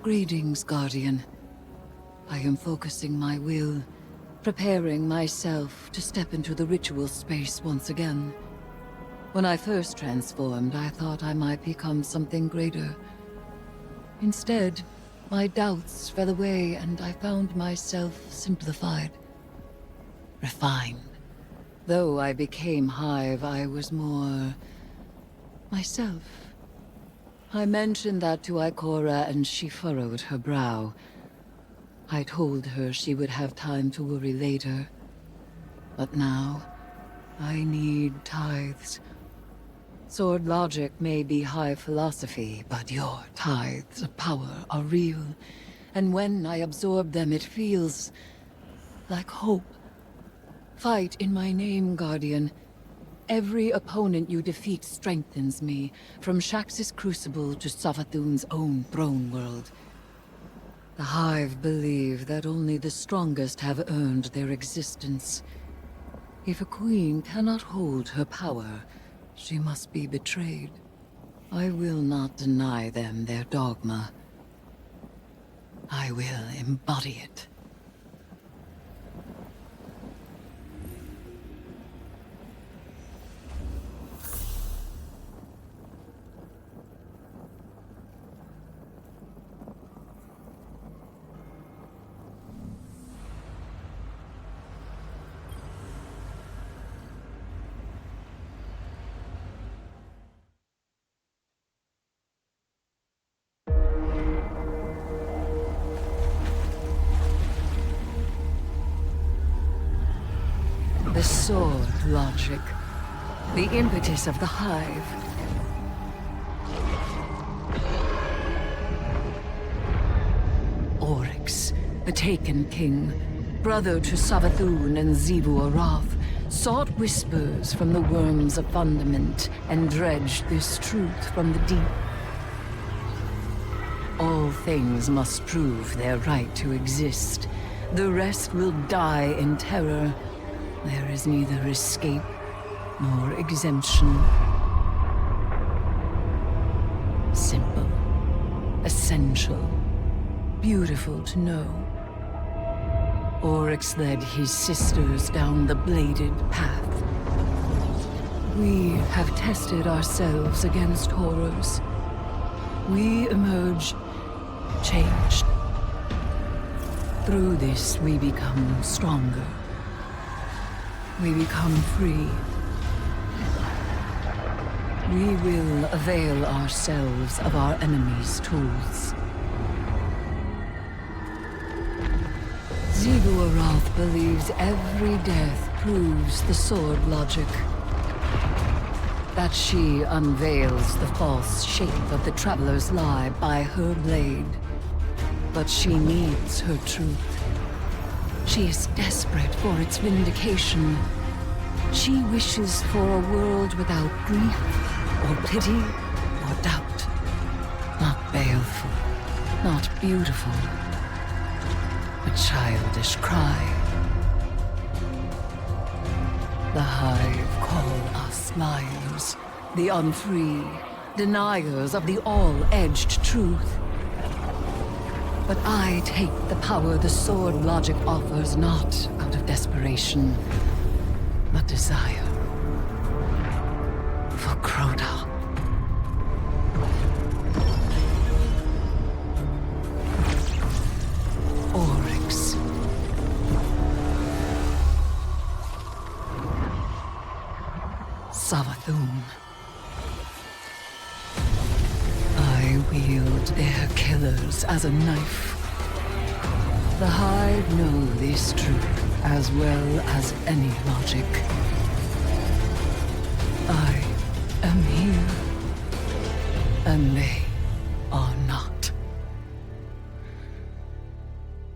Greetings, Guardian. I am focusing my will, preparing myself to step into the ritual space once again. When I first transformed, I thought I might become something greater. Instead, my doubts fell away and I found myself simplified, refined. Though I became Hive, I was more myself. I mentioned that to Ikora and she furrowed her brow. I told her she would have time to worry later. But now, I need tithes. Sword logic may be high philosophy, but your tithes of power are real. And when I absorb them, it feels like hope. Fight in my name, Guardian. Every opponent you defeat strengthens me, from Shax's Crucible to Savathun's own throne world. The Hive believe that only the strongest have earned their existence. If a queen cannot hold her power, she must be betrayed. I will not deny them their dogma. I will embody it. The sword logic. The impetus of the Hive. Oryx, the Taken King, brother to Savathun and Xivu Arath, sought whispers from the worms of Fundament and dredged this truth from the deep. All things must prove their right to exist. The rest will die in terror. There is neither escape nor exemption. Simple, essential, beautiful to know. Oryx led his sisters down the bladed path. We have tested ourselves against horrors. We emerge changed. Through this, we become stronger. We become free. We will avail ourselves of our enemy's tools. Xivu Arath believes every death proves the sword logic. That she unveils the false shape of the Traveler's lie by her blade. But she needs her truth. She is desperate for its vindication. She wishes for a world without grief, or pity, or doubt. Not baleful, not beautiful. A childish cry. The Hive call us liars, the unfree, deniers of the all-edged truth. But I take the power the sword logic offers not out of desperation, but desire. For Crota. Oryx. Savathun. I wield their killers as a knife. The Hive know this truth as well as any logic. I am here, and they are not.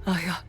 Ayat.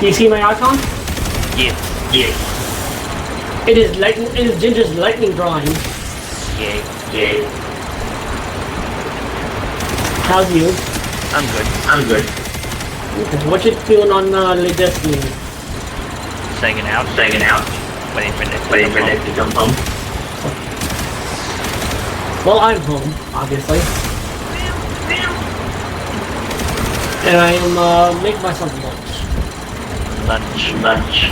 you see my icon? Yeah. Yeah. It is lightning. It is Ginger's lightning drawing. Yeah. Yeah. How's you? I'm good. I'm good. Okay. What you doing on Le Destiny? Singing out. Waiting for Nick to come home. Well, I'm home, obviously. And I am making myself lunch. Lunch.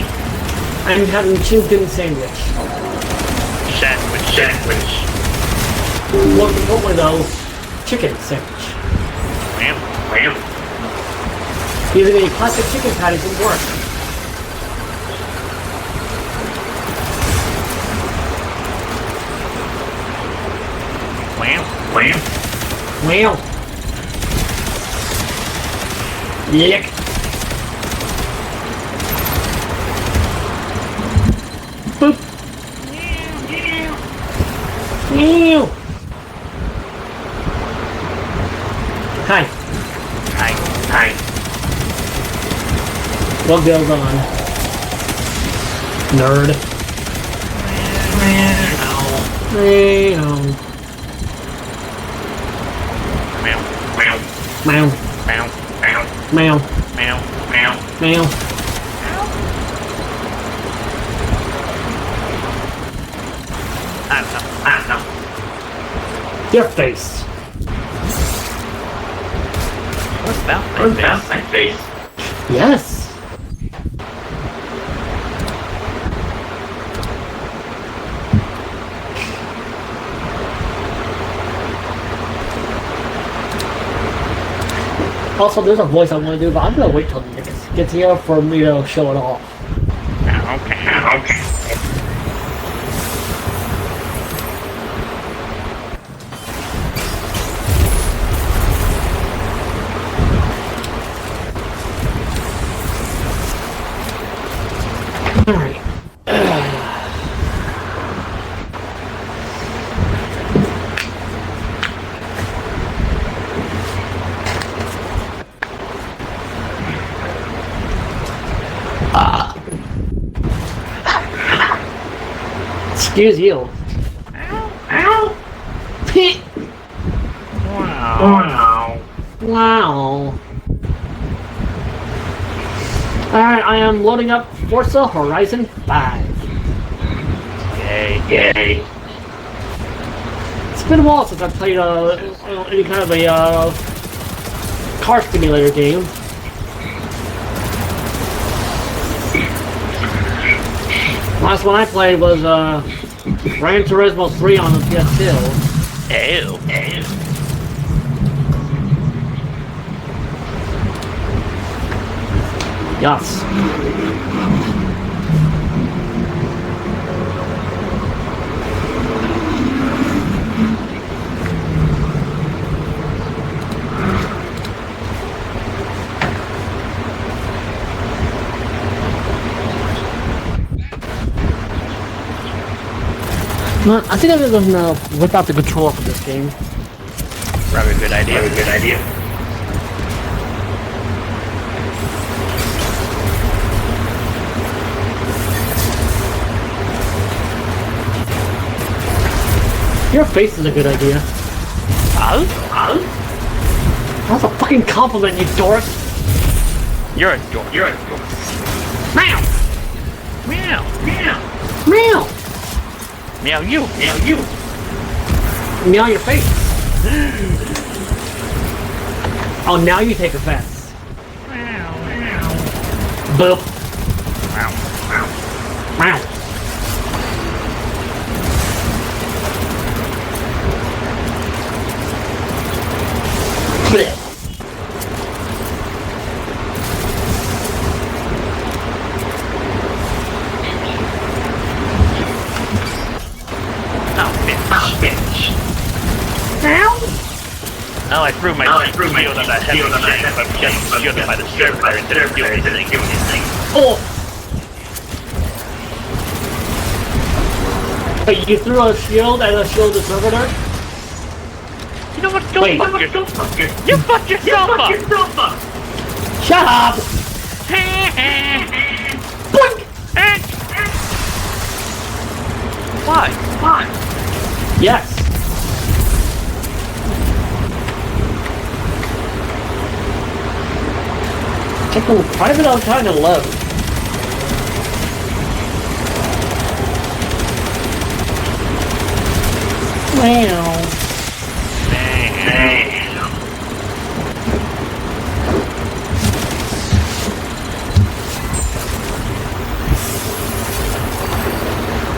I'm having chicken sandwich. Sandwich. What were those? Chicken sandwich. Wham. Using a classic chicken patties would work. Wham. Well. Lick. Boop. Meow. Hi. What goes on? Nerd. Meow. Meow. I don't know. Your face. What's about my face? Yes. Also, there's a voice I want to do, but I'm gonna wait till Nick gets here for me to show it off. Okay. Alright. Excuse you. Ow. Wow. Alright, I am loading up Forza Horizon 5. Yay. It's been a while since I've played any kind of a car simulator game. Last one I played was Gran Turismo 3 on the PS2. Ew. Yes. Well, I think I'm gonna whip out the controller for this game. Probably a good idea. Your face is a good idea. That's a fucking compliment, you dork. You're a dork. Meow! Meow. Meow! Meow you. Meow your face. Oh, now you take offense. Boop. Meow. Blech. Oh, I threw my shield on that heavy shit, but I'm getting shielded by the server instead of doing anything. Oh! Wait, you threw a shield and a shield is servitor? You know what? Go fuck yourself. You fucked yourself up! Shut up! Why? Yes. Take a private on time to load. Wow.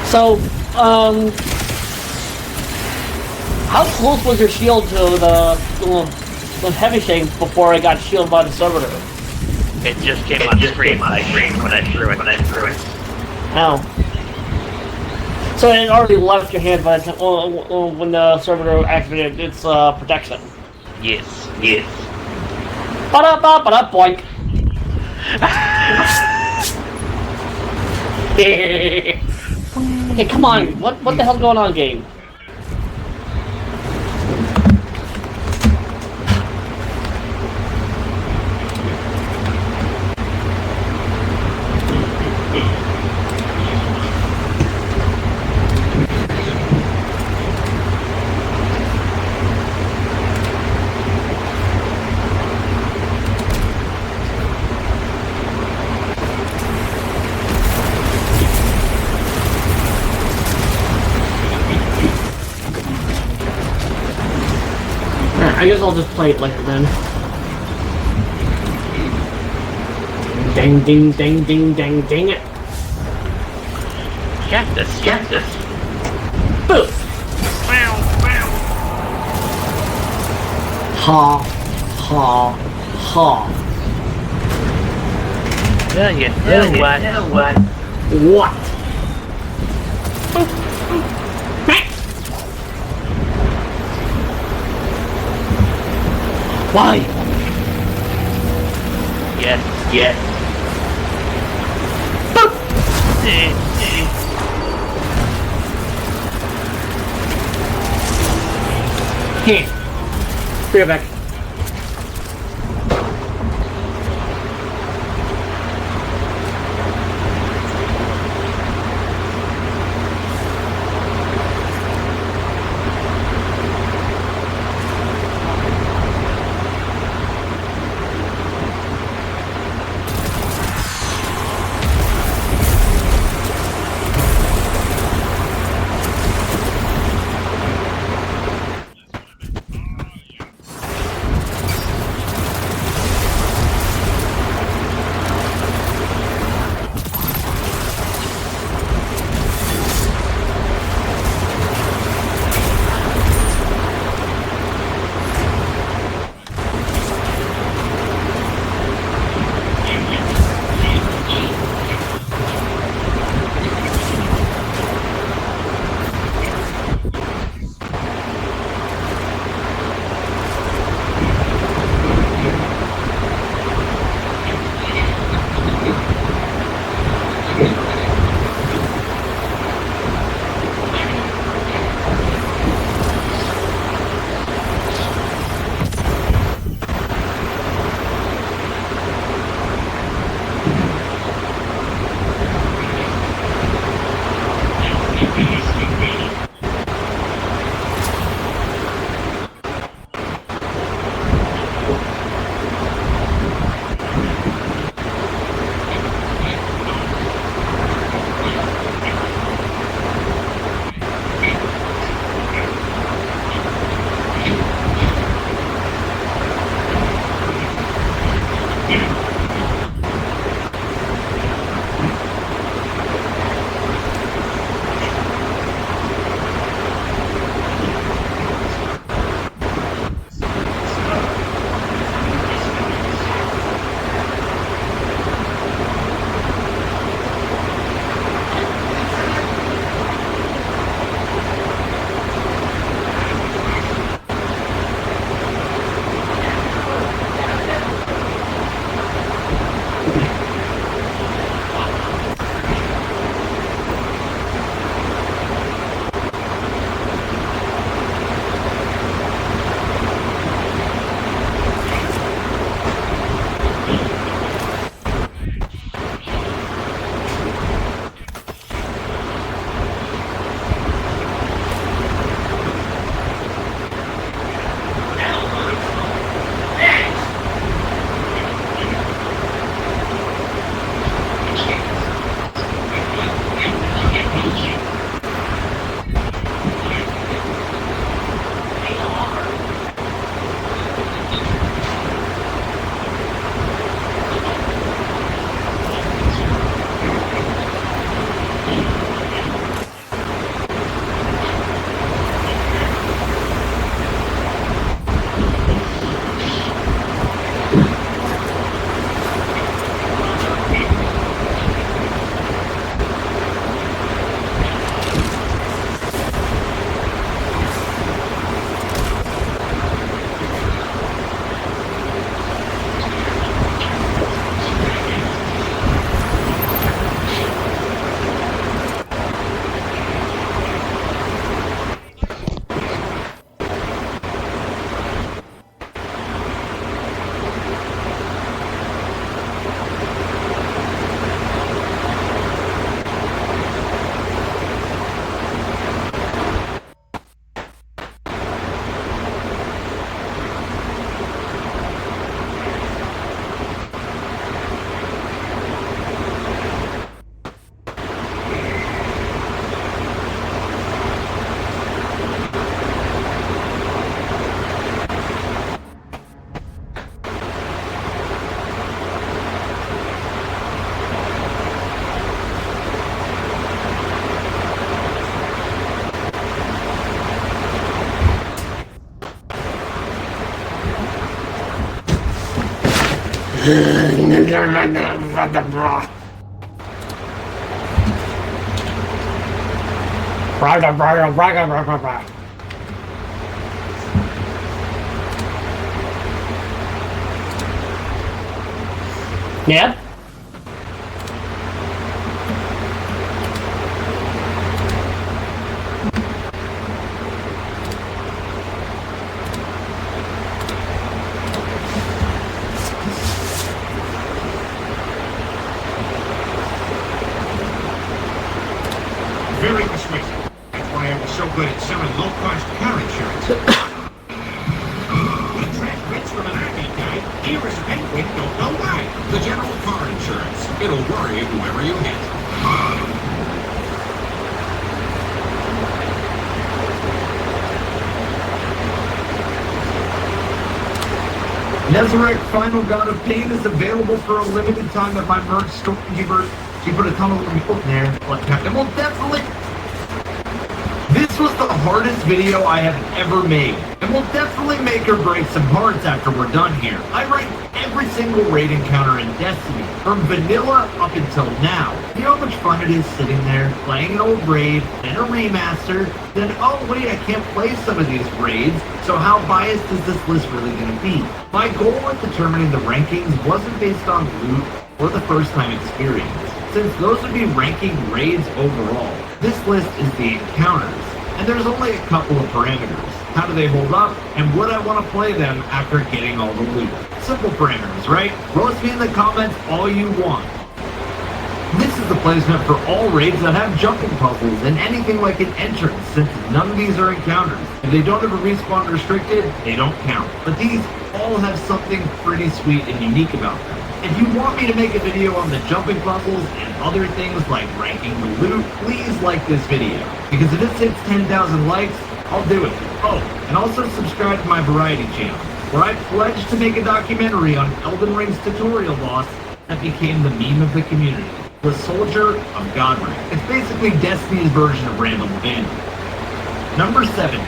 So, how close was your shield to the heavy shake before it got shielded by the servitor? It just came on screen when I threw it. How? So it already left your hand by the time, when the servitor activated its protection. Yes. Ba-da-ba-ba-da, boink. Hey, come on. What the hell's going on, game? I guess I'll just play it later then. Ding, ding, ding, ding, ding, ding it. Cactus. Boo! Ha, ha, ha. Well, you know what? What? Why? Yes. Here. Be right back. Yeah? Very persuasive. That's why I was so good at selling low-cost car insurance. He transmits from an army guy. Here is a penguin, don't know why. The general car insurance. It'll worry whoever you hit. Nezarec Final God of Pain is available for a limited time at my merch storekeeper. She put a ton of little in there. And we'll definitely... This was the hardest video I have ever made. And we'll definitely make or break some hearts after we're done here. I rank every single raid encounter in Destiny, from vanilla up until now. You know how much fun it is sitting there, playing an old raid, then a remaster, then oh wait, I can't play some of these raids, so how biased is this list really going to be? My goal in determining the rankings wasn't based on loot or the first time experience, since those would be ranking raids overall. This list is the encounters, and there's only a couple of parameters. How do they hold up, and would I want to play them after getting all the loot? Simple parameters, right? Roast me in the comments all you want. This is the placement for all raids that have jumping puzzles and anything like an entrance, since none of these are encounters. If they don't have a respawn restricted, they don't count. But these all have something pretty sweet and unique about them. If you want me to make a video on the jumping puzzles and other things like ranking the loot, please like this video. Because if it hits 10,000 likes, I'll do it. Oh, and also subscribe to my variety channel, where I pledged to make a documentary on Elden Ring's tutorial boss that became the meme of the community, the Soldier of Godric. It's basically Destiny's version of Randall Vandal. Number 7.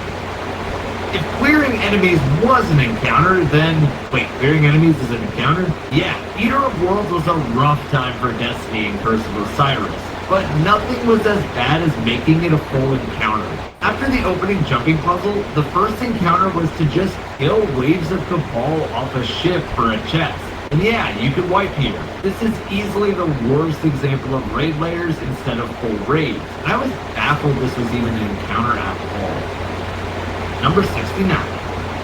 If clearing enemies was an encounter, then... Wait, clearing enemies is an encounter? Yeah, Eater of Worlds was a rough time for Destiny in Curse of Osiris, but nothing was as bad as making it a full encounter. After the opening jumping puzzle, the first encounter was to just kill waves of Cabal off a ship for a chest. And yeah, you can wipe here. This is easily the worst example of raid layers instead of full raids. And I was baffled this was even an encounter at all. Number 69.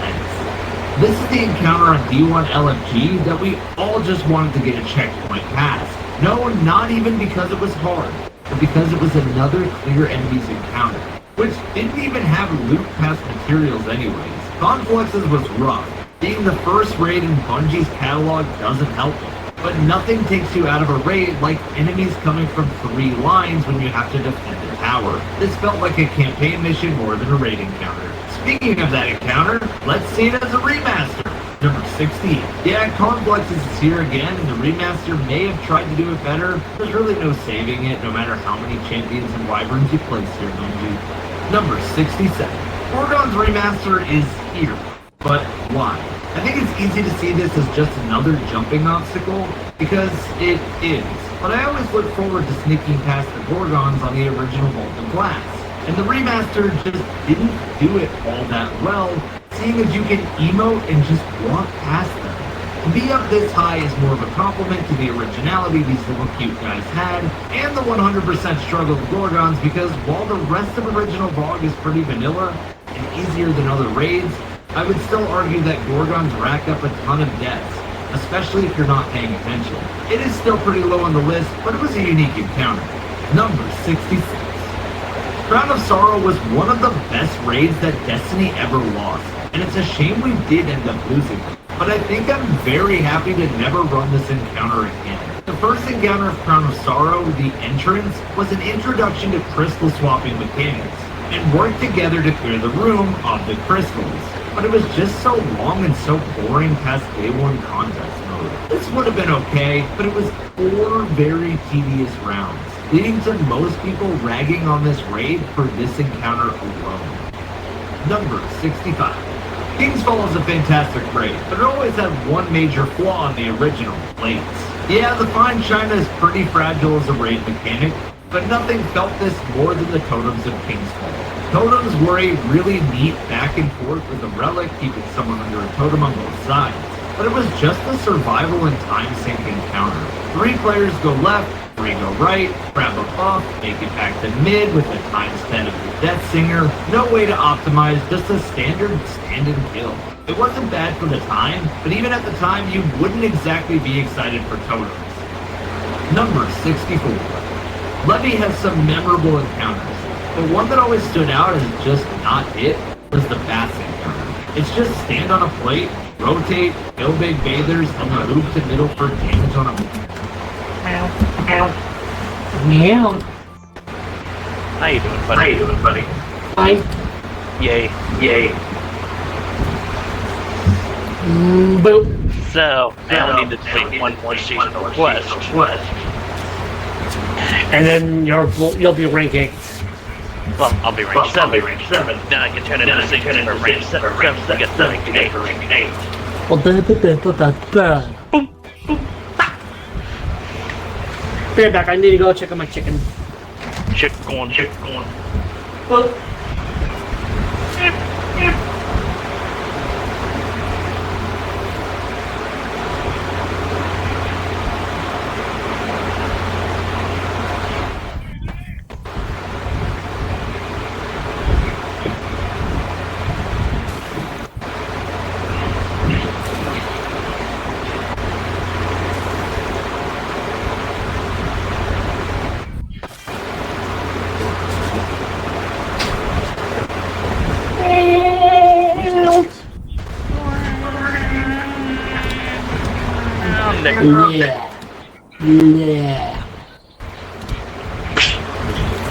Thanks. This is the encounter on D1 LFG that we all just wanted to get a checkpoint past. No, not even because it was hard, but because it was another clear enemies encounter, which didn't even have loot past materials anyways. Confluxes was rough. Being the first raid in Bungie's catalog doesn't help it. But nothing takes you out of a raid like enemies coming from 3 lines when you have to defend a tower. This felt like a campaign mission more than a raid encounter. Speaking of that encounter, let's see it as a remaster. Number 16. Yeah, Confluxes is here again, and the remaster may have tried to do it better. There's really no saving it, no matter how many champions and wyverns you place here, Bungie. Number 67. Gorgon's remaster is here. But why? I think it's easy to see this as just another jumping obstacle, because it is. But I always look forward to sneaking past the Gorgons on the original Molten Glass. And the remaster just didn't do it all that well, seeing as you can emote and just walk past them. To be up this high is more of a compliment to the originality these little cute guys had, and the 100% struggle of Gorgons, because while the rest of original VoG is pretty vanilla and easier than other raids, I would still argue that Gorgons rack up a ton of deaths, especially if you're not paying attention. It is still pretty low on the list, but it was a unique encounter. Number 66. Crown of Sorrow was one of the best raids that Destiny ever lost, and it's a shame we did end up losing it. But I think I'm very happy to never run this encounter again. The first encounter of Crown of Sorrow, the entrance, was an introduction to crystal swapping mechanics, and worked together to clear the room of the crystals. But it was just so long and so boring past day 1 contest mode. This would have been okay, but it was 4 very tedious rounds, leading to most people ragging on this raid for this encounter alone. Number 65. King's Fall is a fantastic raid, but it always had one major flaw in the original, plates. Yeah, the Fine China is pretty fragile as a raid mechanic, but nothing felt this more than the totems of King's Fall. Totems were a really neat back and forth with a relic, keeping someone under a totem on both sides. But it was just a survival and time-sink encounter. 3 players go left, 3 go right, grab a buff, make it back to mid with the times 10 of the Death Singer. No way to optimize, just a standard stand and kill. It wasn't bad for the time, but even at the time you wouldn't exactly be excited for totems. Number 64. Levy has some memorable encounters, but one that always stood out as just not it was the Bass encounter. It's just stand on a plate, rotate, kill big bathers, and then move to middle for damage on a move. Meow. How you doing, buddy? Fine. Yay. Yay. Boop. So, now we need to complete one more season of Quest. And then you'll be rank 8. Well, I'll be rank 7. Then I can turn it into 6 for rank 7 to get the rank 8. Well, Boom. Be right back. I need to go check on my chicken. Chick going. Boop. Yeah.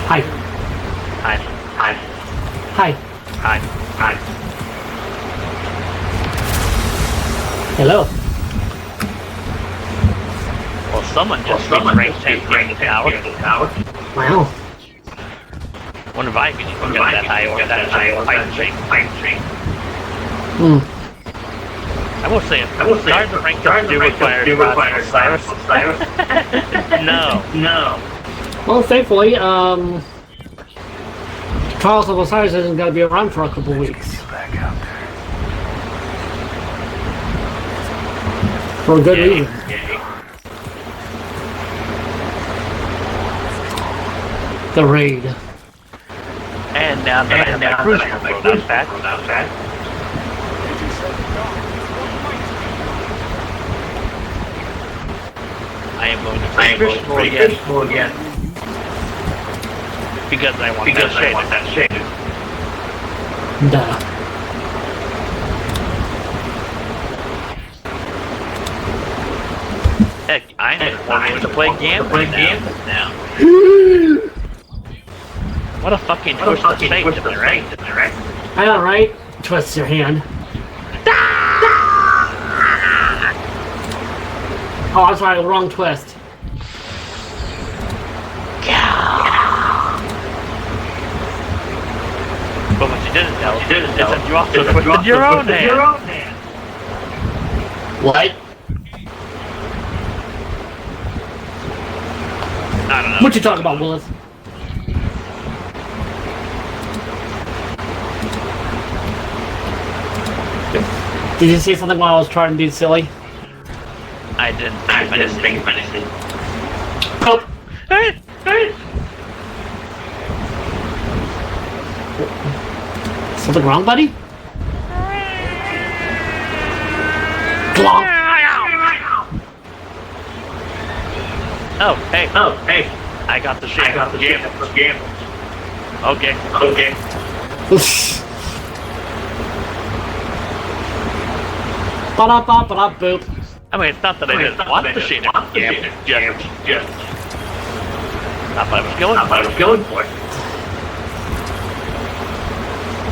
Hi. Hello. Well, someone just reached rank 10 in the tower. Wow. Wonder if I could get that high or that high or fight stream. I will say, start the rank up do require Osiris. No. Well, thankfully, Trials of Osiris isn't going to be around for a couple weeks. For a good reason. The raid. And now that I have my crucible not bad. I am going to play crucible again. Because I want that shade. Duh. Heck, I never wanted to play Gambit now. What a fucking twist of fate, am I right? I know, right? Twist your hand. Oh, I'm sorry, wrong twist. But what you didn't tell is that you also twisted your own hand. What? I don't know. What you talking about, Willis? Did you say something while I was trying to be silly? I didn't think of anything. Oh. Hey! Something wrong, buddy? Glonk. Oh, hey. I got the shit. Okay. Ba-da-ba-ba-da-boop. I mean, it's not that I didn't want the shit. Not what I was going for.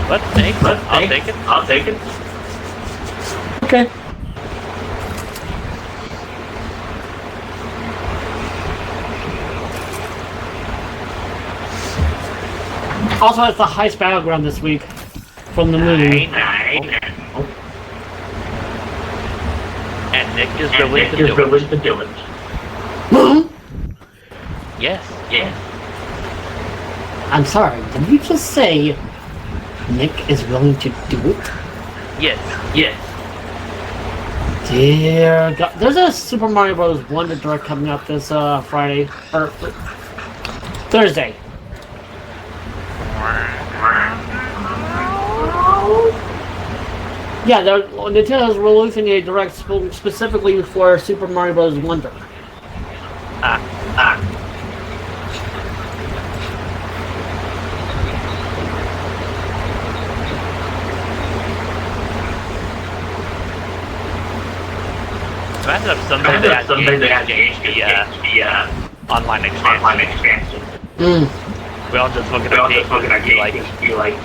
Let's take it. I'll take it. Okay. Also, it's the highest battleground this week from the movie. And Nick is willing to do it. Yes. I'm sorry, did you just say Nick is willing to do it? Yes. Dear God. There's a Super Mario Bros. Wonder Direct coming up this Friday. Or Thursday. Yeah, Nintendo's releasing a Direct specifically for Super Mario Bros. Wonder. Imagine if someday they had the online expansion. We all just look at our games and be like,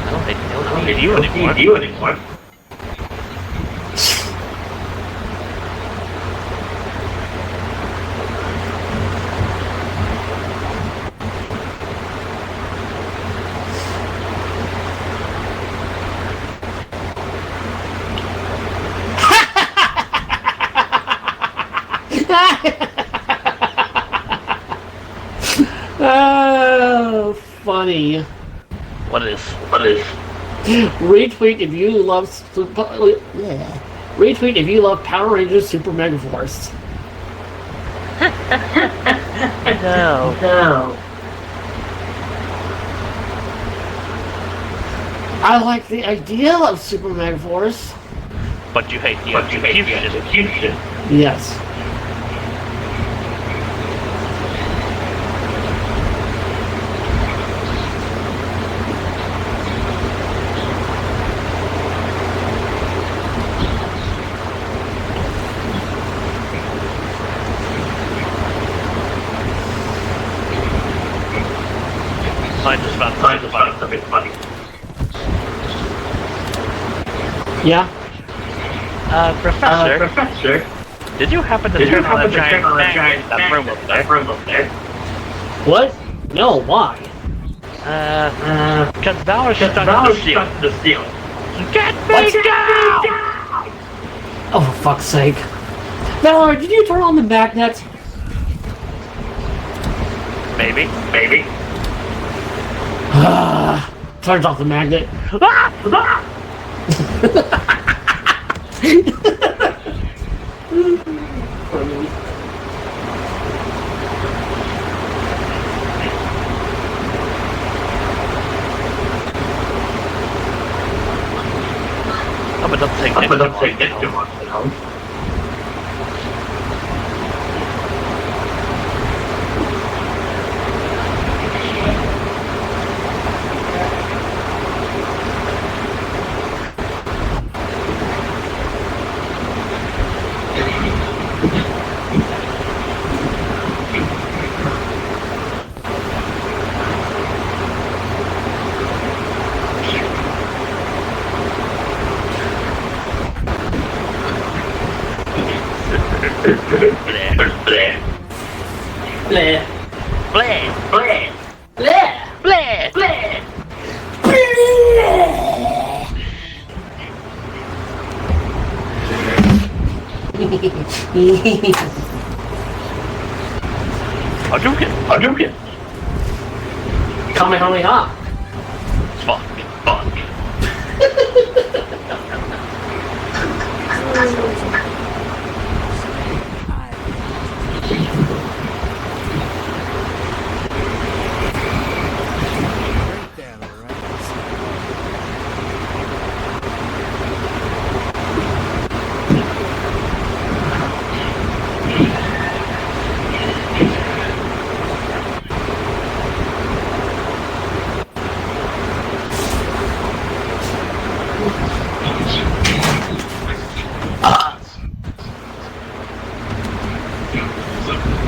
I don't need you anymore. Oh, funny. What is? Retweet if you love Retweet if you love Power Rangers Super Mega Force. No. I like the idea of Super Mega Force. But you hate the execution. Yes. I just found something funny. Yeah. Professor, did you happen to turn on that giant magnet in that room up there? What? No, why? Because Valor's stuck to the ceiling. Get me down! Oh, for fuck's sake. Valor, did you turn on the magnet? Maybe. Turns off the magnet. But don't take it too much, you know? Hadouken! Kamehameha! Fuck.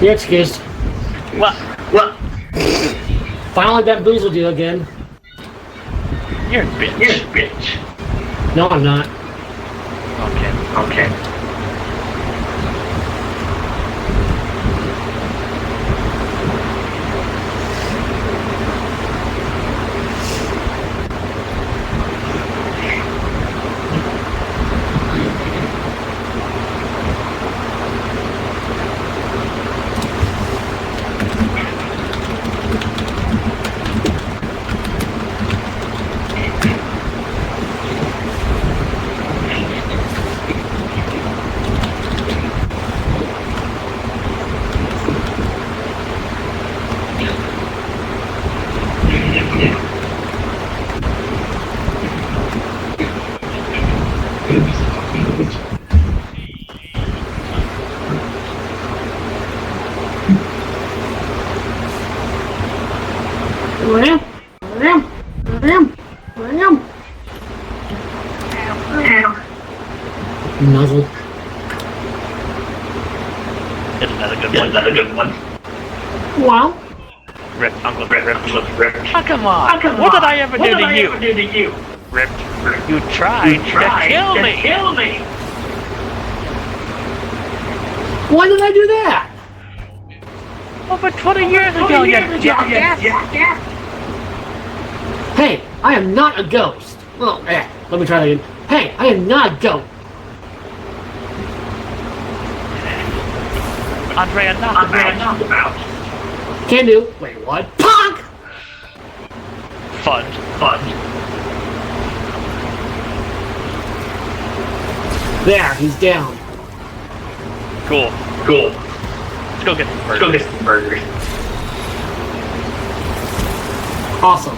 You're excused. What? Finally bamboozled you again. You're a bitch. No, I'm not. Okay. Nuzzle. It's another good one. Wow. Rip, Uncle Rip. Oh, come on. What did I ever do to you? Rip, you tried to kill me. Why did I do that? Over 20 years ago, you jackass. Hey, I am not a ghost. Well, let me try that again. Hey, I am not a ghost. Andre, enough about. Can do. Wait, what? Punk! Fun. There, he's down. Cool. Let's go get some burgers. Awesome.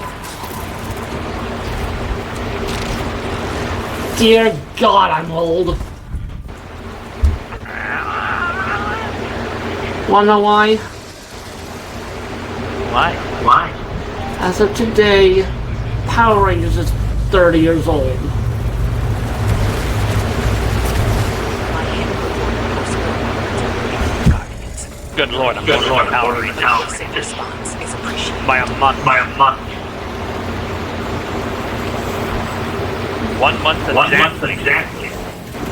Dear God, I'm old. Wanna know why? Why? As of today, Power Rangers is 30 years old. Good Lord, I'm going Power Rangers. By a month. 1 month exactly.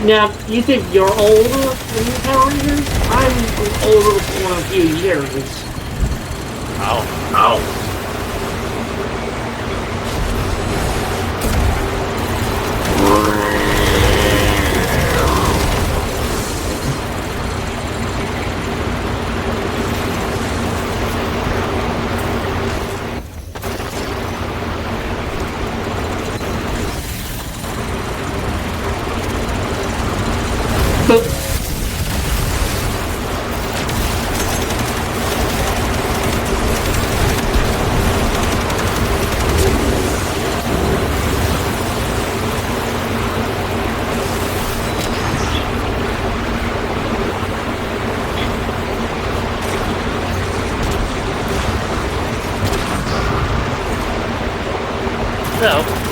Now, you think you're older than the Power Rangers? I'm older for a few years. Oh.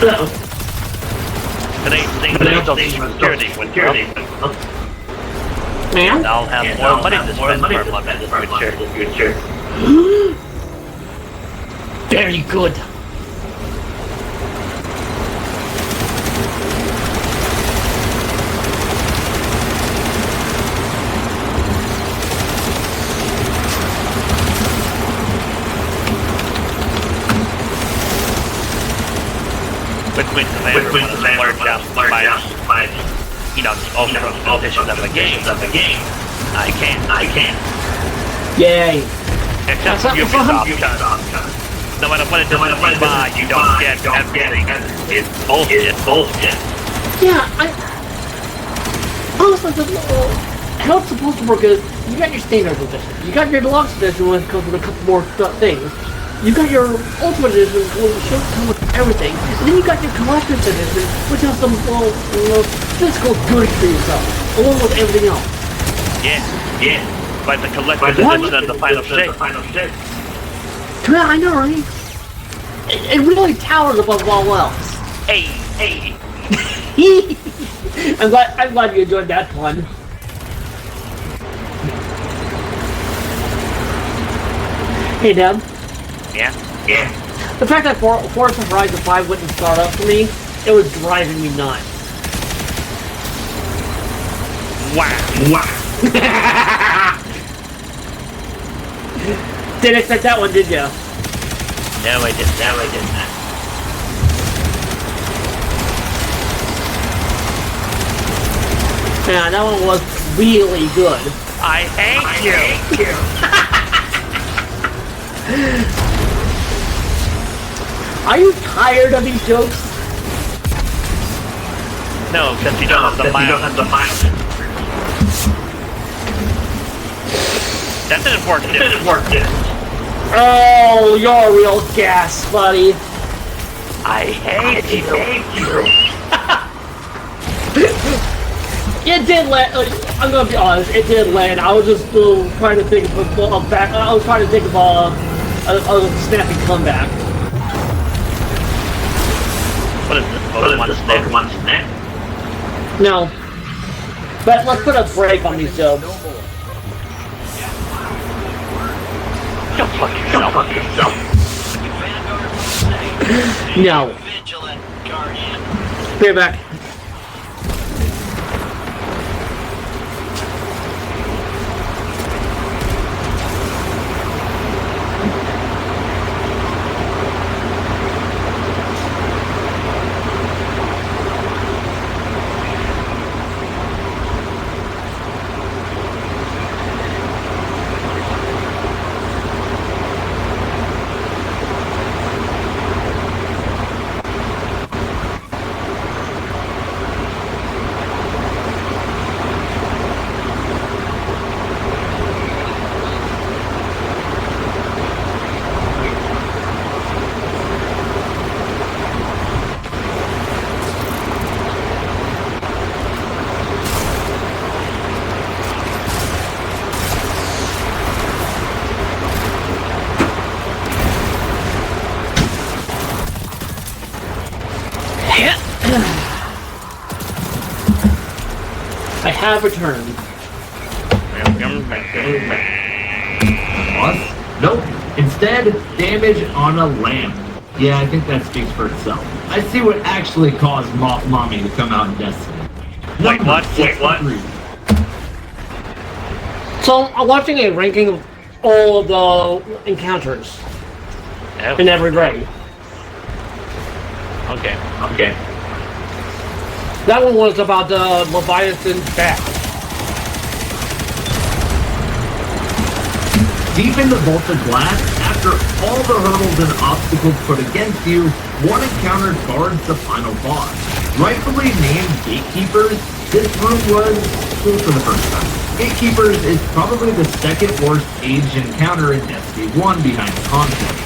So, today's thing was security with Man? I'll have more money to spend for a month in the future. Very good. Which means the man learned by the overall conditions of the game. I can't. Yay. Except for Ubisoft, no matter what it does you buy, you don't get everything. It's bullshit. Yeah, honestly, how it's supposed to work is, you got your standard edition, you got your deluxe edition, which comes with a couple more things. You got your ultimate edition, which should come with everything. And then you got your collector's edition, which has some physical goodies for yourself, along with everything else. Yeah. But the collector's edition and the final shape. Yeah, I know, right? It really towers above all else. Hey. I'm glad you enjoyed that one. Hey, Deb. Yeah. The fact that Forza Horizon 5 wouldn't start up for me, it was driving me nuts. Wow. Didn't expect that one, did ya? No, I did not. Yeah, that one was really good. I hate you. Are you tired of these jokes? No, because you don't have the miles. That didn't work, did it? Oh, you're a real gas, buddy. I hate you. It did land. I'm gonna be honest. It did land. I was just still trying to think of a back. I was trying to think of a snappy comeback. What is this? Pokemon Snap? No. But let's put a break on these jokes. Go fuck yourself. No. Stay back. I have returned. What? Nope. Instead, damage on a lamp. Yeah, I think that speaks for itself. I see what actually caused Moth Mommy to come out in Destiny. Wait, what? 63. So I'm watching a ranking of all of the encounters in every raid. Okay. That one was about the Leviathan bat. Deep in the vault of glass, after all the hurdles and obstacles put against you, one encounter guards the final boss. Rightfully named Gatekeepers, this room was cool for the first time. Gatekeepers is probably the second worst aged encounter in Destiny 1 behind Conquest.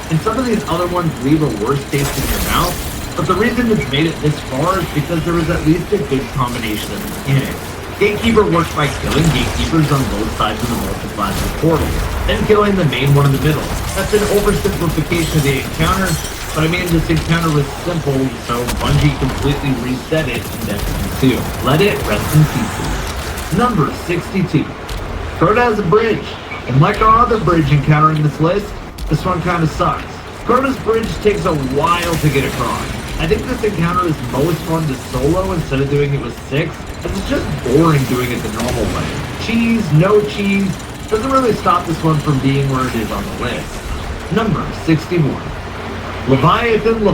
And some of these other ones leave a worse taste in your mouth, but the reason it's made it this far is because there was at least a good combination of mechanics. Gatekeeper works by killing gatekeepers on both sides of the multi-classing portal, then killing the main one in the middle. That's an oversimplification of the encounter, but I mean this encounter was simple, so Bungie completely reset it in Destiny 2. Let it rest in peace. Number 62. Crota has a bridge, and like our other bridge encounter in this list, this one kinda sucks. Crota's bridge takes a while to get across. I think this encounter is most fun to solo instead of doing it with 6, as it's just boring doing it the normal way. Cheese, no cheese, doesn't really stop this one from being where it is on the list. Number 61. Leviathan.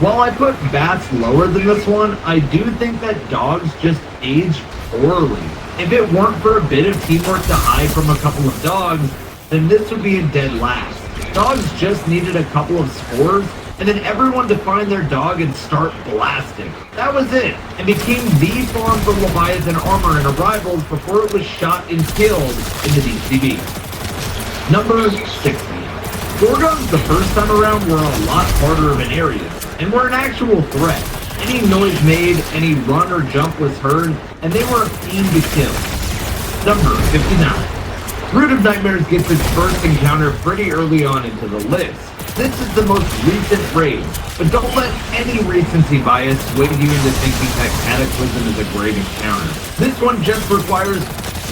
While I put bats lower than this one, I do think that dogs just age poorly. If it weren't for a bit of teamwork to hide from a couple of dogs, then this would be a dead last. Dogs just needed a couple of spores, and then everyone to find their dog and start blasting. That was it, and became the farm for Leviathan armor and arrivals before it was shot and killed in the DCB. Number 60. Gorgons the first time around were a lot harder of an area, and were an actual threat. Any noise made, any run or jump was heard, and they were a fiend to kill. Number 59. Brood of Nightmares gets its first encounter pretty early on into the list. This is the most recent raid, but don't let any recency bias sway you into thinking that Cataclysm is a great encounter. This one just requires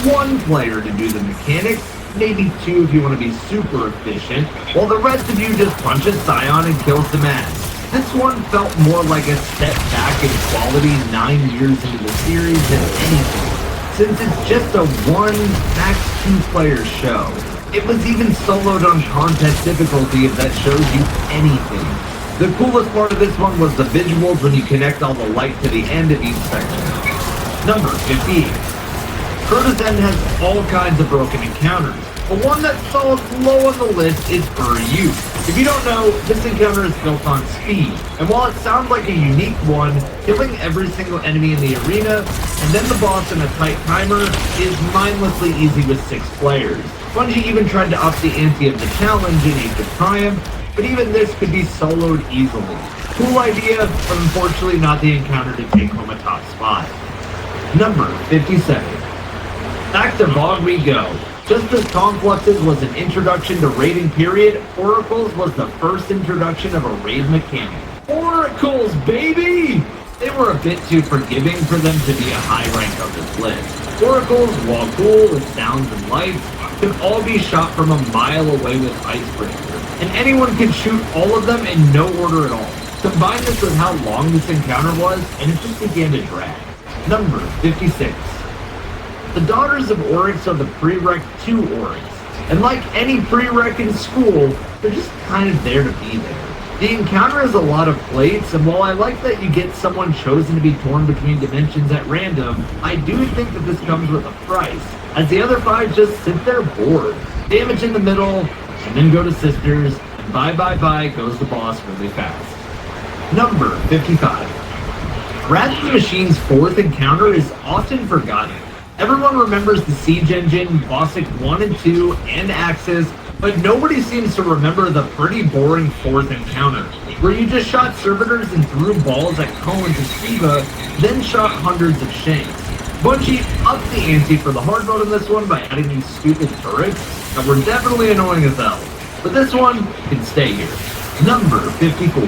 one player to do the mechanics, maybe 2 if you want to be super efficient, while the rest of you just punch a Scion and kill some ass. This one felt more like a step back in quality 9 years into the series than anything, since it's just a 1 max 2 player show. It was even soloed on contest difficulty if that shows you anything. The coolest part of this one was the visuals when you connect all the light to the end of each section. Number 58. Crota's End has all kinds of broken encounters, but one that falls low on the list is Uru. If you don't know, this encounter is built on speed, and while it sounds like a unique one, killing every single enemy in the arena, and then the boss in a tight timer, is mindlessly easy with 6 players. Bungie even tried to up the ante of the challenge in Age of Triumph, but even this could be soloed easily. Cool idea, but unfortunately not the encounter to take home a top spot. Number 57. Back to VoG we go. Just as Confluxes was an introduction to raiding period, Oracles was the first introduction of a raid mechanic. Oracles, baby! They were a bit too forgiving for them to be a high rank of this list. Oracles, while cool with sounds and lights, could all be shot from a mile away with Icebreaker, and anyone could shoot all of them in no order at all. Combine this with how long this encounter was, and it just began to drag. Number 56. The Daughters of Oryx are the prereq to Oryx, and like any prereq in school, they're just kind of there to be there. The encounter has a lot of plates, and while I like that you get someone chosen to be torn between dimensions at random, I do think that this comes with a price, as the other 5 just sit there bored. Damage in the middle, and then go to Sisters, and bye goes the boss really fast. Number 55. Wrath of the Machine's 4th encounter is often forgotten. Everyone remembers the Siege Engine, Bossic 1 and 2, and Axis, but nobody seems to remember the pretty boring 4th encounter, where you just shot servitors and threw balls at Cohen's and Shiva, then shot hundreds of Shanks. Bungie upped the ante for the hard mode in this one by adding these stupid turrets that were definitely annoying as hell, but this one can stay here. Number 54.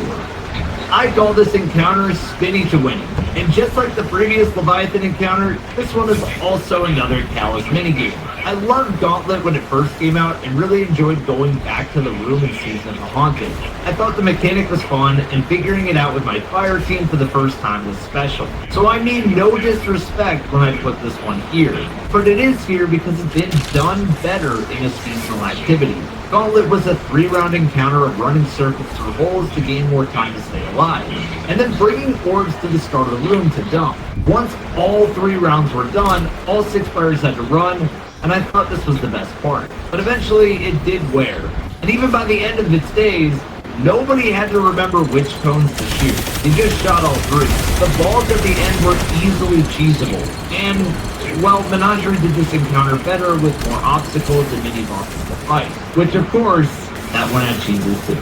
I call this encounter Spinny to Winning, and just like the previous Leviathan encounter, this one is also another Callous minigame. I loved Gauntlet when it first came out and really enjoyed going back to the room in Season of the Haunted. I thought the mechanic was fun, and figuring it out with my fire team for the first time was special. So I mean no disrespect when I put this one here, but it is here because it's been done better in a seasonal activity. Gauntlet was a 3-round encounter of running circles through holes to gain more time to stay alive, and then bringing orbs to the start of the room to dump. Once all 3 rounds were done, all 6 players had to run, and I thought this was the best part. But eventually, it did wear. And even by the end of its days, nobody had to remember which cones to shoot. They just shot all 3. The balls at the end were easily cheesable. And, well, Menagerie did this encounter better with more obstacles and mini-bosses to fight. Which, of course, that one had cheeses too.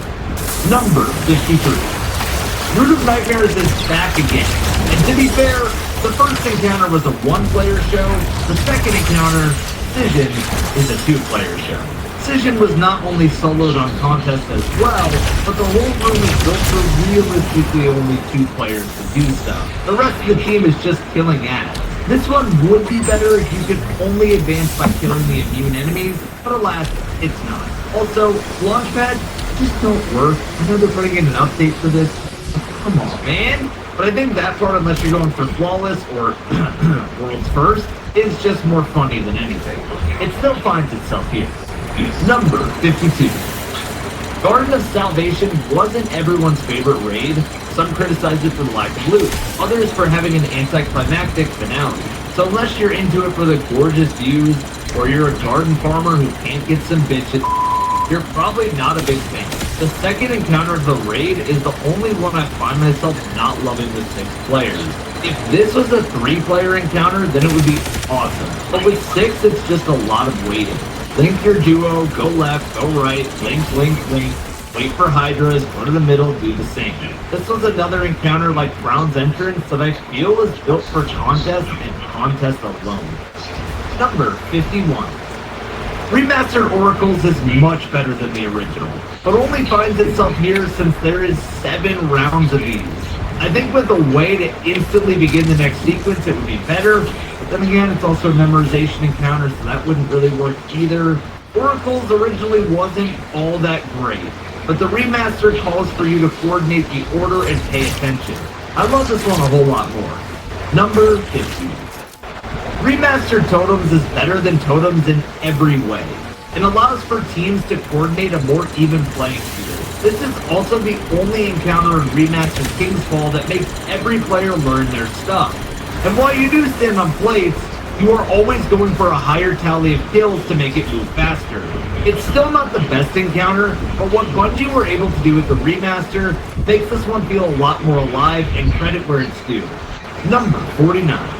Number 53. Root of Nightmares is back again. And to be fair, the first encounter was a 1-player show. The second encounter, Cision, is a 2-player show. Cision was not only soloed on Contest as well, but the whole room is built for realistically only 2 players to do stuff. The rest of the team is just killing ass. This one would be better if you could only advance by killing the immune enemies, but alas, it's not. Also, Launchpad just don't work. I know they're putting in an update for this. Come on, man. But I think that part, unless you're going for Flawless or World's First, is just more funny than anything. It still finds itself here. Number 52. Garden of Salvation wasn't everyone's favorite raid. Some criticized it for the lack of loot, others for having an anticlimactic finale. So unless you're into it for the gorgeous views, or you're a garden farmer who can't get some bitches, you're probably not a big fan. The second encounter of the raid is the only one I find myself not loving with 6 players. If this was a 3-player encounter, then it would be awesome. But with 6, it's just a lot of waiting. Link your duo, go left, go right, link, wait for Hydras, go to the middle, do the same. This was another encounter like Brown's Entrance that I feel was built for Contest and Contest alone. Number 51. Remastered Oracles is much better than the original, but only finds itself here since there is 7 rounds of these. I think with a way to instantly begin the next sequence, it would be better, but then again, it's also a memorization encounter, so that wouldn't really work either. Oracles originally wasn't all that great, but the remaster calls for you to coordinate the order and pay attention. I love this one a whole lot more. Number 50. Remastered Totems is better than Totems in every way. It allows for teams to coordinate a more even playing field. This is also the only encounter in Remastered Kingsfall that makes every player learn their stuff. And while you do stand on plates, you are always going for a higher tally of kills to make it move faster. It's still not the best encounter, but what Bungie were able to do with the remaster makes this one feel a lot more alive and credit where it's due. Number 49.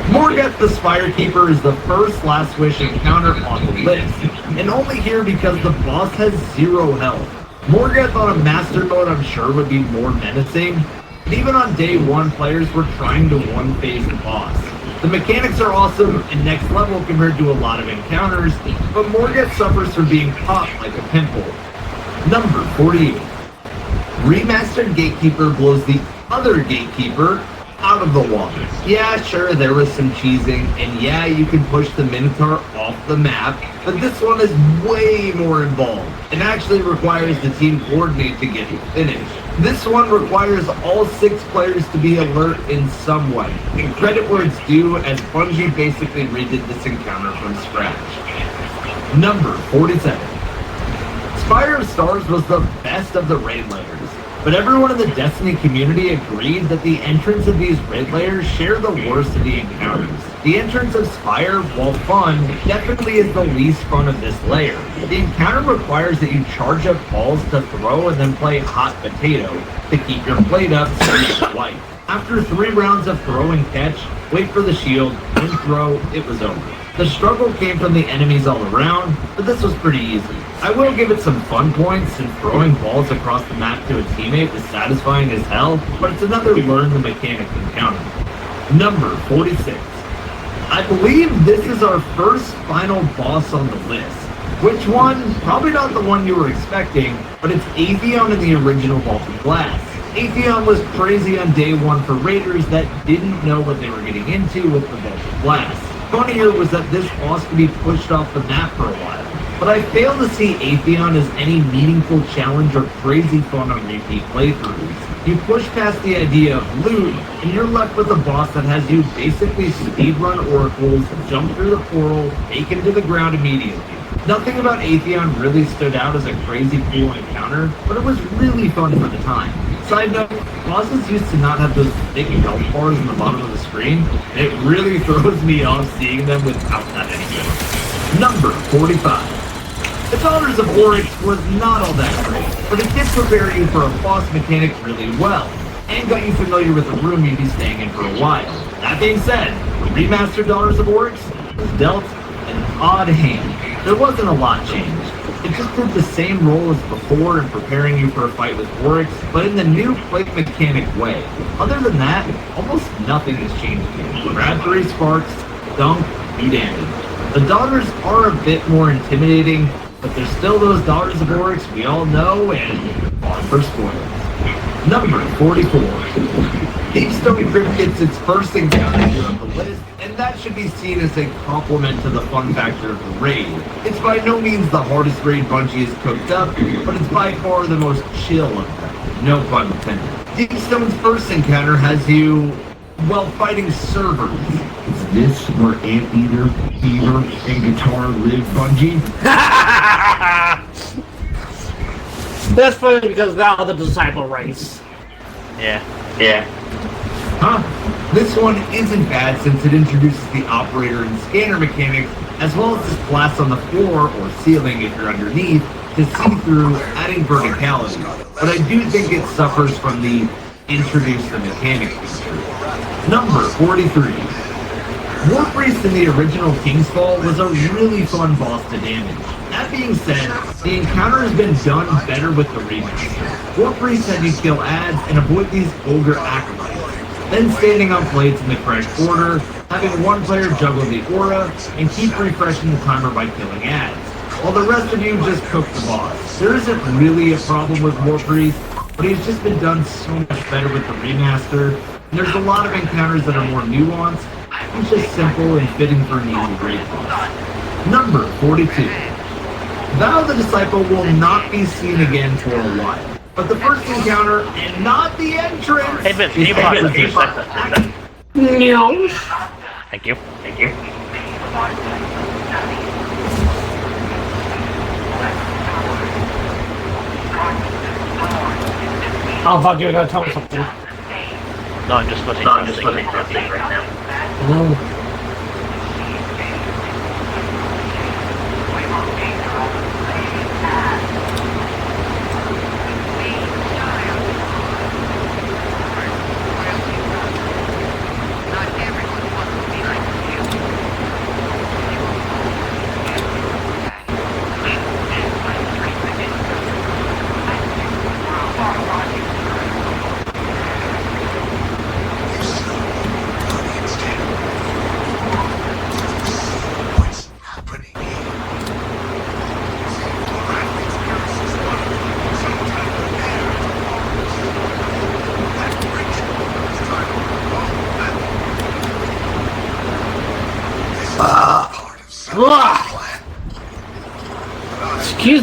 Morgeth the Spirekeeper is the first Last Wish encounter on the list, and only here because the boss has 0 health. Morgoth on a master mode I'm sure would be more menacing, but even on day one players were trying to one-phase the boss. The mechanics are awesome and next level compared to a lot of encounters, but Morgoth suffers from being popped like a pimple. Number 48. Remastered Gatekeeper blows the other Gatekeeper out of the water. Yeah, sure, there was some cheesing, and yeah, you can push the Minotaur off the map, but this one is way more involved. It actually requires the team coordinate to get it finished. This one requires all 6 players to be alert in some way, and credit where it's due, as Bungie basically redid this encounter from scratch. Number 47. Spire of Stars was the best of the raid layers, but everyone in the Destiny community agreed that the entrance of these raid layers share the worst of the encounters. The entrance of Spire, while fun, definitely is the least fun of this layer. The encounter requires that you charge up balls to throw and then play hot potato to keep your plate up so you get life. After 3 rounds of throw and catch, wait for the shield, then throw, it was over. The struggle came from the enemies all around, but this was pretty easy. I will give it some fun points, and throwing balls across the map to a teammate was satisfying as hell, but it's another learn the mechanic encounter. Number 46. I believe this is our first final boss on the list. Which one? Probably not the one you were expecting, but it's Atheon in the original Vaulted Glass. Atheon was crazy on day one for raiders that didn't know what they were getting into with the Vaulted Glass. Funnier was that this boss could be pushed off the map for a while, but I fail to see Atheon as any meaningful challenge or crazy fun on repeat playthroughs. You push past the idea of loot, and you're left with a boss that has you basically speedrun oracles, jump through the portal, taken to the ground immediately. Nothing about Atheon really stood out as a crazy cool encounter, but it was really fun for the time. Side note, bosses used to not have those big health bars in the bottom of the screen, and it really throws me off seeing them without that anymore. Number 45. The Daughters of Oryx was not all that great, but it did prepare you for a boss mechanic really well, and got you familiar with the room you'd be staying in for a while. That being said, the remastered Daughters of Oryx was dealt an odd hand. There wasn't a lot changed. It just did the same role as before in preparing you for a fight with Oryx, but in the new plate mechanic way. Other than that, almost nothing has changed here. Grab 3 sparks, dunk, do damage. The Daughters are a bit more intimidating, but they're still those Daughters of Oryx we all know and on for spoilers. Number 44. Deepstone Crypt gets its first encounter here on the list, and that should be seen as a compliment to the fun factor of the raid. It's by no means the hardest raid Bungie has cooked up, but it's by far the most chill of them. No pun intended. Deepstone's first encounter has you, well, fighting servers. Is this where Anteater, Beaver, and Guitar live, Bungie? That's funny because now the disciple race. Yeah. Huh? This one isn't bad since it introduces the operator and scanner mechanics, as well as this glass on the floor or ceiling if you're underneath to see through, adding verticality. But I do think it suffers from the introduce the mechanic feature. Number 43. Warpriest in the original King's Fall was a really fun boss to damage. That being said, the encounter has been done better with the remaster. Warpriest had you kill ads and avoid these ogre acolytes, then standing on plates in the correct order, having one player juggle the aura, and keep refreshing the timer by killing ads, while the rest of you just cook the boss. There isn't really a problem with Warpriest, but he's just been done so much better with the remaster, and there's a lot of encounters that are more nuanced, and just simple and fitting for an easy raid boss. Number 42. Vow the Disciple will not be seen again for a while, but the first encounter and not the entrance. Hey, Vince, can you pause it for a second? No. Thank you. Oh fuck, you're gonna tell me something. No, I'm just listening right now. No.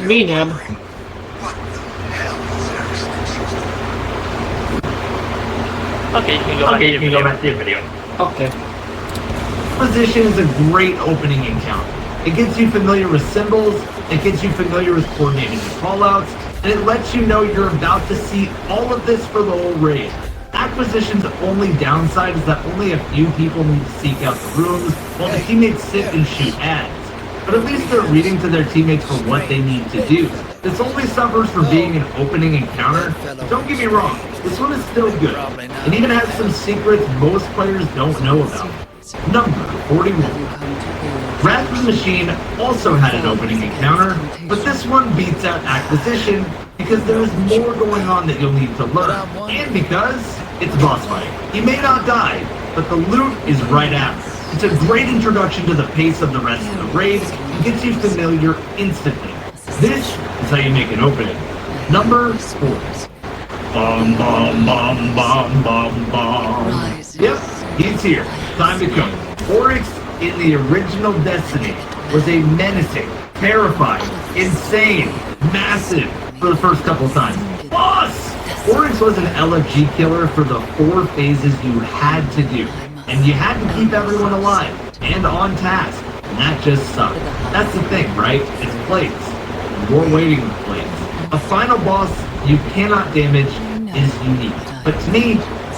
me, Neb. Okay, you can go back to your video. Okay. Position is a great opening encounter. It gets you familiar with symbols, it gets you familiar with coordinated callouts, and it lets you know you're about to see all of this for the whole raid. Acquisition's only downside is that only a few people need to seek out the rooms, while the teammates sit and shoot ads. But at least they're reading to their teammates for what they need to do. This only suffers from being an opening encounter. Don't get me wrong, this one is still good. It even has some secrets most players don't know about. Number 41. Wrath of the Machine also had an opening encounter, but this one beats out Acquisition because there is more going on that you'll need to learn, and because it's a boss fight. You may not die, but the loot is right after. It's a great introduction to the pace of the rest of the raid and gets you familiar instantly. This is how you make an opening. Number 4. Bum bum bum bum bum bum. Yep, he's here. Time to go. Oryx in the original Destiny was a menacing, terrifying, insane, massive for the first couple times. Boss! Oryx was an LFG killer for the 4 phases you had to do. And you had to keep everyone alive and on task. And that just sucked. That's the thing, right? It's plates. And we're waiting with plates. A final boss you cannot damage is unique. But to me,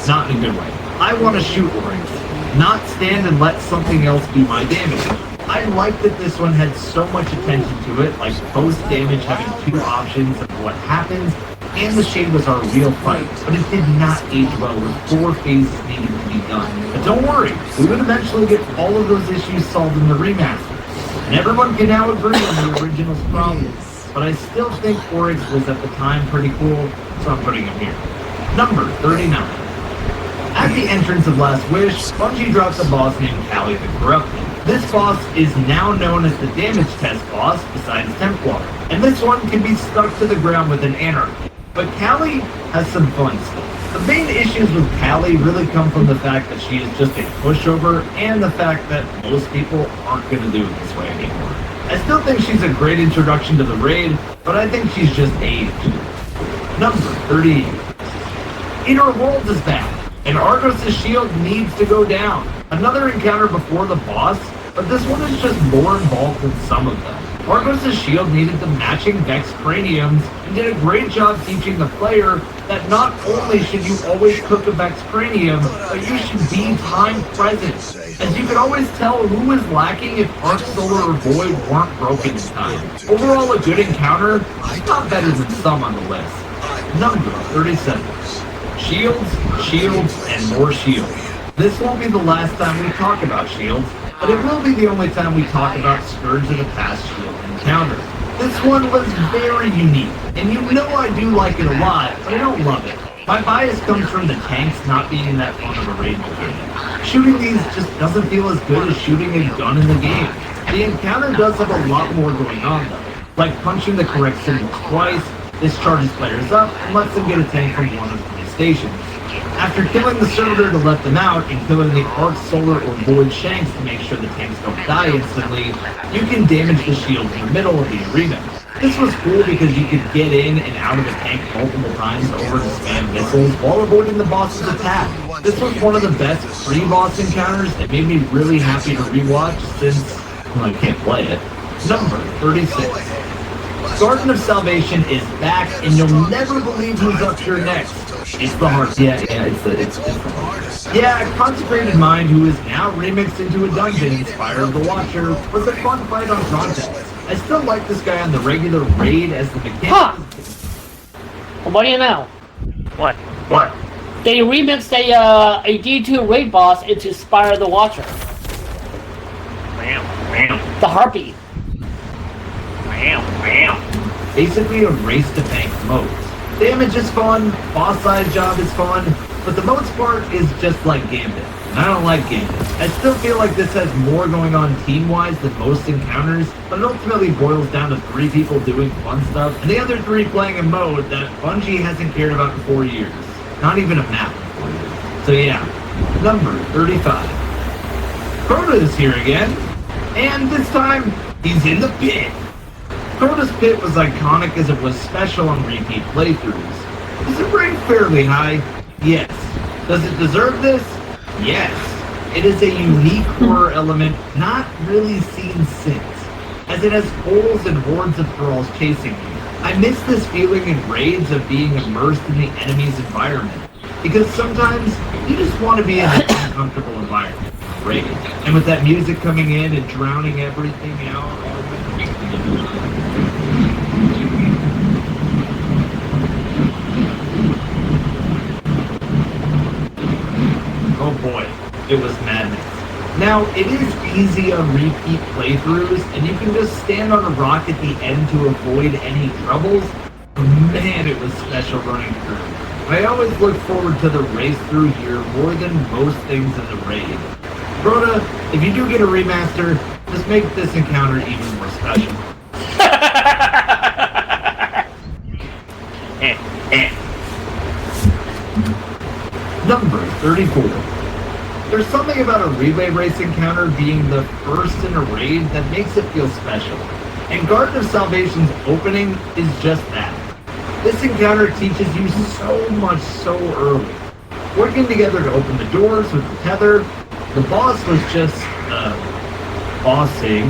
not in a good way. I want to shoot Oryx, not stand and let something else do my damage. I like that this one had so much attention to it, like post damage having 2 options of what happens, and the Shade was our real fight, but it did not age well with 4 phases needing to be done. But don't worry, we would eventually get all of those issues solved in the remaster. And everyone can now agree on the original's problems. But I still think Oryx was at the time pretty cool, so I'm putting him here. Number 39. At the entrance of Last Wish, Bungie drops a boss named Callie the Corrupted. This boss is now known as the damage test boss besides Templar, and this one can be stuck to the ground with an Anarchy. But Callie has some fun stuff. The main issues with Callie really come from the fact that she is just a pushover and the fact that most people aren't going to do it this way anymore. I still think she's a great introduction to the raid, but I think she's just aged. Number 38. Inner Worlds is back, and Argos' shield needs to go down. Another encounter before the boss, but this one is just more involved than some of them. Argos' shield needed the matching Vex craniums and did a great job teaching the player that not only should you always cook a Vex cranium, but you should be time present, as you could always tell who was lacking if Arc Solar or Void weren't broken in time. Overall, a good encounter, not better than some on the list. Number 37. Shields, and more shields. This won't be the last time we talk about shields, but it will be the only time we talk about Scourge of the Past shield encounter. This one was very unique, and you know I do like it a lot, but I don't love it. My bias comes from the tanks not being that fun of a raid mechanic. Shooting these just doesn't feel as good as shooting a gun in the game. The encounter does have a lot more going on though, like punching the correct symbol twice. This charges players up and lets them get a tank from one of 3 stations. After killing the servitor to let them out and killing the Arc Solar or Void Shanks to make sure the tanks don't die instantly, you can damage the shield in the middle of the arena. This was cool because you could get in and out of the tank multiple times over to spam missiles while avoiding the boss's attack. This was one of the best pre-boss encounters that made me really happy to rewatch since, well, I can't play it. Number 36. Garden of Salvation is back, and you'll never believe who's up here next. It's the Heart. Yeah, it's the Heart. Yeah, Consecrated Mind, who is now remixed into a dungeon, Inspired of the Watcher, was a fun fight on Frontex. I still like this guy on the regular raid as the mechanic. Huh! Well, what do you know? What? They remixed a D2 raid boss into Spire of the Watcher. Wham. The Harpy. Wham. Basically a race to bank modes. Damage is fun, boss side job is fun, but the modes part is just like Gambit. And I don't like Gambit. I still feel like this has more going on team-wise than most encounters, but it ultimately boils down to 3 people doing fun stuff, and the other 3 playing a mode that Bungie hasn't cared about in 4 years. Not even a map in 4 years. So yeah, number 35. Crota is here again, and this time, he's in the pit. Crota's Pit was iconic as it was special on repeat playthroughs. Does it rank fairly high? Yes. Does it deserve this? Yes. It is a unique horror element not really seen since, as it has holes and hordes of thralls chasing you. I miss this feeling in raids of being immersed in the enemy's environment, because sometimes you just want to be in an uncomfortable environment. Raid. And with that music coming in and drowning everything out. Oh boy, it was madness. Now, it is easy on repeat playthroughs, and you can just stand on a rock at the end to avoid any troubles, but man, it was special running through. I always look forward to the race through here more than most things in the raid. Crota, if you do get a remaster, just make this encounter even more special. Number 34. There's something about a relay race encounter being the first in a raid that makes it feel special. And Garden of Salvation's opening is just that. This encounter teaches you so much so early. Working together to open the doors with the tether, the boss was just, bossing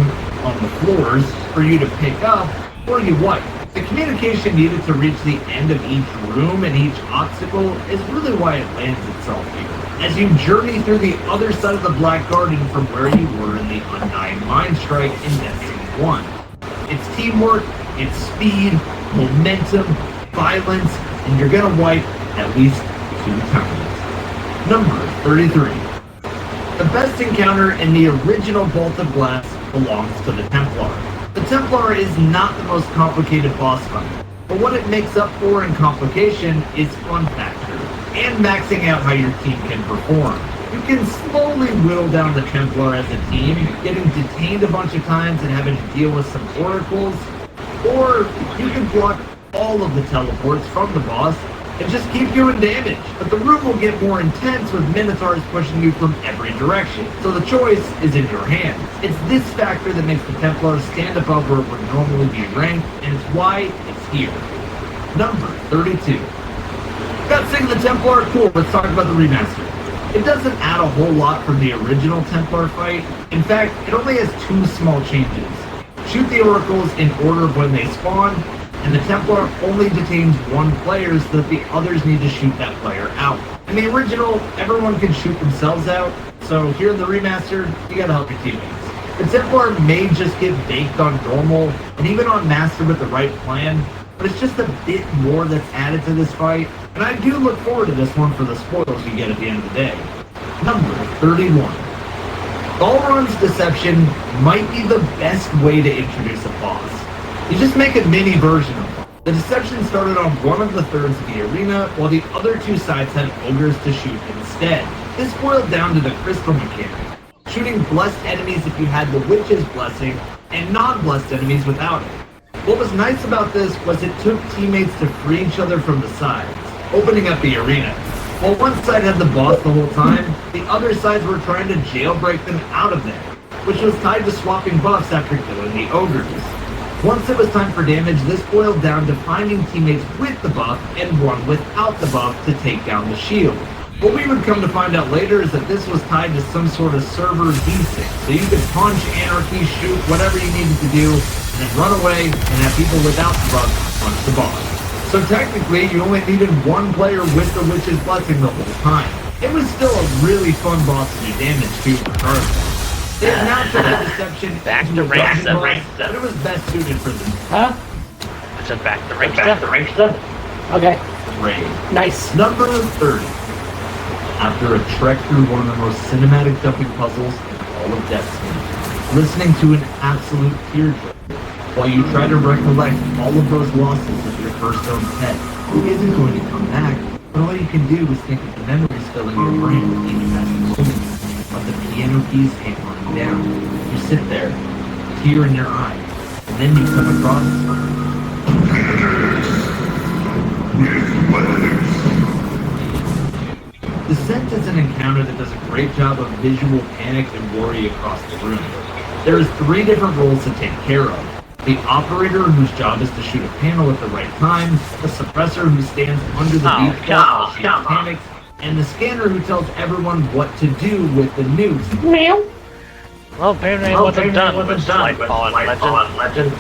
on the floors for you to pick up or you wipe. The communication needed to reach the end of each room and each obstacle is really why it lands itself here. As you journey through the other side of the Black Garden from where you were in the Undying Mind Strike in Destiny 1. It's teamwork, it's speed, momentum, violence, and you're gonna wipe at least 2 times. Number 33. The best encounter in the original Vault of Glass belongs to the Templar. The Templar is not the most complicated boss fight, but what it makes up for in complication is fun factor, and maxing out how your team can perform. You can slowly whittle down the Templar as a team, getting detained a bunch of times and having to deal with some oracles, or you can block all of the teleports from the boss and just keep doing damage. But the room will get more intense with Minotaurs pushing you from every direction, so the choice is in your hands. It's this factor that makes the Templar stand above where it would normally be ranked, and it's why it's here. Number 32. Got sick of the Templar? Cool, let's talk about the remaster. It doesn't add a whole lot from the original Templar fight. In fact, it only has 2 small changes. Shoot the oracles in order of when they spawn, and the Templar only detains 1 player so that the others need to shoot that player out. In the original, everyone can shoot themselves out, so here in the remaster, you gotta help your teammates. The Templar may just get baked on normal, and even on master with the right plan, but it's just a bit more that's added to this fight, and I do look forward to this one for the spoils you get at the end of the day. Number 31. Balron's Deception might be the best way to introduce a boss. You just make a mini version of it. The Deception started on one of the thirds of the arena, while the other 2 sides had ogres to shoot instead. This boiled down to the crystal mechanic, shooting blessed enemies if you had the Witch's Blessing, and non-blessed enemies without it. What was nice about this was it took teammates to free each other from the sides, opening up the arena. While one side had the boss the whole time, the other sides were trying to jailbreak them out of there, which was tied to swapping buffs after killing the ogres. Once it was time for damage, this boiled down to finding teammates with the buff and one without the buff to take down the shield. What we would come to find out later is that this was tied to some sort of server desync, so you could punch, anarchy, shoot, whatever you needed to do, and then run away and have people without the buff punch the boss. So technically, you only needed 1 player with the Witch's Blessing the whole time. It was still a really fun boss to do damage to regardless. They announced the Deception Back into to a rank dungeon 7. boss, but it was best suited for this Huh? I said back to rank Back 7. to rank 7. Okay. raid. Nice. Number 30. After a trek through one of the most cinematic jumping puzzles in all of Destiny, listening to an absolute tearjerker while you try to recollect all of those losses of your first own pet, who isn't going to come back, but all you can do is think of the memories filling your brain with each passing moment. But the piano keys ain't running down. You sit there, tear in your eye, and then you come across Descent is an encounter that does a great job of visual panic and worry across the room. There is 3 different roles to take care of. The operator, whose job is to shoot a panel at the right time, the suppressor, who stands under the deep while shoots Taniks, and the scanner, who tells everyone what to do with the nukes. Meow. Well, apparently it wasn't done with Lightfall and Legend.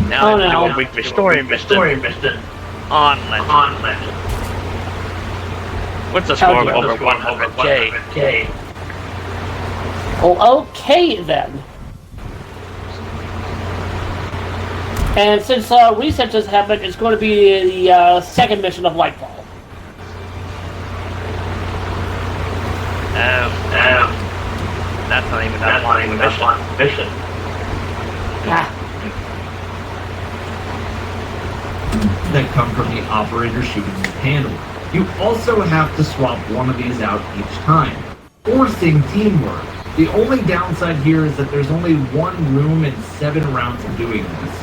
Now they have to do a weekly story mission on Legend. What's the score of over 100K? Oh, okay then. And since reset just happened, it's going to be the second mission of Lightfall. That's not even that mission. That come from the operator shooting the panel. You also have to swap one of these out each time, forcing teamwork. The only downside here is that there's only one room and 7 rounds of doing this.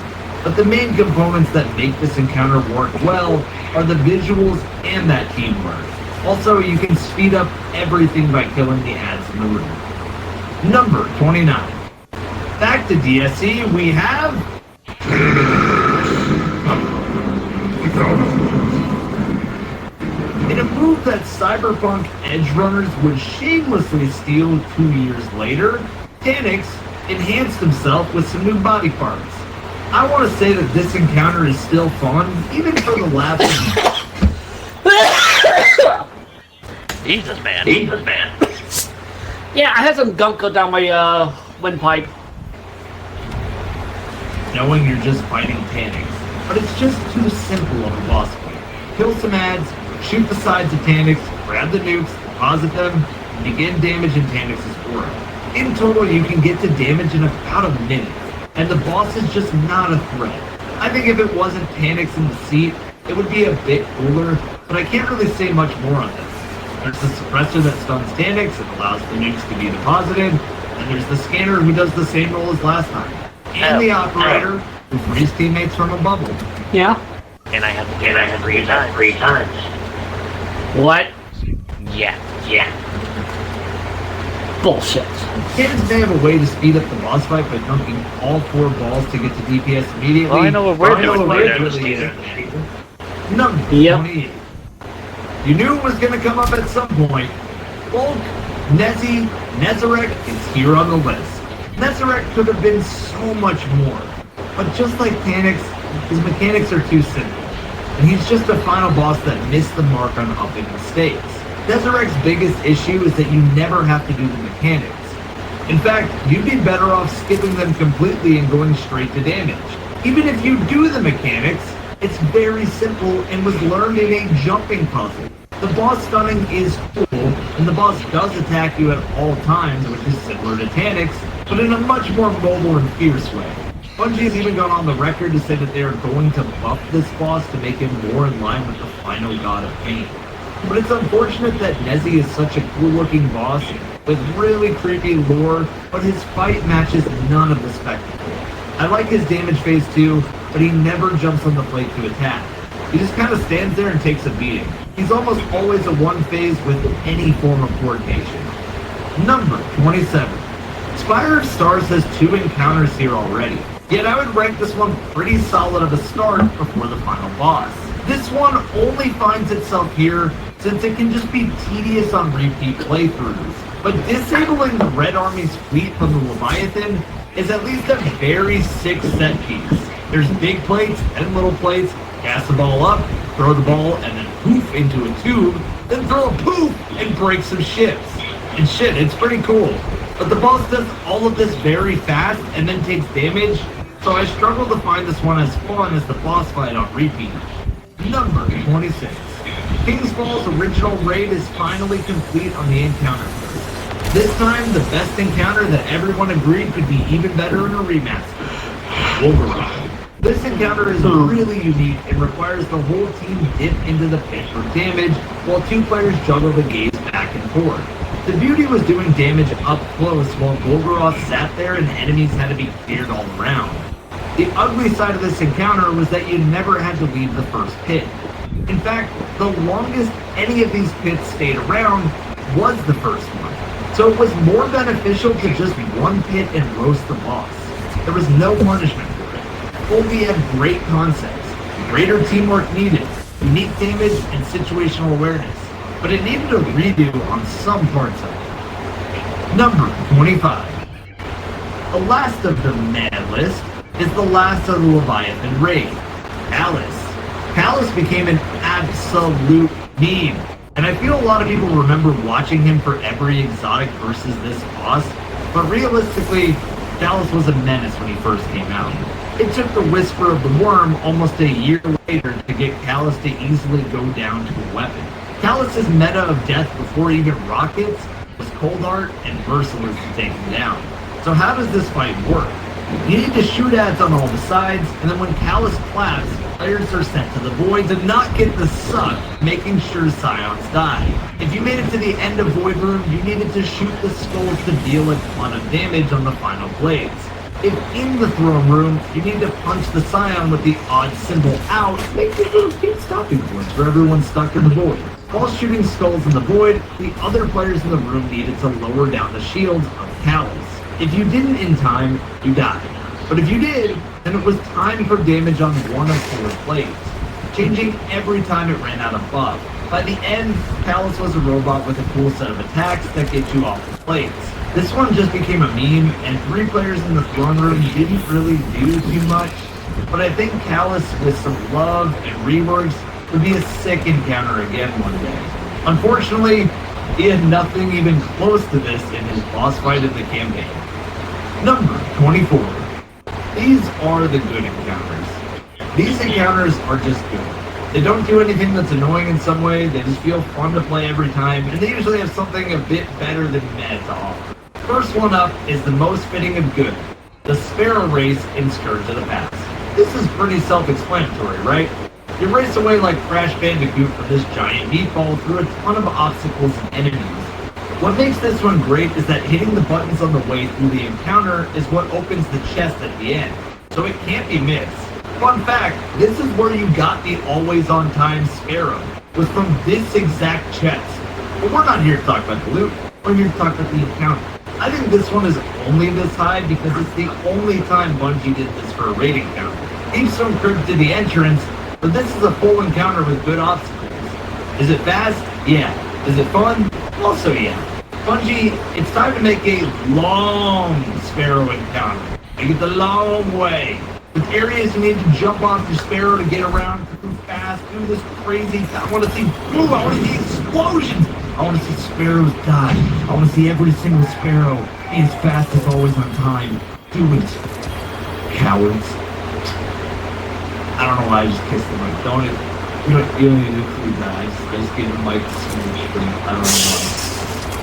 But the main components that make this encounter work well are the visuals and that teamwork. Also, you can speed up everything by killing the ads in the room. Number 29. Back to DSE, we have... In a move that Cyberpunk Edgerunners would shamelessly steal 2 years later, Taniks enhanced himself with some new body parts. I want to say that this encounter is still fun, even for the last... Jesus, man. Yeah, I had some gunk go down my windpipe. Knowing you're just fighting Taniks, but it's just too simple of a boss fight. Kill some ads, shoot the sides of Taniks, grab the nukes, deposit them, and begin damaging Taniks' aura. In total, you can get to damage in about a minute, and the boss is just not a threat. I think if it wasn't Taniks in the seat, it would be a bit cooler, but I can't really say much more on this. There's the suppressor that stuns Taniks and allows the nukes to be deposited, and there's the scanner who does the same role as last time, and the operator who frees teammates from a bubble. Yeah? And I have to do that 3 times. What? Yeah. Bullshit. Can't they have a way to speed up the boss fight by dunking all 4 balls to get to DPS immediately? Well, I know what we're doing later. Number 28. You knew it was going to come up at some point. Volk, Nezzy, Nezarec is here on the list. Nezarec could have been so much more. But just like Taniks, his mechanics are too simple. And he's just a final boss that missed the mark on upping the stakes. Nezarec's biggest issue is that you never have to do the mechanics. In fact, you'd be better off skipping them completely and going straight to damage. Even if you do the mechanics, it's very simple and was learned in a jumping puzzle. The boss stunning is cool, and the boss does attack you at all times, which is similar to Taniks, but in a much more mobile and fierce way. Bungie has even gone on the record to say that they are going to buff this boss to make him more in line with the final god of pain. But it's unfortunate that Nezzy is such a cool-looking boss with really creepy lore, but his fight matches none of the spectacle. I like his damage phase too, but he never jumps on the plate to attack. He just kind of stands there and takes a beating. He's almost always a one phase with any form of coordination. Number 27. Spire of Stars has 2 encounters here already, yet I would rank this one pretty solid of a start before the final boss. This one only finds itself here since it can just be tedious on repeat playthroughs, but disabling the Red Army's fleet from the Leviathan is at least a very sick set piece. There's big plates and little plates, cast the ball up, throw the ball, and then poof into a tube, then throw a poof and break some ships. And shit, it's pretty cool. But the boss does all of this very fast and then takes damage, so I struggle to find this one as fun as the boss fight on repeat. Number 26. Kingsfall's original raid is finally complete on the encounter list. This time, the best encounter that everyone agreed could be even better in a remaster. Wolverine. This encounter is really unique and requires the whole team dip into the pit for damage while 2 players juggle the gaze back and forth. The beauty was doing damage up close while Golgoroth sat there and enemies had to be cleared all around. The ugly side of this encounter was that you never had to leave the first pit. In fact, the longest any of these pits stayed around was the first one. So it was more beneficial to just one pit and roast the boss. There was no punishment for it. Colby had great concepts, greater teamwork needed, unique damage, and situational awareness, but it needed a redo on some parts of it. Number 25. The last of the mad list is the last of the Leviathan raid, Callus. Callus became an absolute meme, and I feel a lot of people remember watching him for every exotic versus this boss, but realistically, Callus was a menace when he first came out. It took the Whisper of the Worm almost a year later to get Callus to easily go down to a weapon. Callus's meta of death before even rockets was Cold Art and Merciless to take him down. So how does this fight work? You need to shoot ads on all the sides, and then when Callus claps, players are sent to the void to not get the suck, making sure Scions die. If you made it to the end of Void Room, you needed to shoot the skulls to deal a ton of damage on the final blades. If in the throne room, you need to punch the Scion with the odd symbol out, make these little cute stopping points for everyone stuck in the void. While shooting skulls in the void, the other players in the room needed to lower down the shields of Callus. If you didn't in time, you died. But if you did, then it was time for damage on one of 4 blades, changing every time it ran out of buff. By the end, Callus was a robot with a cool set of attacks that get you off the blades. This one just became a meme, and 3 players in the throne room didn't really do too much, but I think Callus, with some love and reworks, would be a sick encounter again one day. Unfortunately, he had nothing even close to this in his boss fight in the campaign. Number 24. These are the good encounters. These encounters are just good. They don't do anything that's annoying in some way, they just feel fun to play every time, and they usually have something a bit better than meh to offer. First one up is the most fitting of good, the Sparrow Race in Scourge of the Past. This is pretty self-explanatory, right? You race away like Crash Bandicoot from this giant meatball through a ton of obstacles and enemies. What makes this one great is that hitting the buttons on the way through the encounter is what opens the chest at the end, so it can't be missed. Fun fact, this is where you got the always-on-time Sparrow, was from this exact chest. But we're not here to talk about the loot, we're here to talk about the encounter. I think this one is only this high because it's the only time Bungie did this for a raid encounter. Keystone Crypt did the entrance, but this is a full encounter with good obstacles. Is it fast? Yeah. Is it fun? Also yeah. Bungie, it's time to make a long Sparrow encounter. Make it the long way. With areas you need to jump off your Sparrow to get around, through fast, do this crazy. I want to see boom, I want to see explosions. I want to see Sparrows die. I want to see every single Sparrow be as fast as always on time. Do it, cowards. I don't know why I just kissed the mic. Don't it? You don't need to include that. I just gave the mic to smooch, but I don't know why.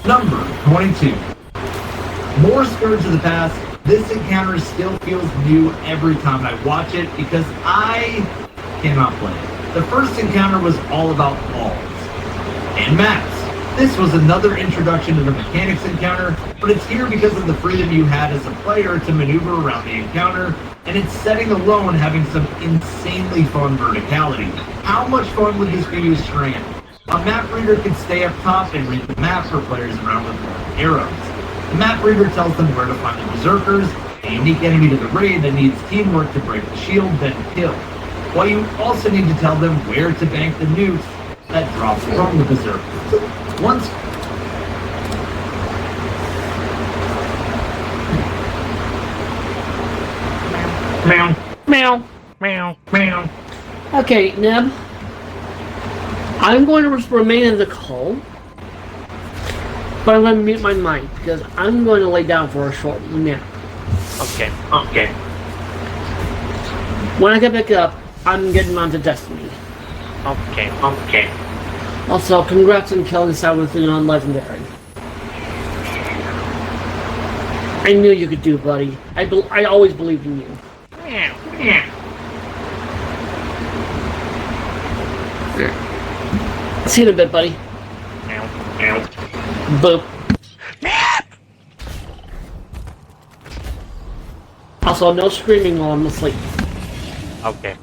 Number 22. More Scourge of the Past. This encounter still feels new every time I watch it because I cannot play it. The first encounter was all about balls and maps. This was another introduction to the mechanics encounter, but it's here because of the freedom you had as a player to maneuver around the encounter, and its setting alone having some insanely fun verticality. How much fun would this be with Strand? A map reader could stay up top and read the map for players around with arrows. The map reader tells them where to find the Berserkers, a unique enemy to the raid that needs teamwork to break the shield, then kill. While you also need to tell them where to bank the nukes that drop from the Berserkers. Once Meow. Meow. Meow. Meow. Okay, Neb. I'm going to remain in the call, but I'm going to mute my mic because I'm going to lay down for a short nap. Okay. When I get back up, I'm getting on to Destiny. Okay. Also, congrats on killing Silently on Legendary. I knew you could do, buddy. I always believed in you. See you in a bit, buddy. Boop. Also, no screaming while I'm asleep. Okay.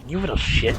You little shit.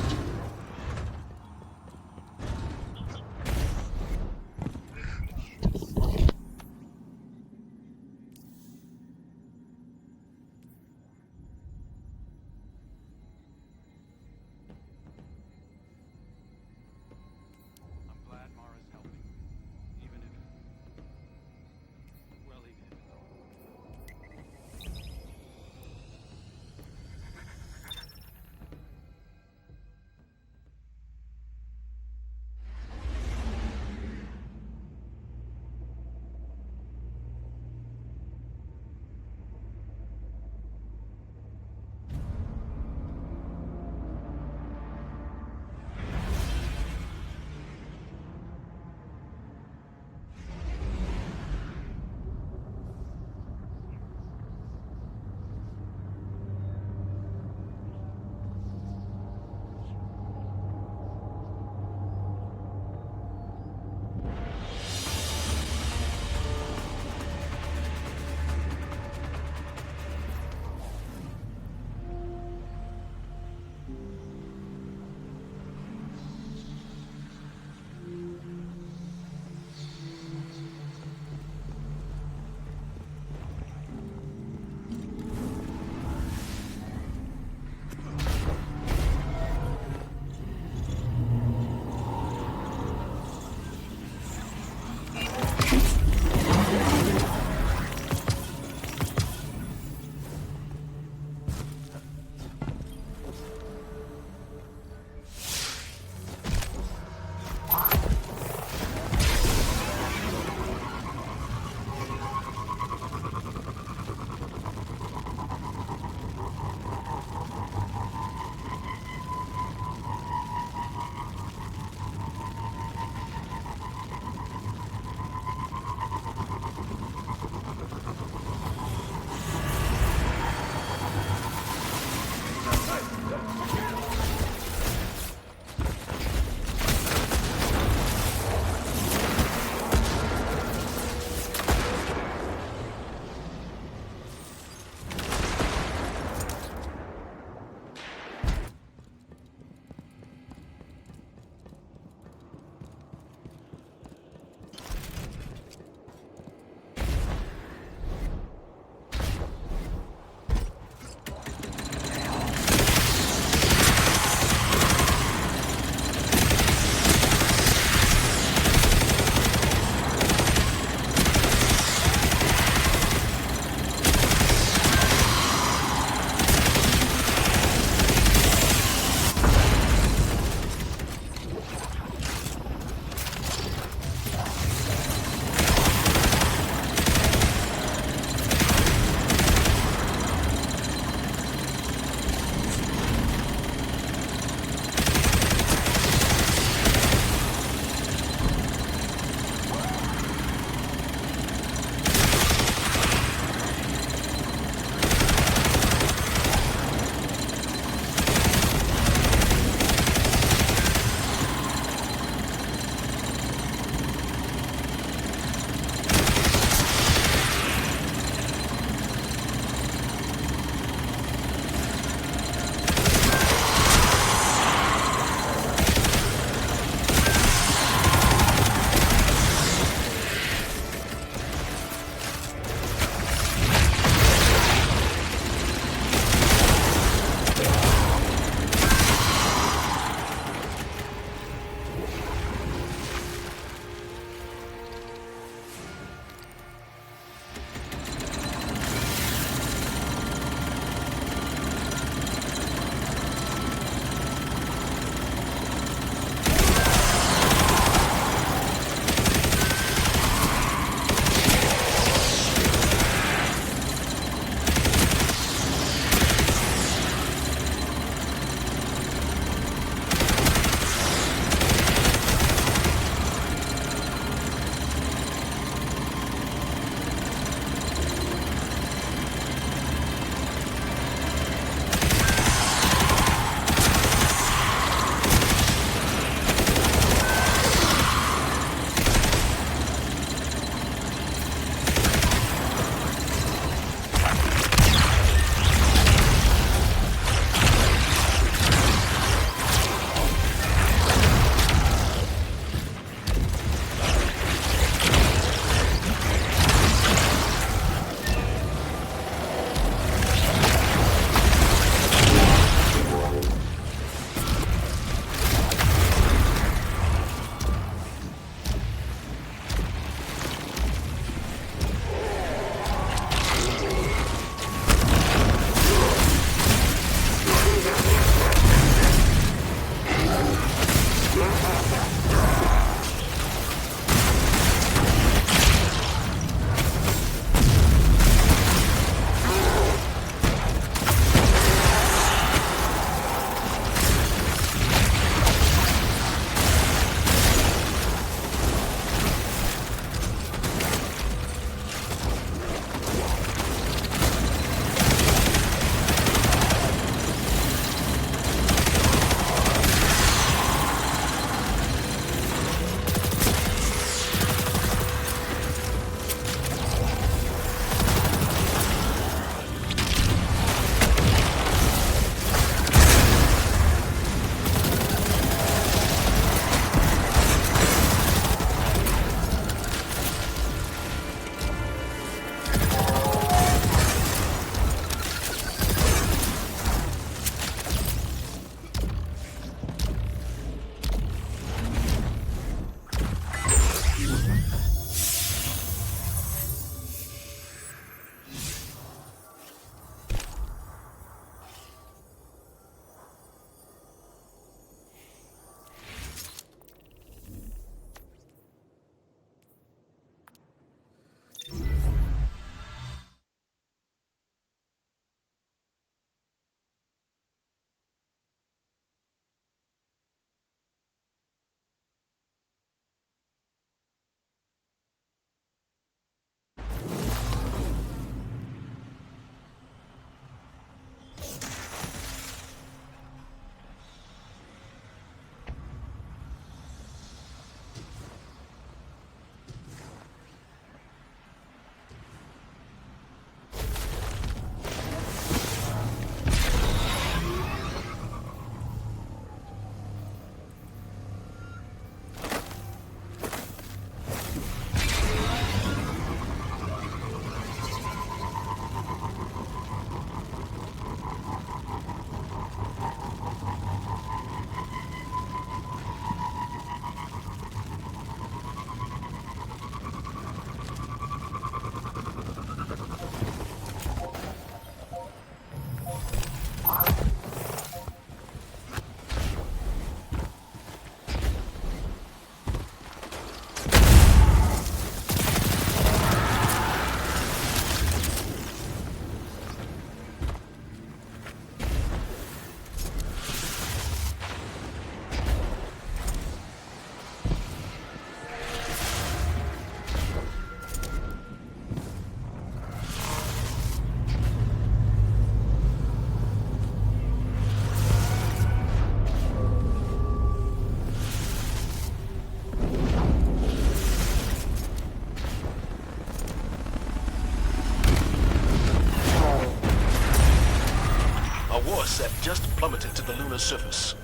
plummeted to the lunar surface.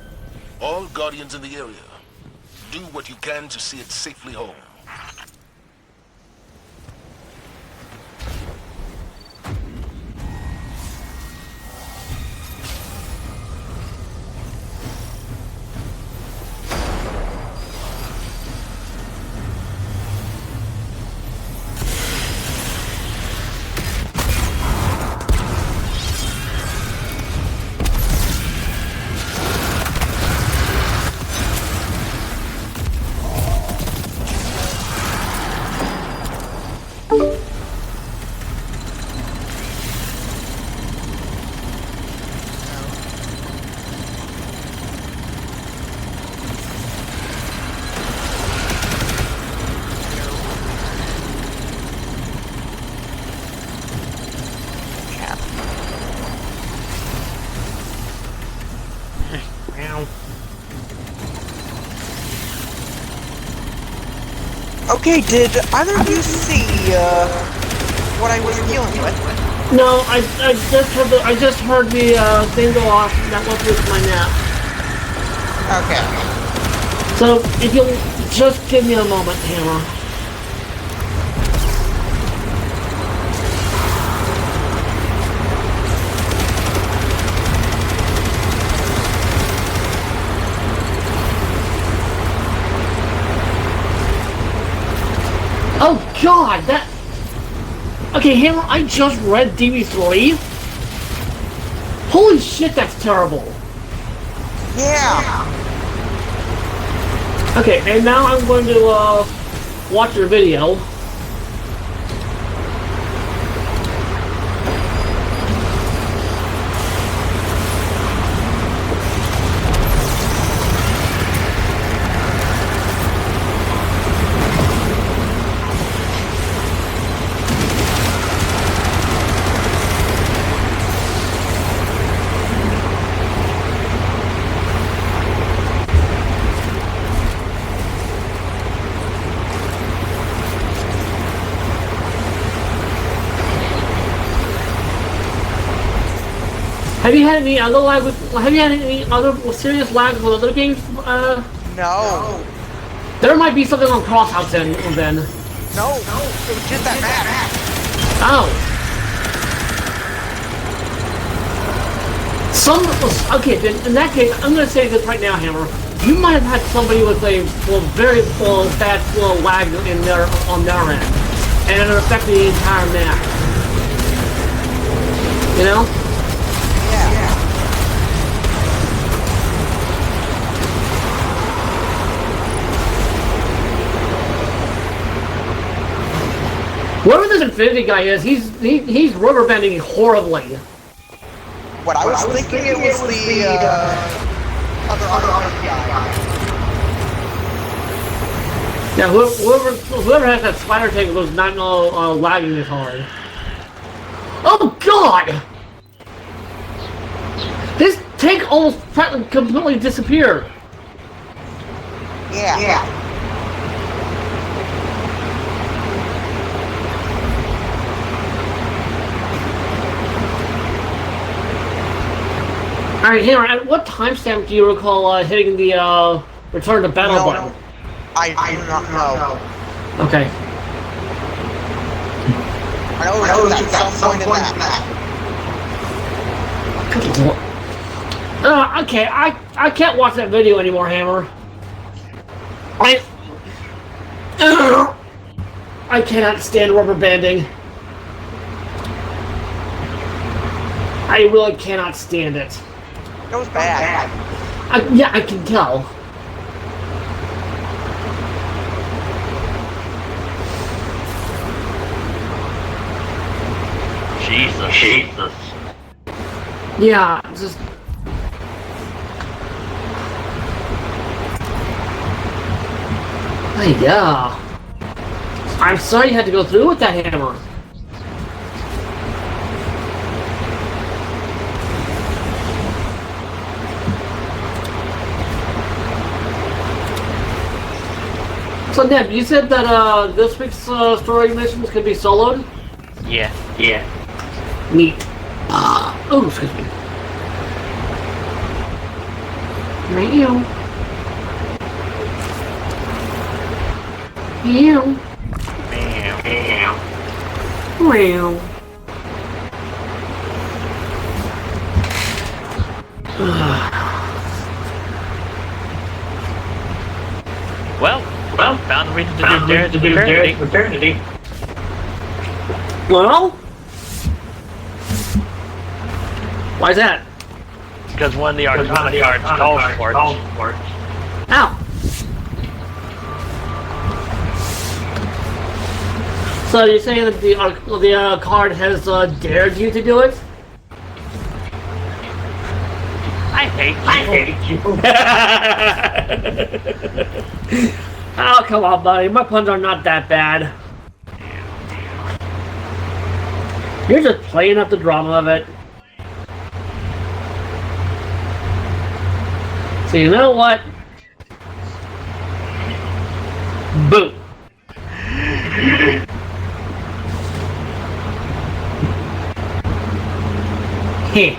All Guardians in the area, do what you can to see it safely home. Okay, did either of you see what I was dealing with? No, I just heard the thing go off. That was with my nap. Okay. So if you'll just give me a moment, Hammer. Oh God, that. Okay, Hammer, I just read DB3. Holy shit, that's terrible. Yeah. Okay, and now I'm going to watch your video. Have you had any other lag with? Have you had any other serious lag with other games? No. There might be something on Crosshouse then. No. It was just that map. Oh. Okay, then in that case, I'm gonna say this right now, Hammer. You might have had somebody with a very bad lag in on their end, and it affected the entire map. You know? Yeah. Whoever this Infinity guy is, he's rubber banding horribly. What I was thinking it was the other guy. Yeah, whoever has that spider tank was not lagging as hard. Oh God! This tank almost completely disappeared. Yeah. Alright, Hammer, at what timestamp do you recall hitting the return to battle button? I do not know. Okay. I know it was at some point in that. Good lord. Okay, I can't watch that video anymore, Hammer. I cannot stand rubber banding. I really cannot stand it. It was bad. Yeah, I can tell. Jesus. Yeah, just... Yeah. I'm sorry you had to go through with that, Hammer. So, Neb, you said that this week's story missions could be soloed? Yeah. Neat. Oh, excuse me. Meow. Meow. Meow. Well, found a reason to do Dare's Eternity. Well? Why's that? Because one of the Arcana cards calls for it. Ow! So you're saying that the card has dared you to do it? I hate you. Oh, come on, buddy. My puns are not that bad. You're just playing up the drama of it. So you know what? Boom. Heh.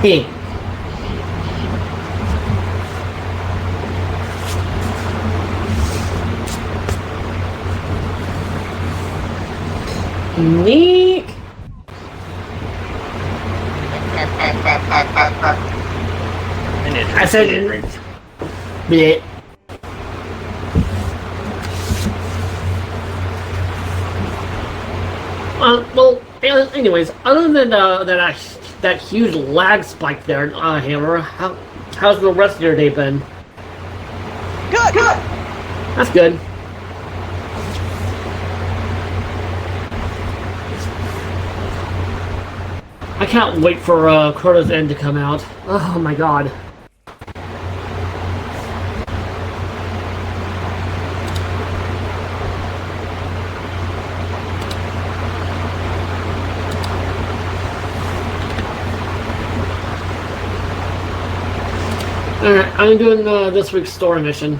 Heh. Neek. I said bleh. Well, anyways, other than that huge lag spike there, Hammer, how's the rest of your day been? Good. That's good. I can't wait for Crota's End to come out. Oh my god. Alright, I'm doing this week's story mission.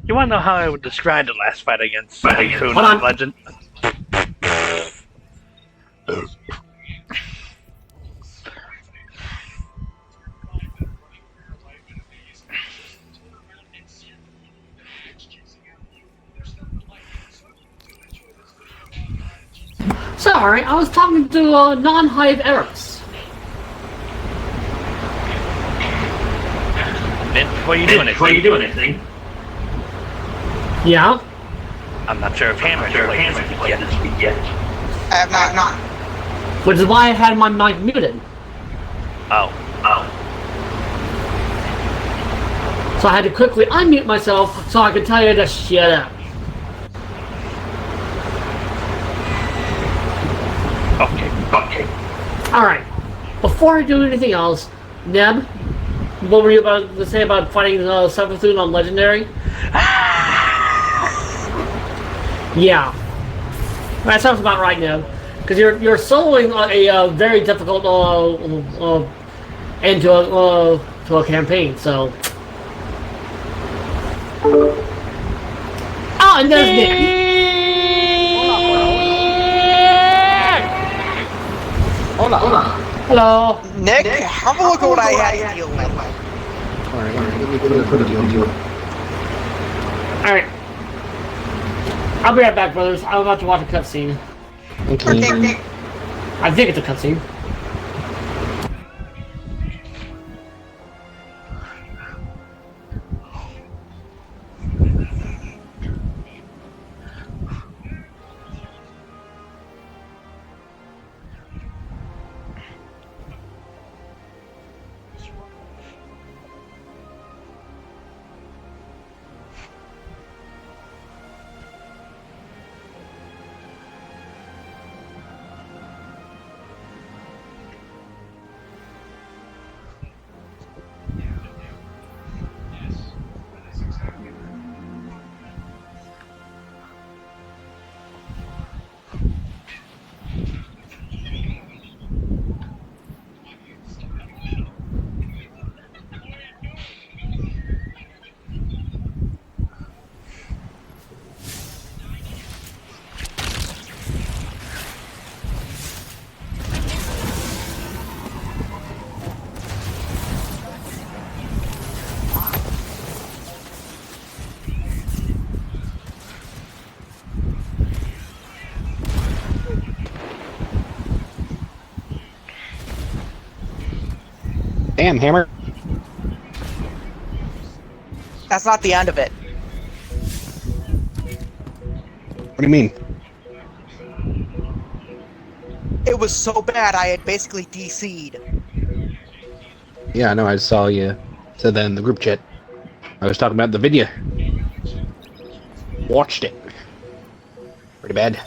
You want to know how I would describe the last fight against Typhoon Hold on. Legend? Sorry, I was talking to non-hive Eris. Before you do anything, Yeah? I'm not sure if Hammer's played this week yet. I have not. Which is why I had my mic muted. Oh. So I had to quickly unmute myself so I could tell you to shut up. Okay. Alright. Before I do anything else, Neb, what were you about to say about fighting Savathun on Legendary? Yeah. That sounds about right, Neb. Because you're soloing a very difficult end to a campaign, so. Oh, and there's Nick. Hold on. Hello. Nick, have a look at what I had to deal with. Alright. I'll be right back, brothers. I'm about to watch a cutscene. Okay. I think it's a cutscene. Damn, Hammer. That's not the end of it. What do you mean? It was so bad I had basically DC'd. Yeah, I know, I saw you said that in the group chat. I was talking about the video. Watched it. Pretty bad.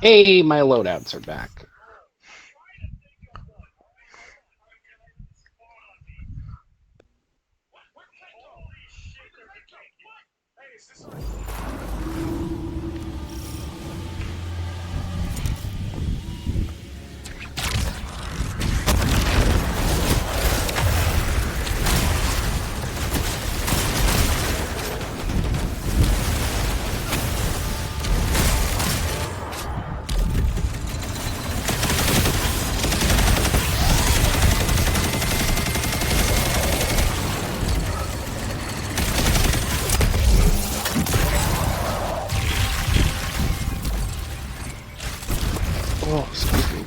Hey, my loadouts are back. Oh, excuse me.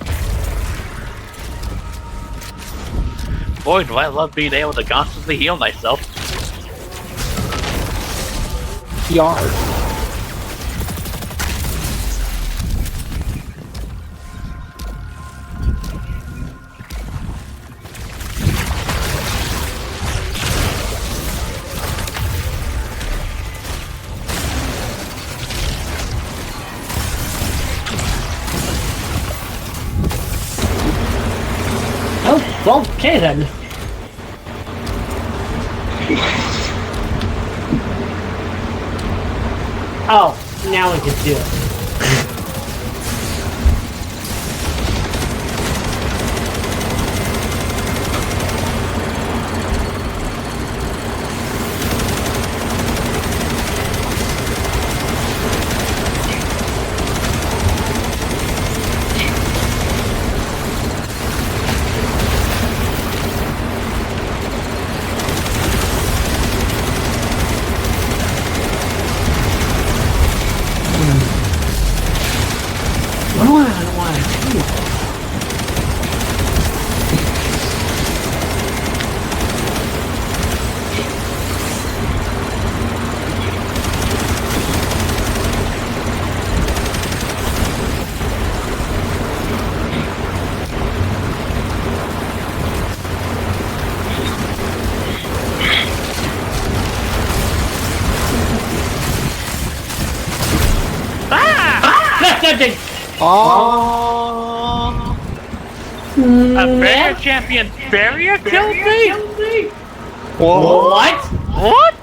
Boy, do I love being able to constantly heal myself. PR. Oh, well, okay then. Oh, now we can do it. change. Oh. A barrier champion barrier killed me? What? What?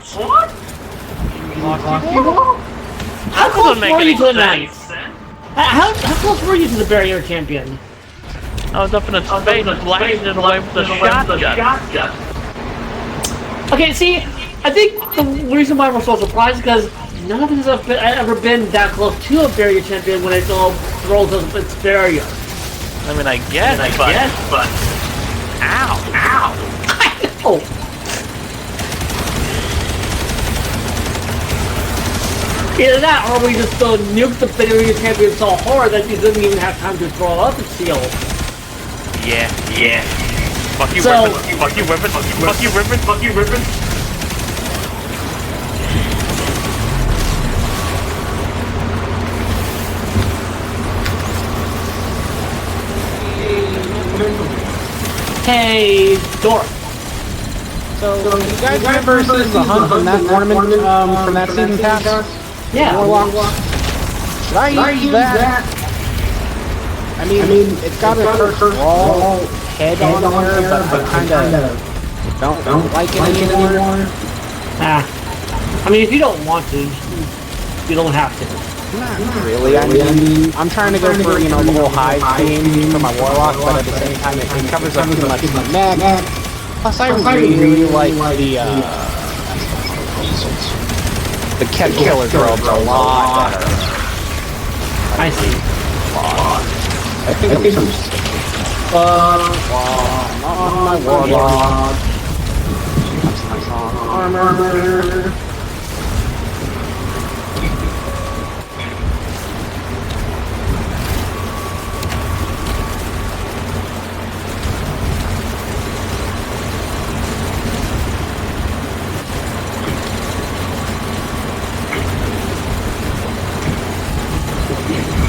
How close doesn't make were any you to the knight? sense. How close were you to the barrier champion? I was up in its face, blasting it away with the shotgun. Okay, see, I think the reason why we're so surprised is because none of us have ever been that close to a barrier champion when it all throws up its barrier. I mean, I guess, but... Ow! I know! Either that, or we just nuked the barrier champion so hard that he didn't even have time to throw up its shield. Yeah. Fuck you, So- Ribbon. Fuck you, Ribbon. Fuck you, Ribbon. Fuck you, Ribbon. Hey, Dork. So, you guys remember seeing the hunt from that tournament, from that season pass? Yeah. Should I use that? I mean, it's got a first brawl head on there, but I kinda don't like it anymore. I mean, if you don't want to, you don't have to. Not really, I mean, I'm trying to go for, you know, the whole hive theme for my warlock, but at the same time it covers up too much of my mech. Plus I really like the Ket Killer robes a lot better. I see. I think on my warlock. That's on armor.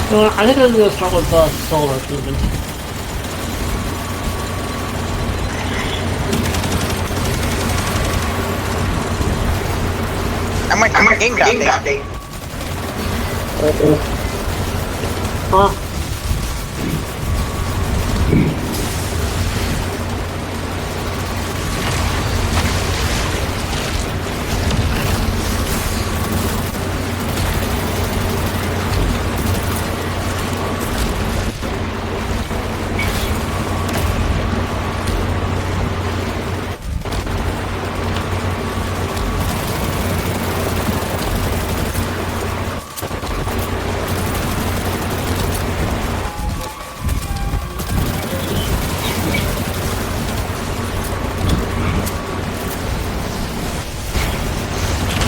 I think I'm going to start with solar movement. I might game update. Huh?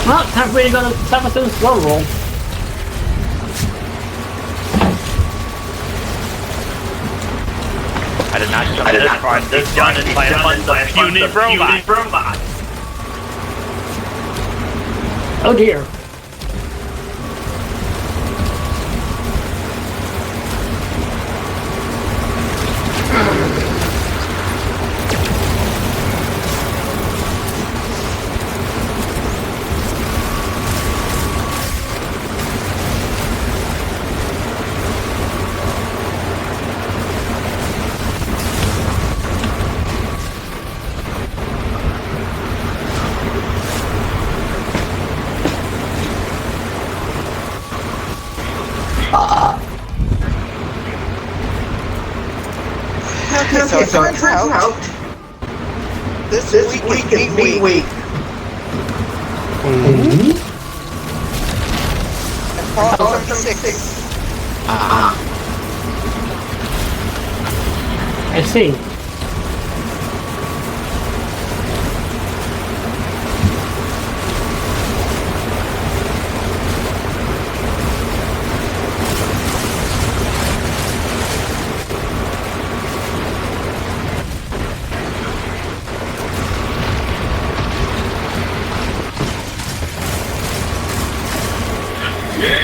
Well, time for me to go to Sabathun's slow roll. I did not jump this far. This gun is by a bunch of puny robots. Oh dear. Okay, so it turns out this week is meat week. And Fallout 76. I see.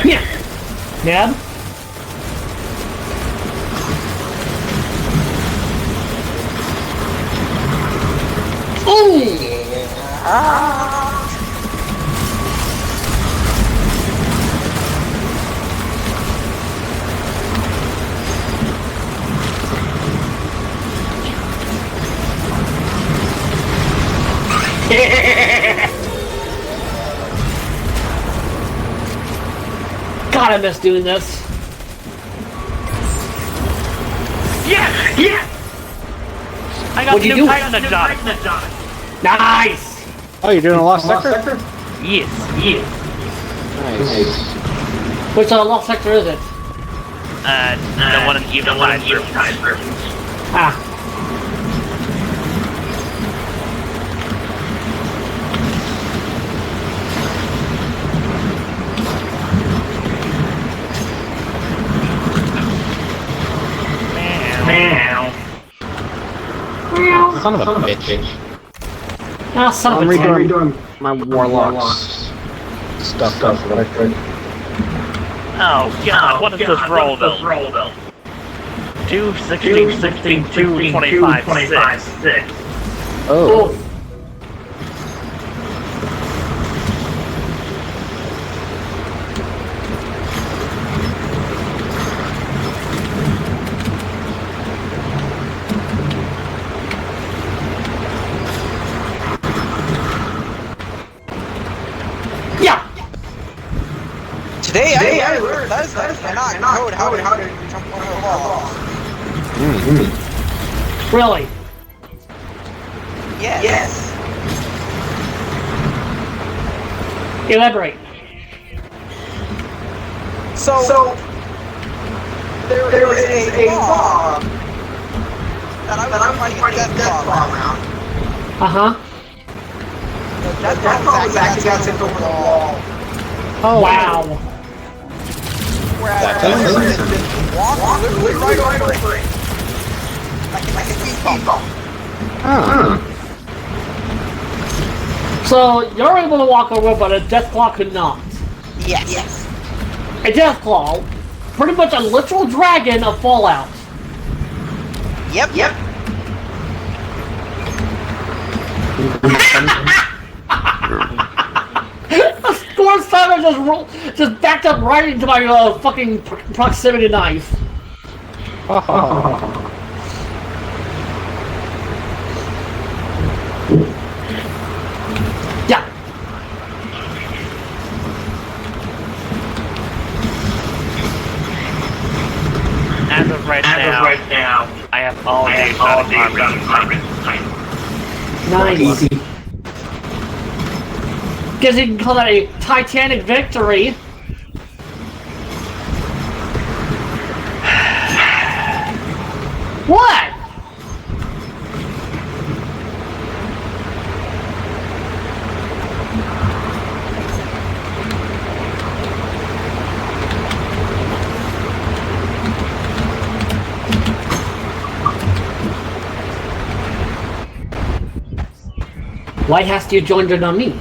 Yeah. Nab? God, I miss doing this. Yes! Yes! I got What'd the you new do? Titan exotic. Nice! Oh, you're doing a lost sector? Yes. Yes. Nice. Which lost sector is it? The one in Eventide version. Ah. Son of a bitch. Ah, son I'm of a redoing my warlocks stuff. Oh god, what is this roll though? 2, 16, 16, 2, 25, 6. Oh. Yeah! Today I learned that cannot code how to jump over the wall. Really? Yes. Elaborate. So there is a bomb that I was trying to get death bomb around. Uh-huh. The death bomb was actually over the wall. Oh, Wow. Whereas I just walked literally right over it. Like a speed bump. So, you're able to walk over, but a Deathclaw could not. Yes. A Deathclaw, pretty much a literal dragon of Fallout. Yep. Storm Simon just backed up right into my fucking proximity knife. Yeah. As of right now, I have all the exotic armor. Nice. Guess you can call that a Titanic victory. What? Why hast you joined in on me?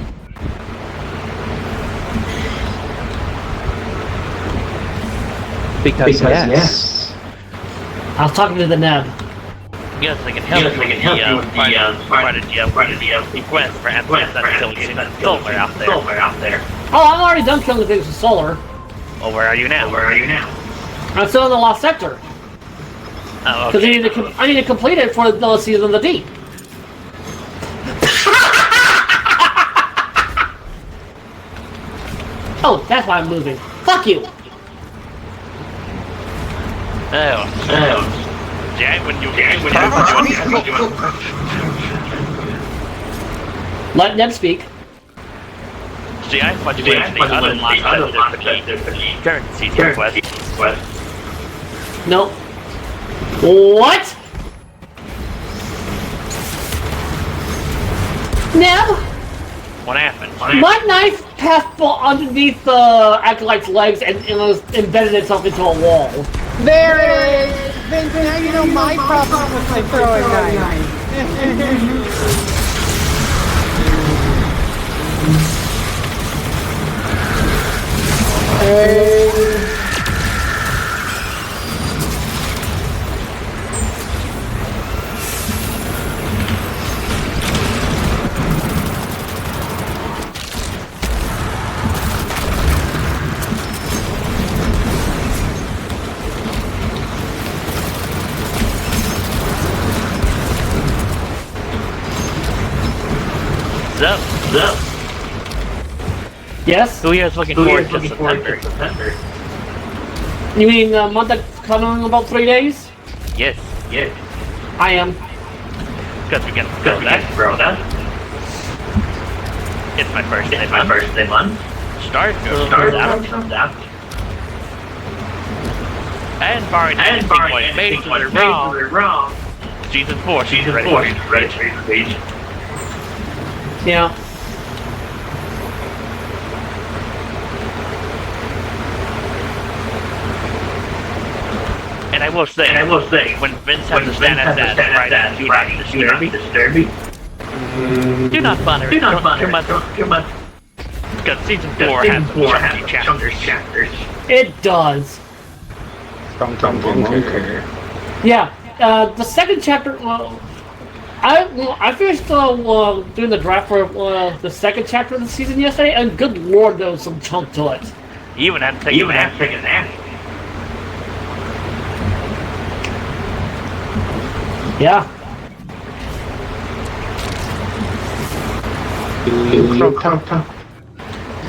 Because yes. I was talking to the Neb. Yes, I can help you with the quest for Anthony that's silver out there. Oh, I'm already done killing things with solar. Oh, where are you now? I'm still in the Lost Sector. Oh, Because okay. I need to complete it for the Season of the Deep. Oh, that's why I'm moving. Fuck you! Oh. Jack, when you Let Neb speak. See, I thought you went to the other Lost Sector for the currency quest. No. What? Neb? What happened? My knife passed underneath the Acolyte's legs and it was embedded itself into a wall. There it is! Vince, now you know my problem with my throwing knife. Zup. Yes? Who here is looking forward to September? You mean the month that's coming in about 3 days? Yes. I am. Because we can throw that. It's my birthday month. Start comes out. And barring anything was majorly wrong. Season 4, ready for page. Yeah. And I will say, when Vince has to stand at that, do not disturb me. Do not bother. Too much. Because season 4 has some chunky chapters. It does. Yeah. The second chapter. I finished doing the draft for the second chapter of the season yesterday, and good lord, there was some chunk to it. You even have to take a nap. Yeah.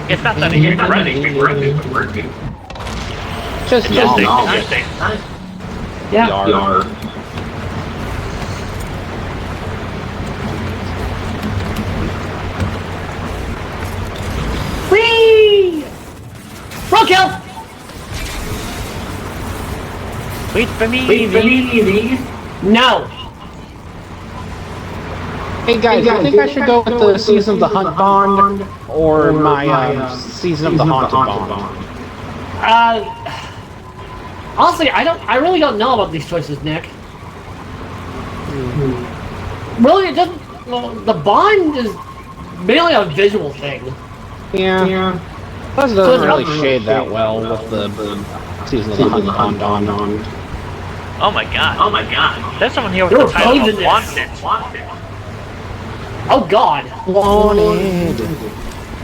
It's not that easy to run. Just Just yawn. take time. Yeah. Yar. Whee! Roll kill! Wait for me. No. Hey guys, I think I should go with the Season of the Hunt Bond or my Season of the Haunted Bond. Honestly, I really don't know about these choices, Nick. Really, it doesn't. Well, the Bond is mainly a visual thing. Yeah. Plus, it doesn't really shade that well with the Season of the Hunt Bond on. Oh my god. There's someone here with There the were title bones of in Wanted. Oh God. Wanted,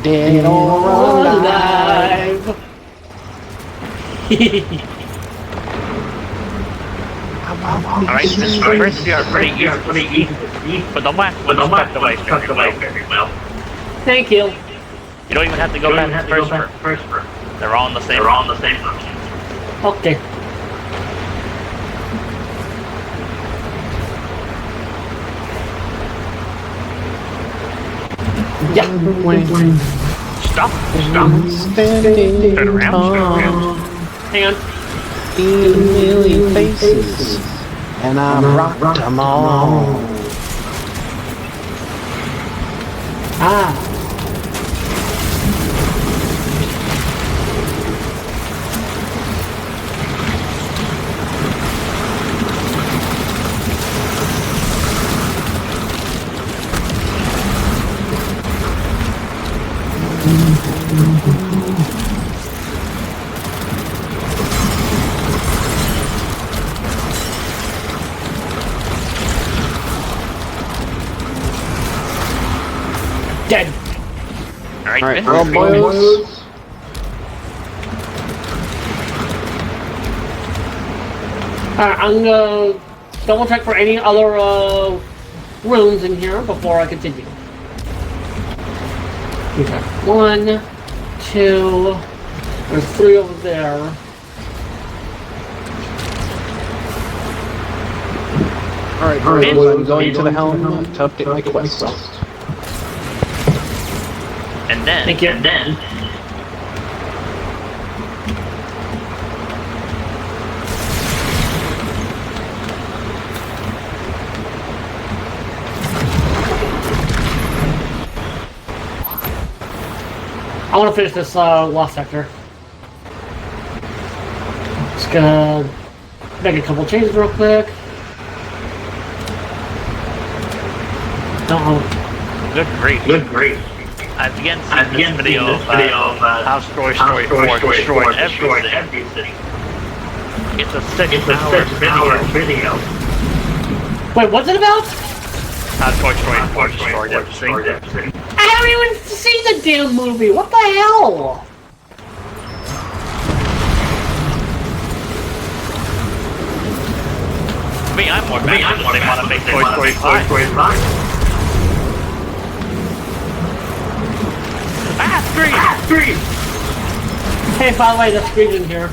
dead or alive. Alright, this first we are pretty easy. But the last one is tucked away very well. Thank you. You don't even have to go back to the first room. They're all in the same room. Okay. Yeah. Stop. Standing Turn around. tall Hang on. in a million faces, and I rocked them all. Ah. Dead. Alright, Well, boys. I'm gonna double check for any other rooms in here before I continue. Okay. 1, 2. There's 3 over there. Alright, boys, I'm going to the helm to update my quest. And then, Thank you. I want to finish this lost sector. Just gonna make a couple changes real quick. good grief. I've again seen this video of how Story 4 destroyed everything. It's a 6-hour video. Wait, what's it about? How Toy Story 4 destroyed everything. I haven't even seen the damn movie. What the hell? Me, I'm more mad because they want to make Toy Story 5. Ah, screen! Hey, by the way, the screen's in here.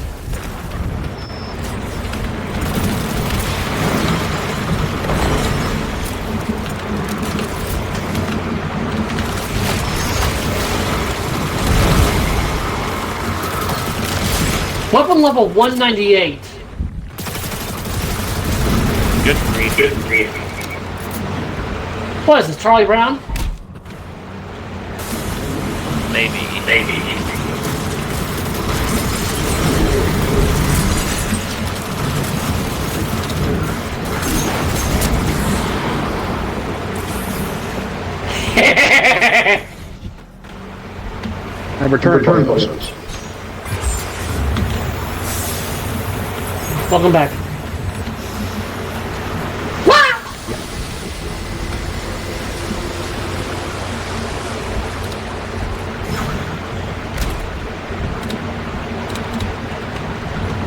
Weapon level 198. Good grief. Good grief. What is this, Charlie Brown? Maybe. I return posts. Welcome back.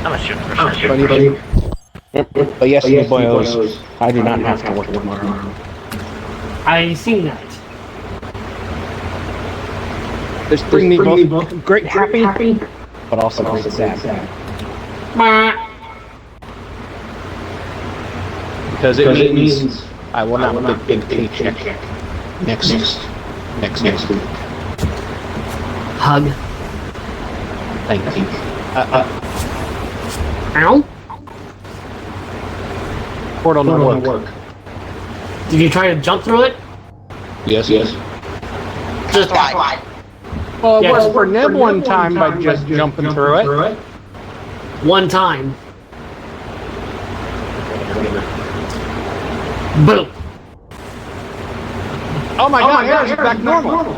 I'm a shooting for But yes, you boys, I do not have to work tomorrow. I seen that. This brings me both great happy, but also great sad. Because it means I will not get a big paycheck next week. Hug. Thank you. Ow? Portal no work. Did you try to jump through it? Yes. Just like. Well, it worked for Nib one time by just jumping through it. One time. Boom. Oh my god, Air's back normal.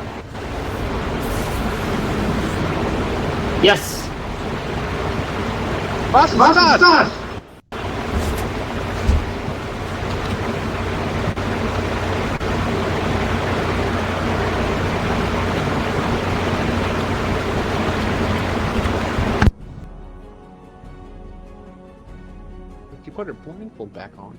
Yes. Basta! You put her blindfold back on.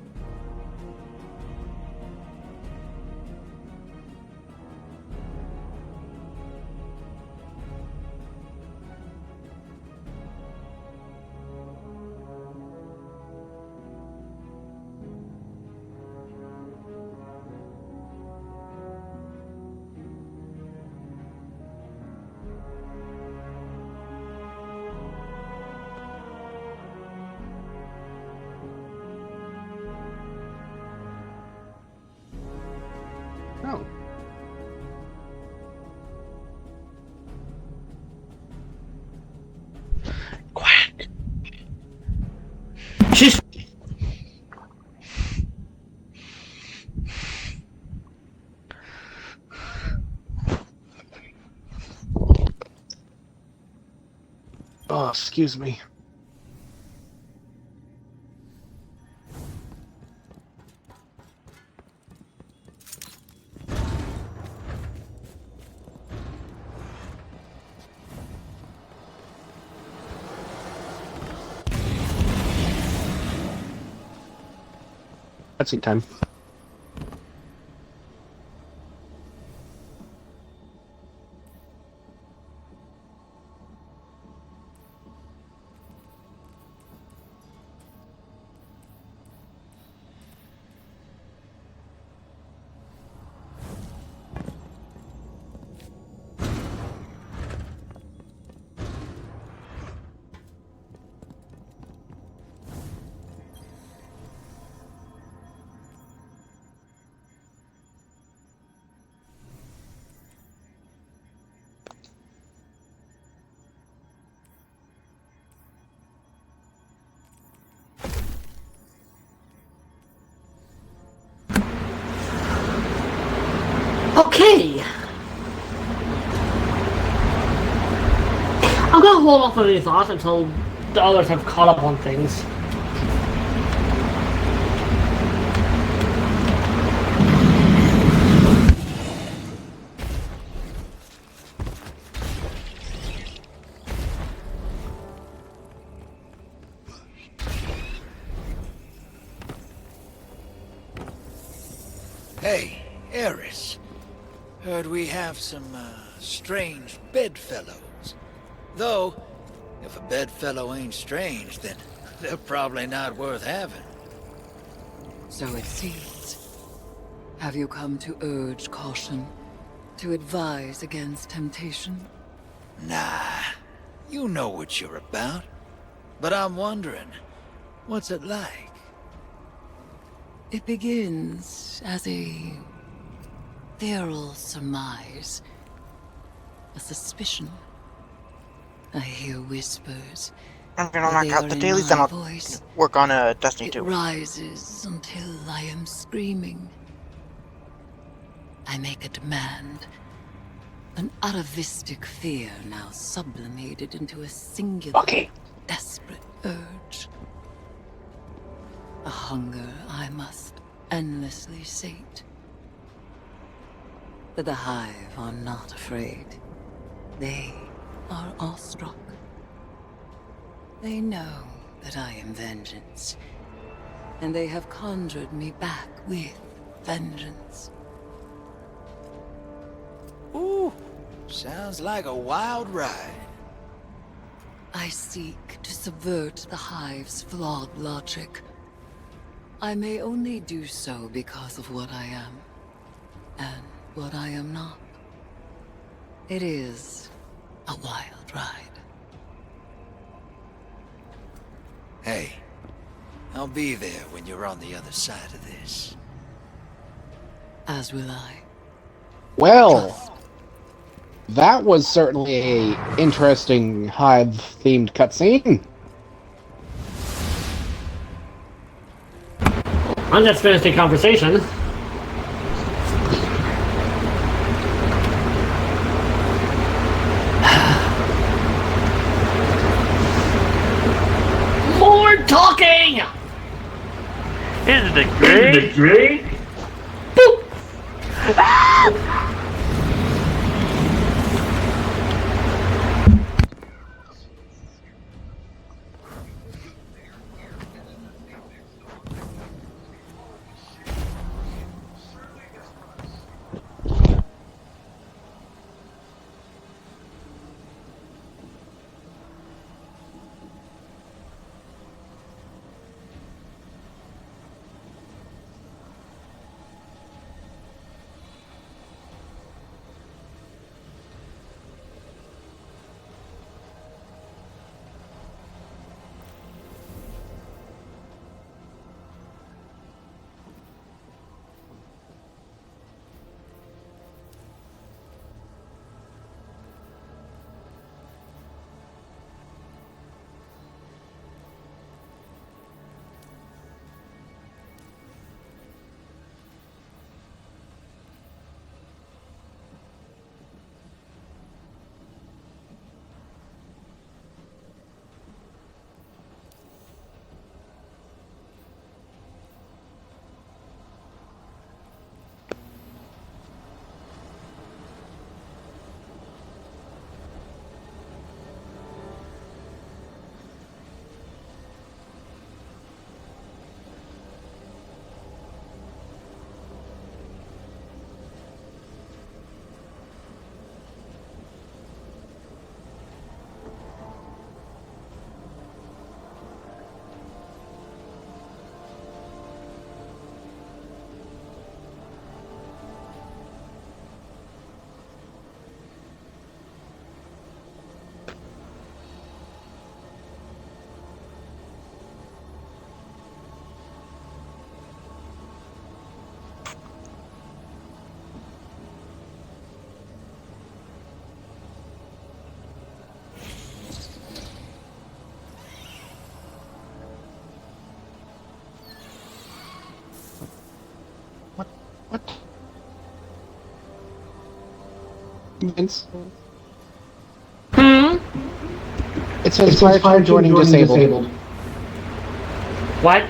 No. Quiet. She's. Oh, excuse me. Cutscene time. Okay. I'm gonna hold off on any thoughts until the others have caught up on things. Hey, Eris. Heard we have some, strange bedfellows. Though, if a bedfellow ain't strange, then they're probably not worth having. So it seems. Have you come to urge caution? To advise against temptation? Nah, you know what you're about. but I'm wondering, what's it like? It begins as a feral surmise, a suspicion. I hear whispers. I'm gonna knock out the dailies, then I'll work on Destiny 2. It rises until I am screaming. I make a demand. An atavistic fear now sublimated into a singular, desperate urge. A hunger I must endlessly sate. But the Hive are not afraid. They are awestruck. They know that I am vengeance, and they have conjured me back with vengeance. Ooh, sounds like a wild ride. I seek to subvert the Hive's flawed logic. I may only do so because of what I am, and what I am not. It is a wild ride. Hey, I'll be there when you're on the other side of this. As will I. Well, that was certainly a interesting Hive-themed cutscene. I'm just finished the conversation. More talking! Isn't it great? Boop! Vince? It says fire team joining disabled. What?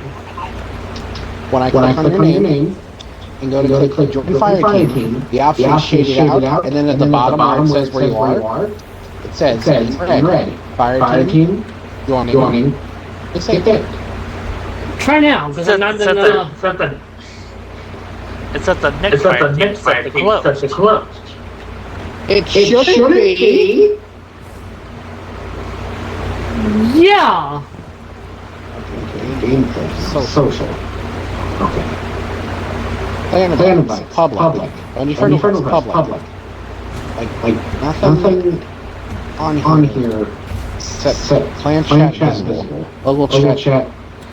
When I click on your name and go to click join fire team, the option is shaded out, and then at the bottom where it says where you are, it says in red, fire team joining disabled. Try now, because I'm not in the... It's at the next fire team starts to close. It shouldn't be. Yeah! Game social. Okay. Plan invites. Public. When you friend request, public. Like nothing on here Set clan chat visible. Local chat.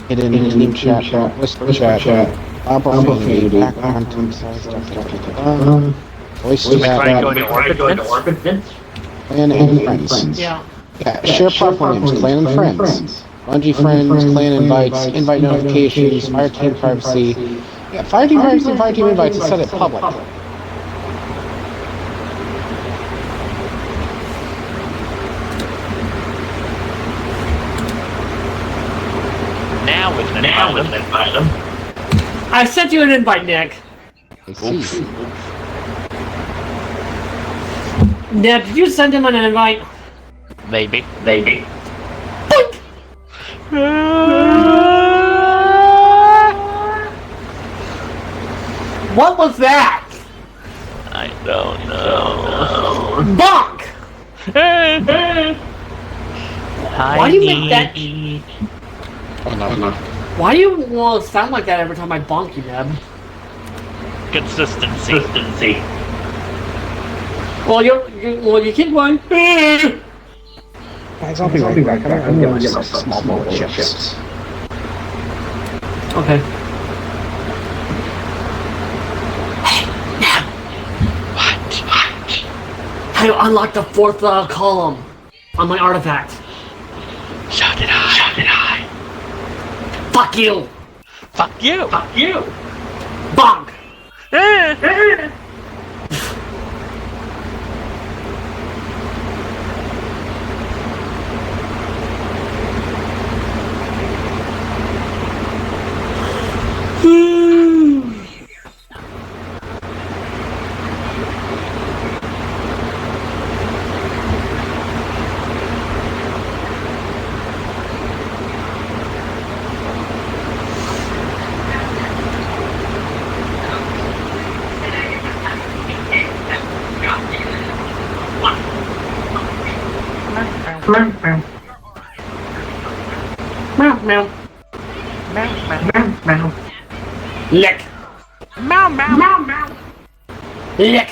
Hidden team chat. Whisper chat. Opportunity. Back content. Voice chat. Going to orbit, Vince? Clan and friends. Yeah. Yeah, share platform names, clan and friends. Bungie friends, clan invites, invite notifications, fireteam privacy. Yeah, fireteam privacy and fireteam invites and set it public. Now with an invite them. I sent you an invite, Nick. I see. Nick, did you send him an invite? Maybe. What was that? I don't know. Bonk! Why do you make that? Why do you sound like that every time I bonk you, Neb? Consistency. Well, you keep going. Guys, I'll be right back. I'm gonna get myself small bowl of chips. Okay. What? I unlocked the fourth column on my artifact. So did I. Fuck you! Fuck you! Bonk! Meow. Lick. Meow. Lick.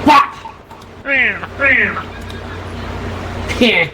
Fuck. Heh.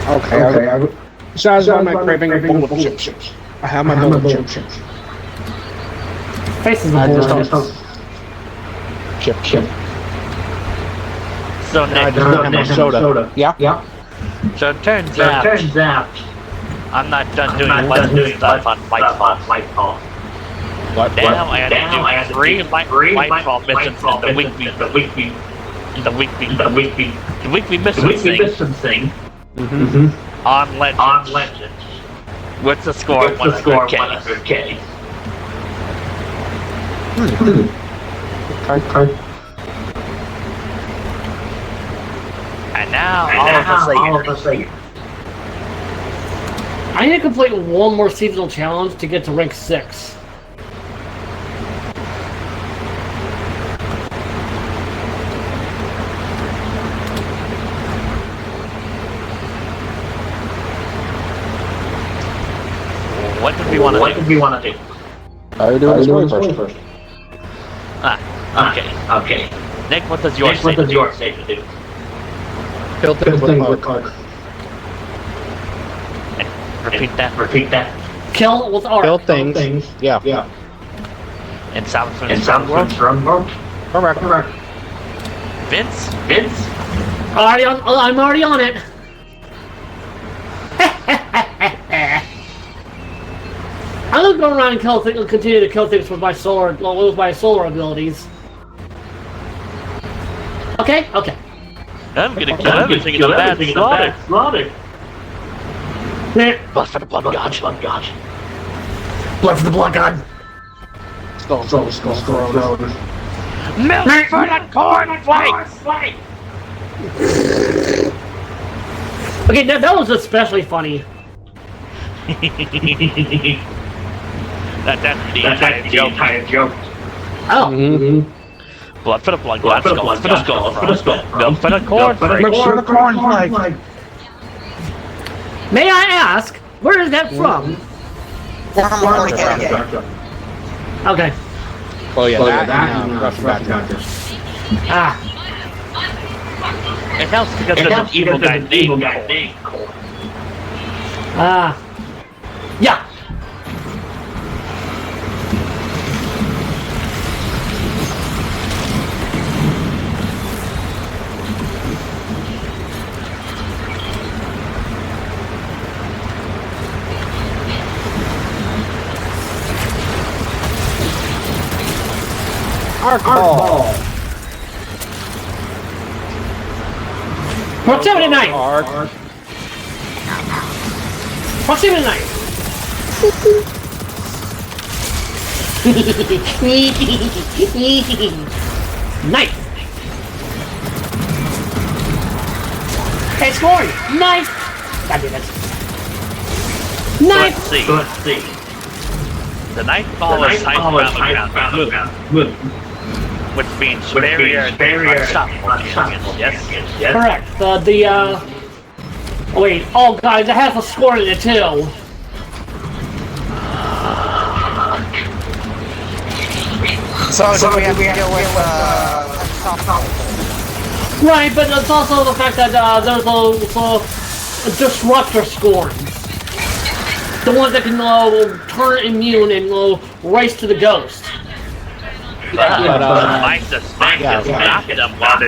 Okay. Besides my craving a bowl of chips. I have my bowl of chips. Face is a bowl. Chip. So I Nick, just don't have my soda. Yeah? so it turns out I'm not done doing weapon stuff on Lightfall. What? Now I have to do three Lightfall missions in the weekly mission thing. On Legends. What's the score? 100K. And now all of a sudden, I need to complete one more seasonal challenge to get to rank 6. what did we want to do? Are you doing this first? Okay. Nick, what does your station do? Kill things with cards. Repeat that. Kill with arc. Kill things. Yeah. In South World? Correct. Vince? I'm already on it. I'm gonna go around and continue to kill things with my solar abilities. Okay. I'm gonna kill everything in the bad slaughter. Blood for the blood god. Blood for the blood god. Skull. Milk for the cornflakes! Okay, that was especially funny. That's the entire joke. Oh. Blood for the blood god, skull for the skull, milk for the cornflakes. May I ask, where is that from? Okay. Oh yeah, that Rush Badger. Ah. It helps because there's an evil guy named Cole. Ah. Yeah. Arc ball. Proximity knife. Arc. Proximity knife. Knife. Hey, scoring. Knife. God damn it. Knife. Let's see. The Nightfall is high ground, which means barrier shot. Yes. Correct. Wait. Oh, guys, it has a score in it too. So we have to deal with Right, but it's also the fact that there's a disruptor score. The one that can turn immune and race to the ghost. My suspect is not them while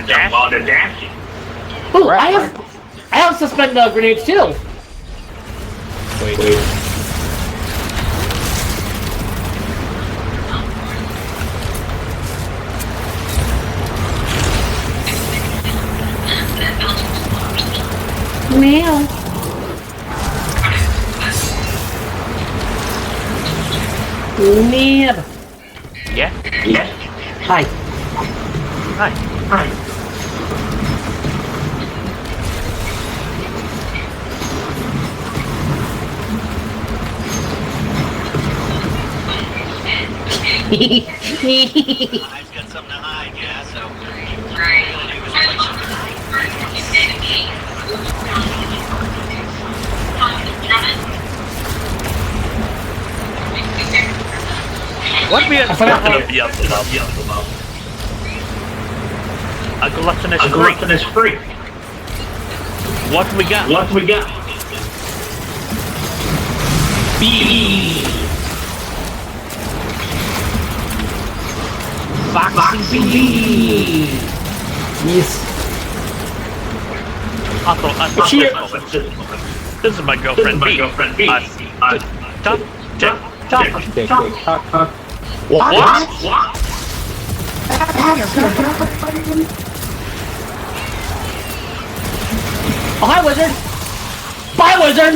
they're dashing. Oh, I have suspend grenades too. Wait. Meow. Meow. Yeah. Hi. I've got something to hide, yeah, so... What we expecting of Beelzebub? A gluttonous freak. What we got? B. Foxy B. Yes. This is my girlfriend B. Top. What? Oh, hi, wizard. Bye, wizard.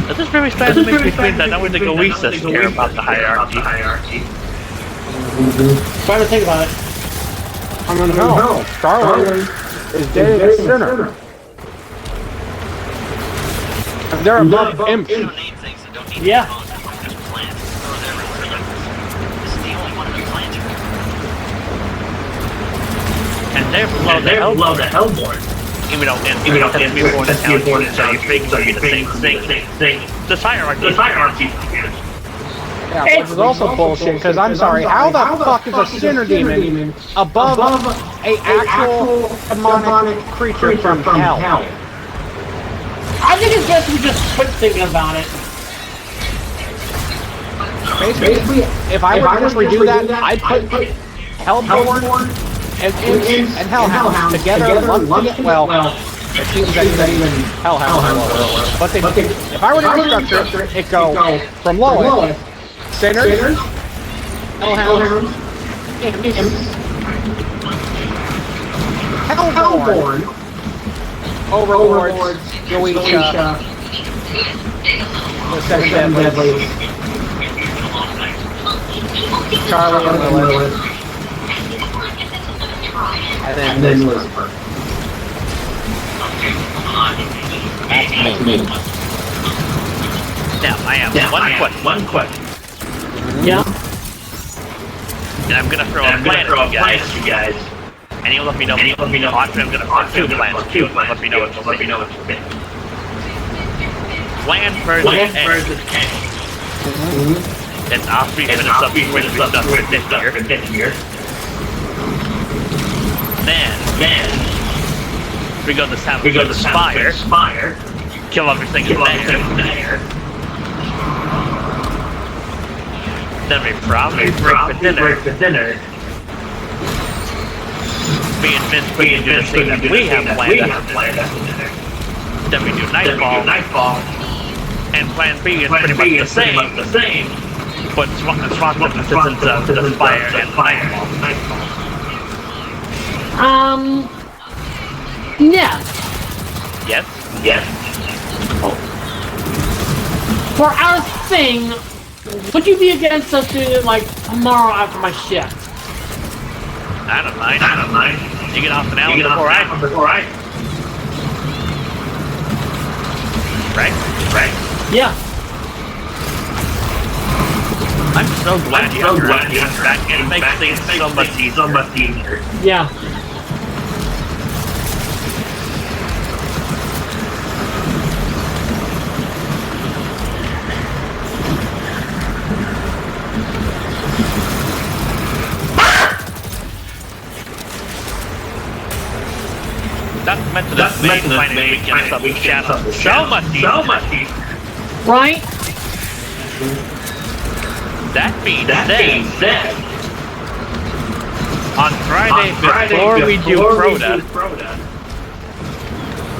This is very strange to make me think that only the Goesus care about the hierarchy. Trying to think about it. I'm gonna know. Star-Lord is dead as a sinner. They're above imps. Yeah. And they're below the Hellborn. Even though it's before the Hellborn, so you think it'll be the same thing. This hierarchy. Yeah, which is also bullshit, because I'm sorry, how the fuck is a sinner demon above a actual demonic creature from hell? I think it's best we just quit thinking about it. Basically, if I were to just redo that, I'd put Hellborn and Imps and Hellhounds together, well, it seems that even Hellhounds are lower. But if I were to restructure it, it'd go from lowest, Sinners, Hellhounds, Imps, Hellborn. Overlords. Goetia. The Seven Deadlies. Charlie and Lilith. And then Lucifer. That's me. Now, I have one question. Yeah. And I'm gonna throw a plan at you guys. And you'll let me know. Actually, I'm gonna put two plans. Let me know what you think. Plan versus A. It's after we finish up with stuff for this year. Then we go to San Spire. Kill everything in there. Then we probably break for dinner. Me and Vince do the thing that we have planned after dinner. Then we do Nightfall. And Plan B is pretty much the same. But swap the positions of the Spire and Nightfall. Yeah. Yes. For our thing, would you be against us doing it like tomorrow after my shift? I don't mind. You get off an hour before I. Right? Yeah. I'm so glad you have back. It makes things so much easier. Yeah. That's meant to make weekend we shadow so much easier. Right? That being said, on Friday before we do Crota,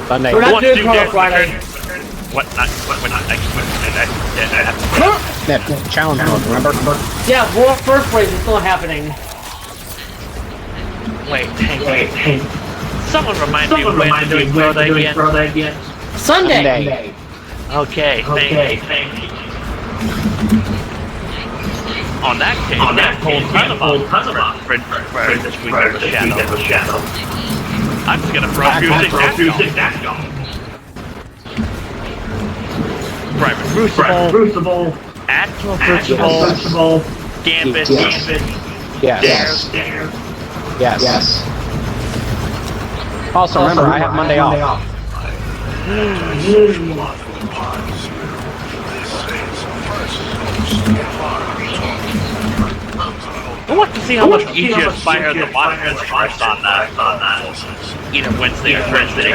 Sunday. We're not doing Crota Friday. That challenge mode, remember? Yeah, World First Race is still happening. Wait. Someone remind me when to do Crota again. Sunday. Okay, thank you. On that case, whole ton of for this week of the Shadow. I'm just gonna throw a few things at y'all. Private Crucible, Actual Crucible, Gambit, Yes. Also, remember, I have Monday off. I want to see how much easier Spire the Monsters first on that. Either Wednesday or Thursday.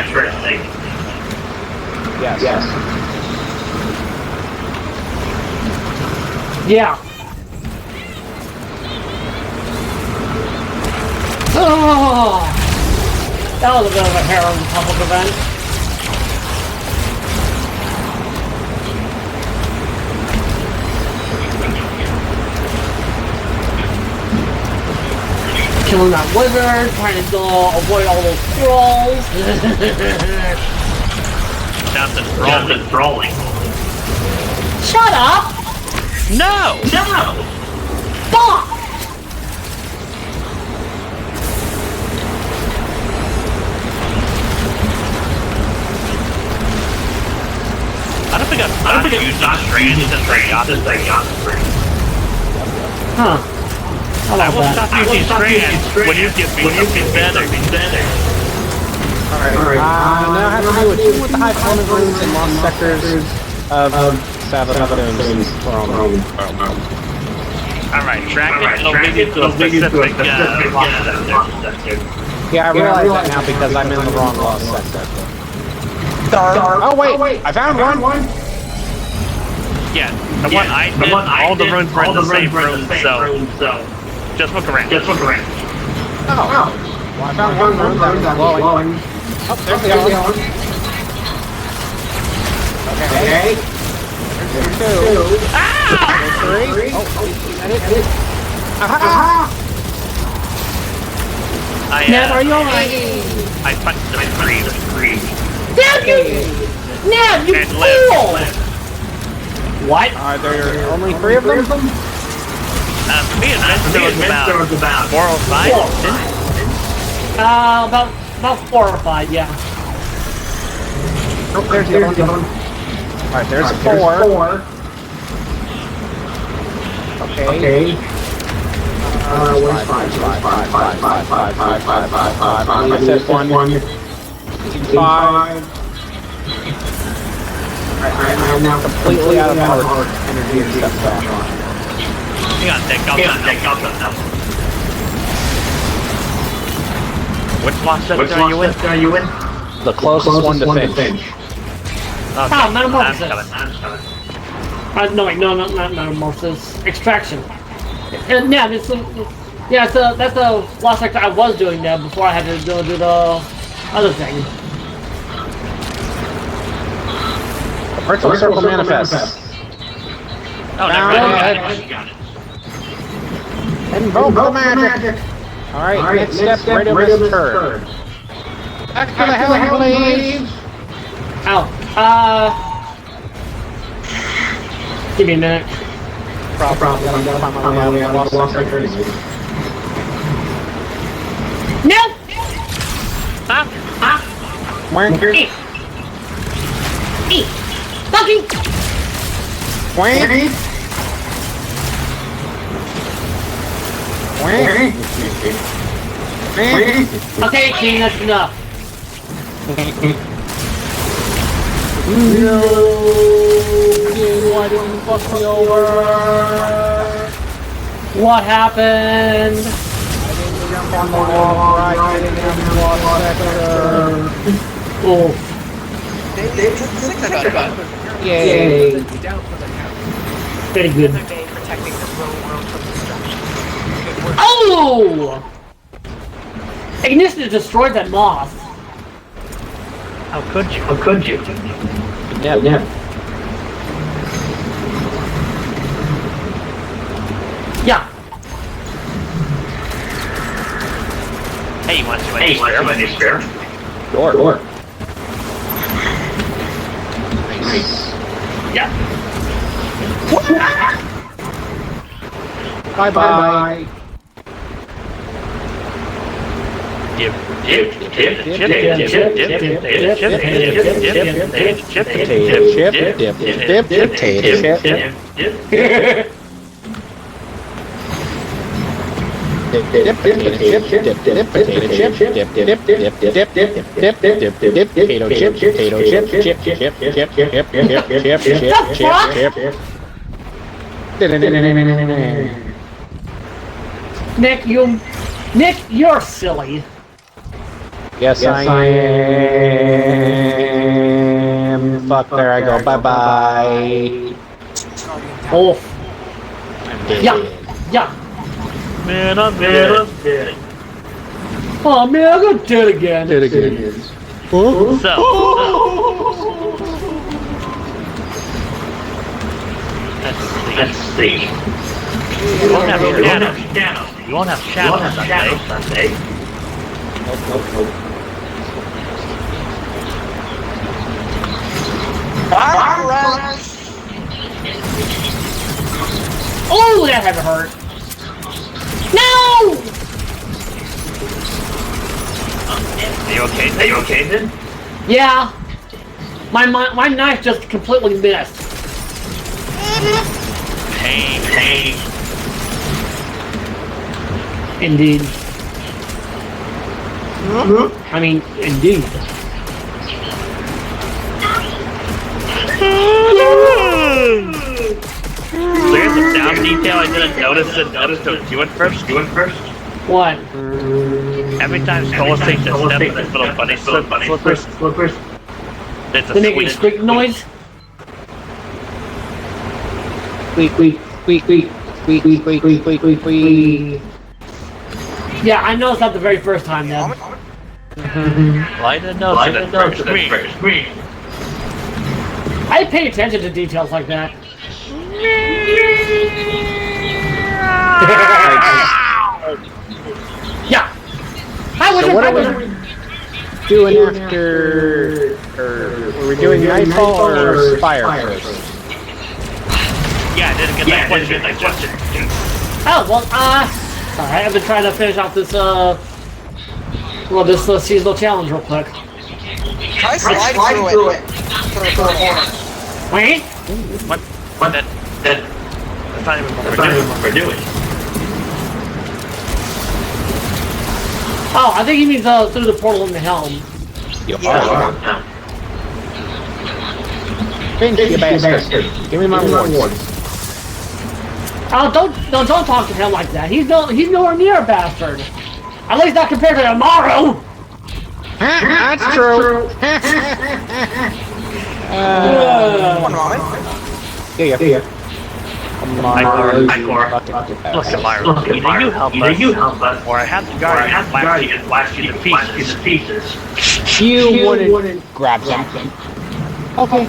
Yes. Yeah. Oh, that was a bit of a harrowing public event. Killing that wizard, trying to avoid all those trolls. Down to thralling. Shut up! No! Fuck! I don't think I've used Strange since Yasha. Huh. I will stop using Strange when you give me something better. Alright, now I have to do a team with the high performance rooms and lost sectors of Savathun. Alright, track it, it'll lead you to a specific lost sector. Yeah, I realize that now because I'm in the wrong lost sector. Oh wait, I found one! Yeah, the one I did, all the runes were in the same room, so just look around. Oh, well, I found one room that was glowing. Oh, there's the other one. Okay. There's two. There's three. Oh, is that it? Aha! Ned, are you alright? I punched the screen. Damn you! Now you And fool! live. What? Are there only 3 of them? Me and Vince was about 4 or 5. About 4 or 5, yeah. Oh, there's the other one. Alright, there's 4. Okay. Where's 5? This one. 5. I'm now completely out of power energy and stuff back on. Hang on, Nick. I'll come now. Which launch sector are you in? The closest one to Finch. Okay, Oh, Metamorphosis. I'm coming. No, wait, no, not Metamorphosis. Extraction. And yeah, that's the last sector I was doing there before I had to go do the other thing. Virtual Circle Manifest. Oh, never mind. Got it. Invoke the magic. Alright, next step, Radiolist Turd. Back to the hell, please. Ow. Give me a minute. Problem. I'm gonna find my way out of the lost sector. No! Wanker. Fucking! Wanker. Okay, King, that's enough. No, why didn't you fuck me over? What happened? I didn't jump on the wall right, getting out of the lost sector. Oh. They took the sector gun. Yay. Very good. Protecting this world from destruction. Good work. Oh! Ignition destroyed that moth. How could you? Yeah. Yeah. Hey, you want to do any spare? Sure. Nice. Yeah. Bye-bye. Nick, you're silly. Yes, I am. Fuck, there I go. Bye-bye. Oh. I'm dead. Yeah. Man, I'm dead. Oh man, I got dead again. So. Let's see. You won't have shadows. You won't have shadows Sunday. Nope. Oh, that had to hurt. No! Are you okay then? Yeah. My knife just completely missed. Pain. Indeed. I mean, indeed. There's a sound detail I didn't notice don't do it first. What? Every time Skull takes a step in this little bunny slippers. It's a They make a squeak noise? Squeak. Yeah, I noticed that the very first time then. Well, I didn't notice it at first. I pay attention to details like that. Yeah. doing after... Or were we doing Nightfall or Spire first? Yeah, I didn't get that question. Oh, well, sorry, I've been trying to finish off this, this seasonal challenge real quick. Try sliding through it. Wait? What? That's not even what we're doing. Oh, I think he means through the portal in the helm. Yeah. Finish, you bastard. Give me my rewards. Oh, don't talk to him like that. He's nowhere near a bastard. At least not compared to tomorrow. That's true. One moment. Yeah. Hi, Cora. Look at Myra. Either you help us, or I have the Guardian blast you to pieces. You wouldn't grab something. Okay.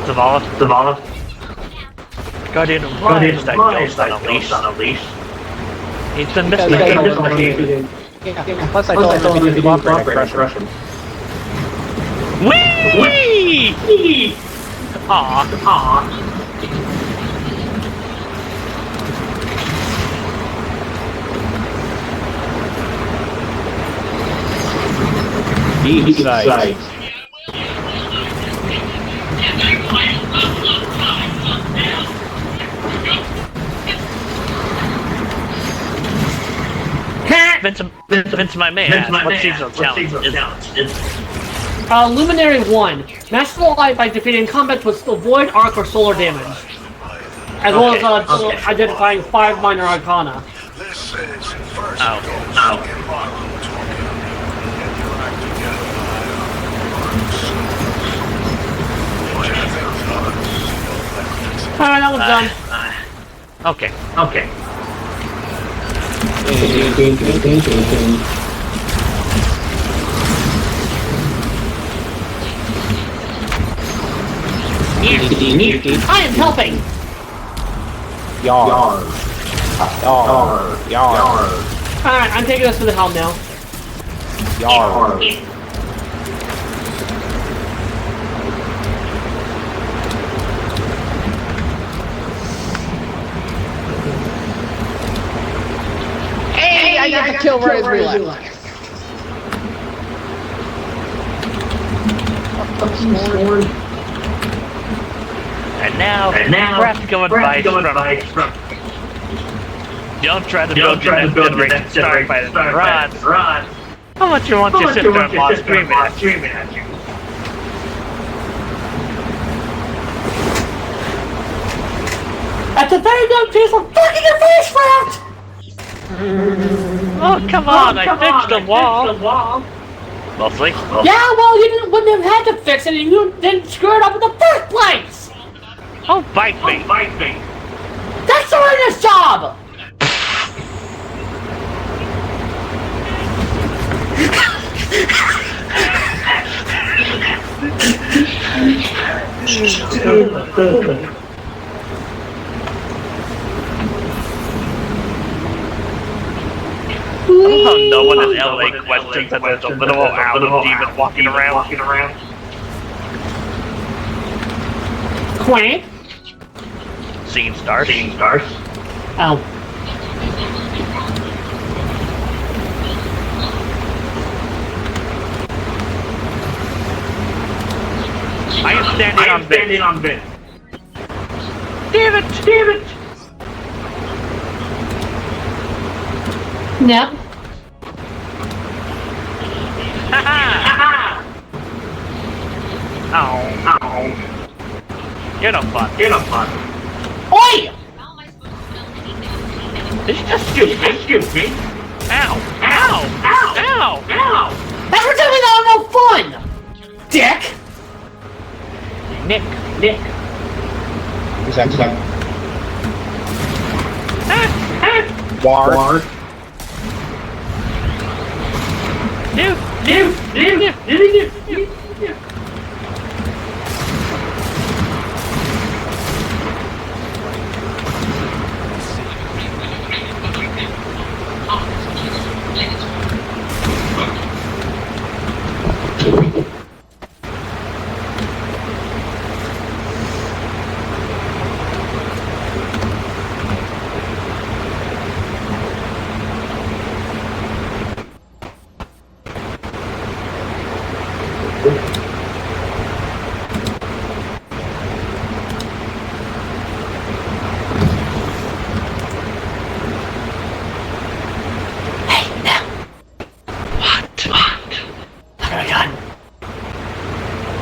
Zavala. Guardian implies that Ghost on a leash. He's been misbehaving. Plus I told him to cooperate, I crushed him. Whee! Aww. Each side. Vince, my man. What seasonal challenge is Luminary 1. Master the light by defeating combat with void, arc, or solar damage. As well as identifying 5 minor arcana. Alright, that one's done. Okay. I am helping! Yar. Alright, I'm taking us to the helm now. Yar. Hey, I got the kill right as we left. And now we're have to go advice from. Don't try to build your next generation starfighter rods. How much you want your sister-in-law screaming at you? That's a very good piece of fucking your face left! Oh, come on, I fixed the wall. Mostly. Yeah, well, you wouldn't have had to fix it and you didn't screw it up in the first place! Oh, bite me. That's Serena's job! Oh, no one in LA questions that there's a little owl demon walking around. Quack? Seeing stars. Oh. I am standing on Vin. Damn it! Yep. Haha! Ow. You're no fun. Oi! Did you just shoot me? Ow! That's for telling me that I'm no fun! Dick! Nick. Who's that? War. Dude.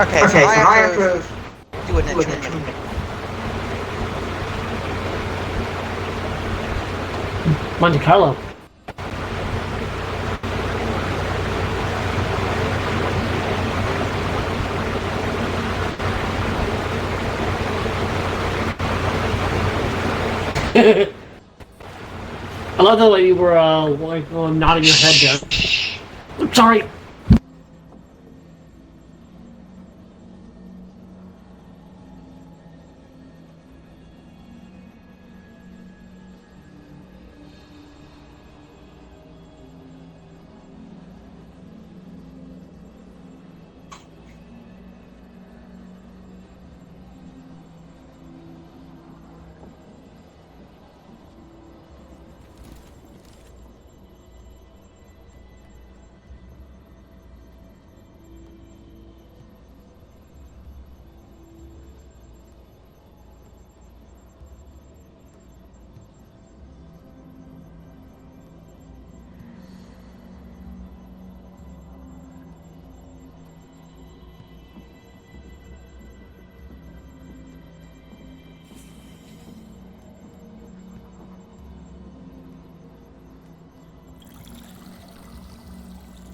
Okay, so I have to do an achievement. Monte Carlo. I love the way you were nodding your head there. I'm sorry.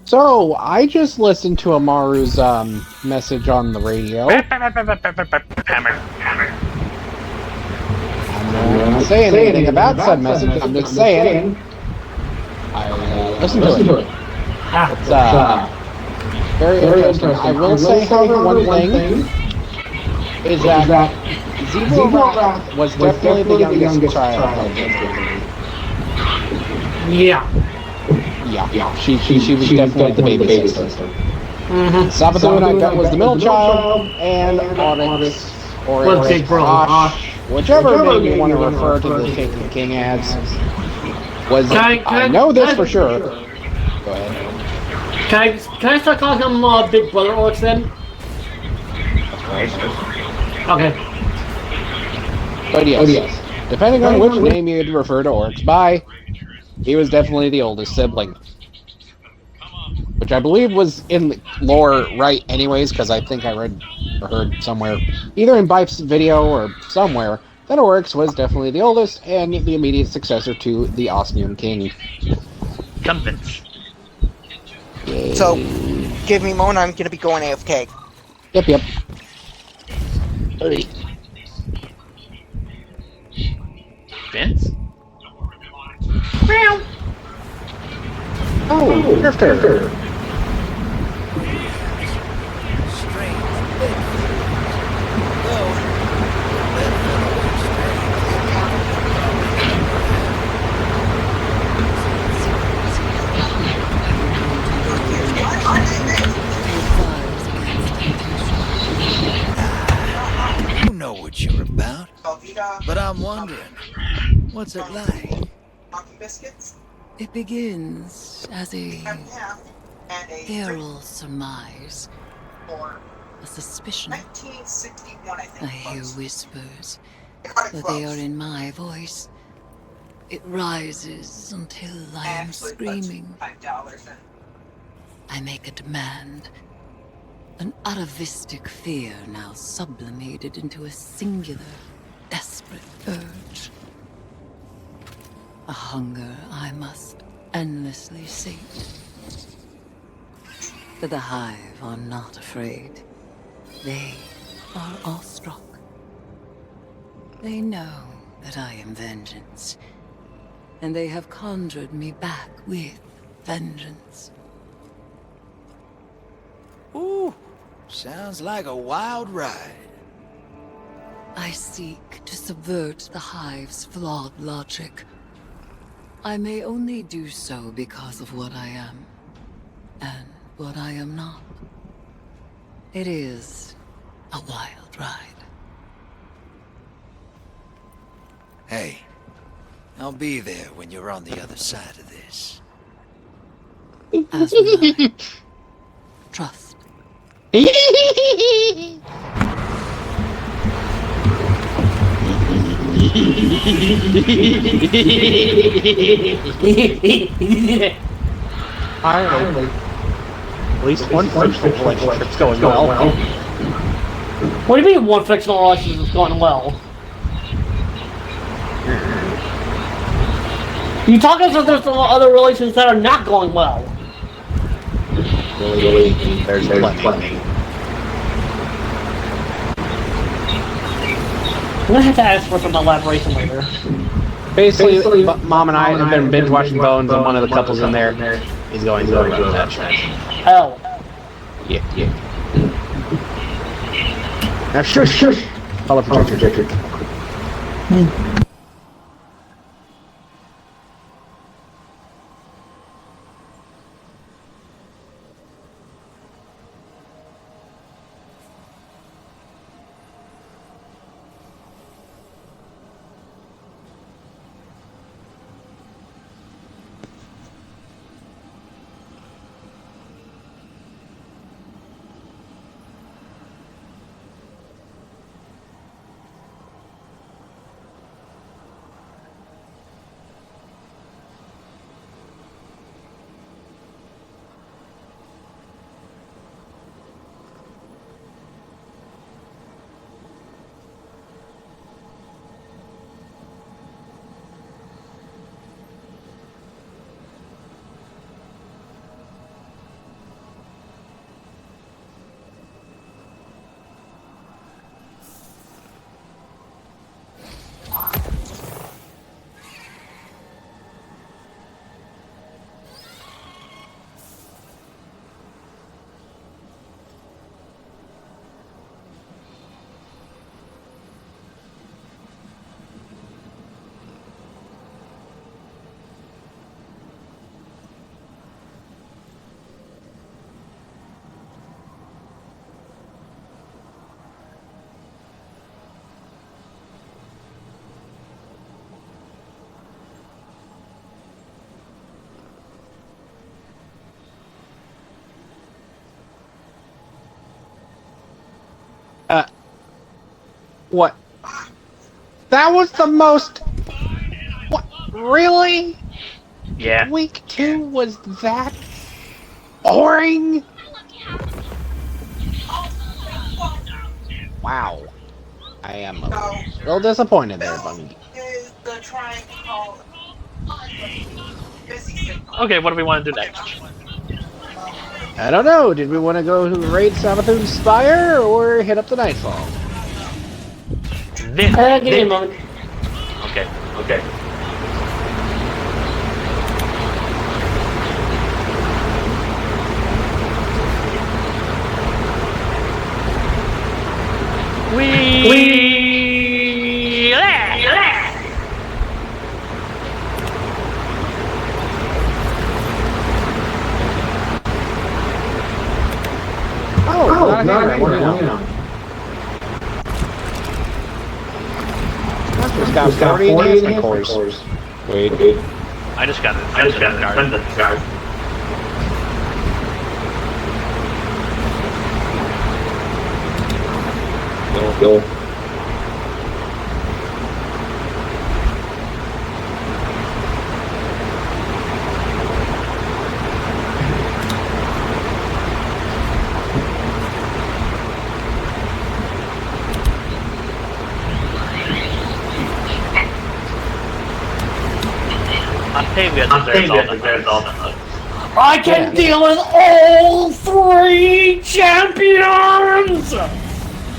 So, I just listened to Amaru's message on the radio. I'm not saying anything about said message, I'm just saying I listened to it. It's very interesting. I will say, however, one thing is that Zebra Wrath was definitely the youngest child. Yeah. Yeah. She was definitely the baby sister. Sabathun, I bet, was the middle child, and Onyx, or Big Bro. Osh, whichever name you want to refer to the King as, was. I know this for sure. Go ahead. Can I start calling him Big Brother Oryx then? Of course. Okay. But yes, depending on which name you'd refer to Oryx by, he was definitely the oldest sibling. Which I believe was in the lore right anyways, because I think I read or heard somewhere, either in Bife's video or somewhere, that Oryx was definitely the oldest and the immediate successor to the Osmium King. Convince. So, give me a moment, I'm gonna be going AFK. Yep. Vince? Meow. Oh, Drifter. Strange bedfellows. Though, bedfellows strange. You know what you're about, but I'm wondering, what's it like? It begins as a feral surmise, a suspicion. I hear whispers, but they are in my voice. It rises until I am screaming. I make a demand. An atavistic fear now sublimated into a singular, desperate urge. A hunger I must endlessly sate. But the Hive are not afraid. They are awestruck. They know that I am vengeance, and they have conjured me back with vengeance. Ooh, sounds like a wild ride. I seek to subvert the Hive's flawed logic. I may only do so because of what I am, and what I am not. It is a wild ride. Hey, I'll be there when you're on the other side of this. As will I. Trust. Finally. At least one personal relationship's going well. What do you mean one fictional relationship is going well? You talk as if there's some other relations that are not going well. Really, there's plenty. I'm gonna have to ask for some elaboration later. Basically, Mom and I have been binge watching Bones, and one of the couples in there is going through a rough patch. Hell. Yeah. Now, shush. Call a projector. What? That was the most... What? Really? Yeah. Week 2 was that boring? Wow. I am a little disappointed there, Bunny. Okay, what do we want to do next? I don't know. Did we want to go raid Savathun's Spire or hit up the Nightfall? Give me a moment. Okay. Oh, not anymore. Just got 40 enhancement cores. Wait. I just got it. Card. Go. Octavia deserves all the hugs. I can deal with all 3 champions!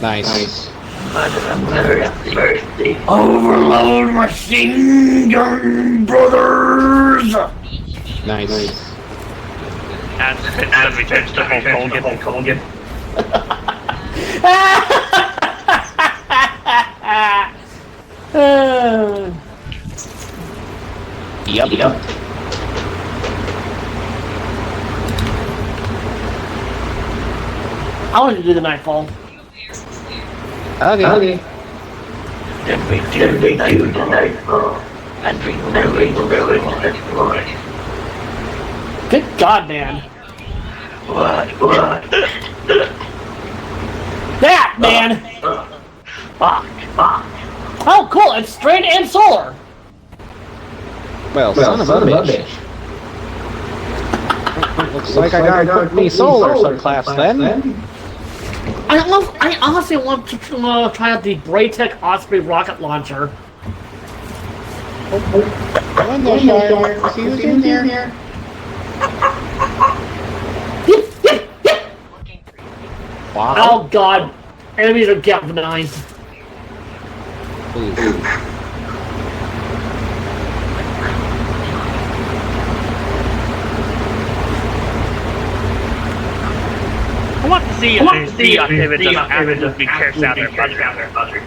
Nice. I'm very thirsty. Overload Machine Gun Brothers! Nice. And returns to Hulk Hogan. Yep. I want to do the Nightfall. Okay. Then we do the Nightfall. And we never explore. Good God, man. What? That, man! Fuck. Oh, cool, it's straight and solar. Well, son of a bitch. Looks like I gotta put me solar subclass then. I honestly want to try out the Braytech Osprey rocket launcher. Window Shire, see who's in there. Wow. Oh god, enemies are galvanized. I want to see Octavia just absolutely curse out their buzzard.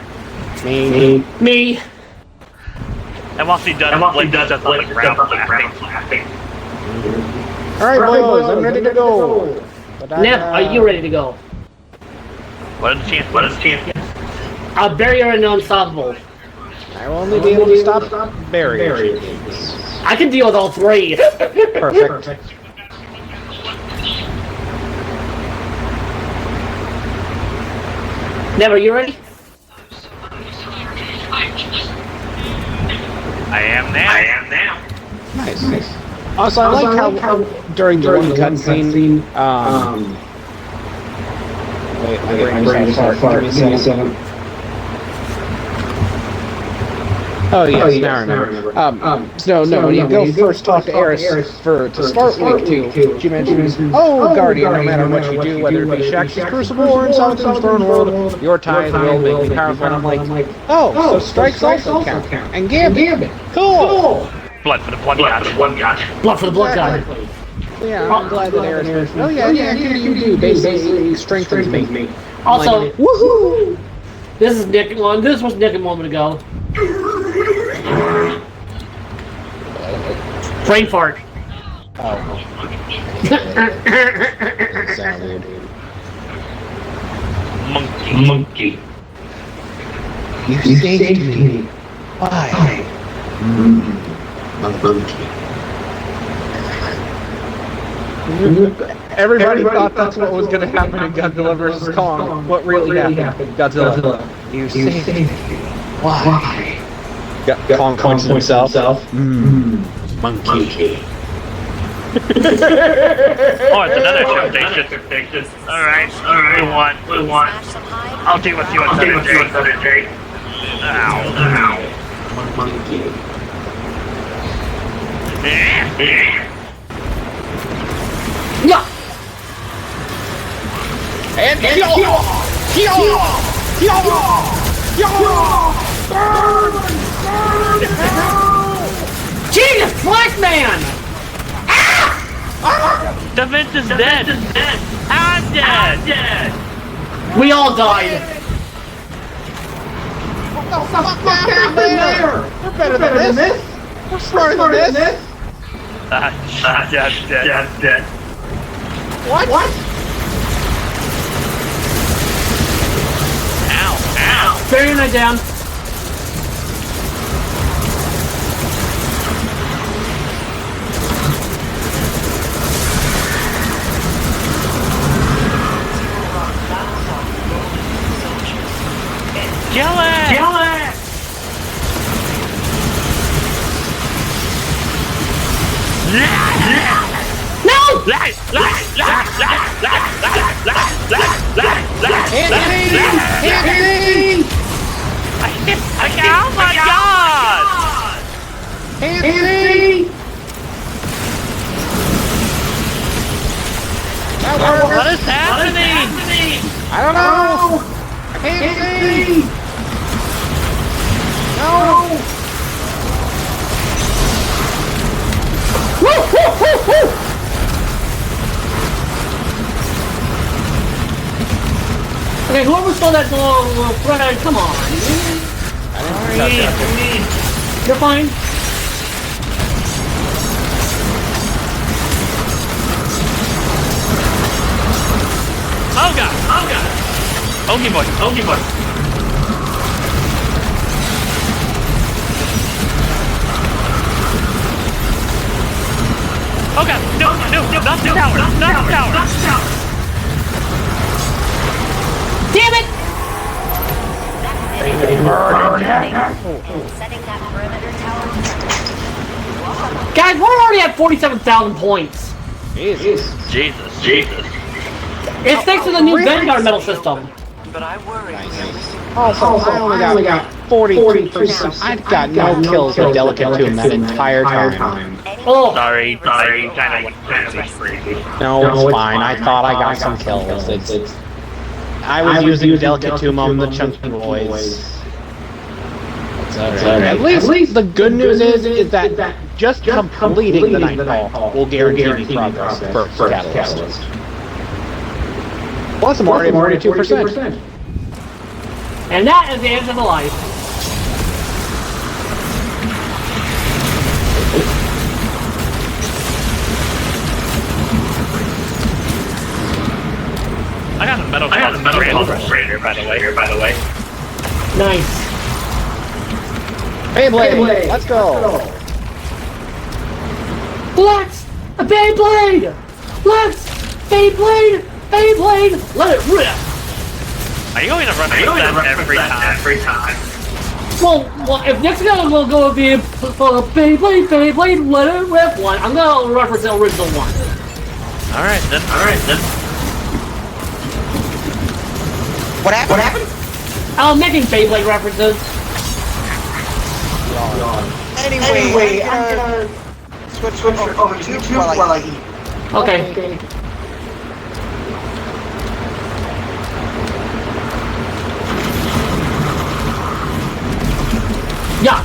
Me. And once he does, Blake just on the ground laughing. Alright, boys, I'm ready to go. Nep, are you ready to go? What is the chance? I'll bury her in unstoppable. I will only be able to stop barriers. I can deal with all three. Perfect. Nep, are you ready? I am now. Nice. Also, I like how during the one cutscene, wait, my brain is far. Give me a second. Oh yes, now I remember. No, when you go first talk to Eris to start Week 2, she mentions, "Oh, Guardian, no matter what you do, whether it be Shaxx's Crucible or in Solitude's Throne World, your ties will make me powerful." And I'm like, oh, so strikes also count. And Gambit. Cool! Blood for the blood god. Blood for the blood god. Yeah, I'm glad that Eris mentioned, oh yeah, you do. Basically, strengthens me. Also, like, woohoo! This was Nick a moment ago. Brain fart. Oh. Sounded. Monkey. You saved me. Why? Monkey. Everybody thought that's what was going to happen in Godzilla vs. Kong. What really happened? Godzilla. You saved me. Why? Kong points himself. Monkey. Oh, it's another temptation. Alright. We won. I'll deal with you another day. Ow. Monkey. Yeah. And Jesus, Black Man! The Vince is dead. I'm dead. We all died. What the fuck happened there? We're better than this. We're smarter than this. Dead. What? Ow. Burying her down. Kill it! No! Anthony! Oh my god! Anthony! What is happening? I don't know! Anthony! No! Woo! Okay, whoever stole that little thread, come on. You're fine. Oh god! Okie boy. Oh god! No! Not the tower! Damn it! Guys, we're already at 47,000 points. Jesus. It's thanks to the new Vanguard medal system. But I worry. Also, I only got 42%. I've got no kills with Delicate Tomb that entire time. Oh, Sorry, kind of crazy. No, it's fine. I thought I got some kills. I was using Delicate Tomb on the Chunky Boys. At least the good news is that just completing the Nightfall will guarantee me progress for Catalyst. Plus, I'm already at 42%. and that is the end of the life. I got a metal Raider, by the way. Nice. Beyblade, let's go! Let's a Beyblade! Let's Beyblade! Beyblade! Let it rip! Are you going to run that every time? Well, if next time we'll go with the Beyblade, let it rip one. I'm gonna reference the original one. Alright then. What happened? I'm making Beyblade references. Anyway, I'm gonna switch over to YouTube while I eat. Okay. Yeah.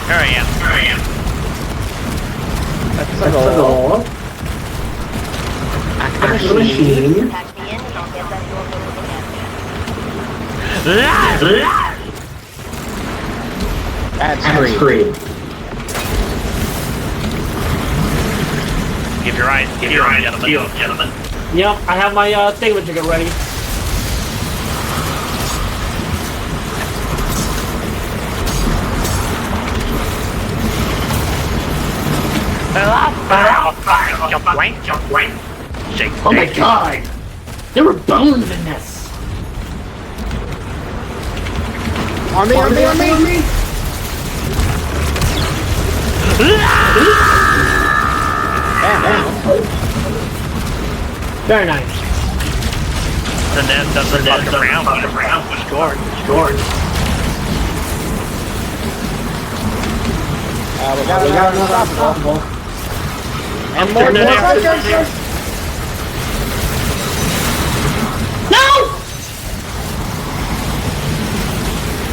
Here I am. That's a goal. Action machine. That's screen. Keep your eyes gentlemen. Yep, I have my thingamajigger ready. Jump blank. Shake. Oh my god! There were bones in this! On me! Bam. Very nice. The net doesn't fuck around. Scored. We got another obstacle. And more fighters! No!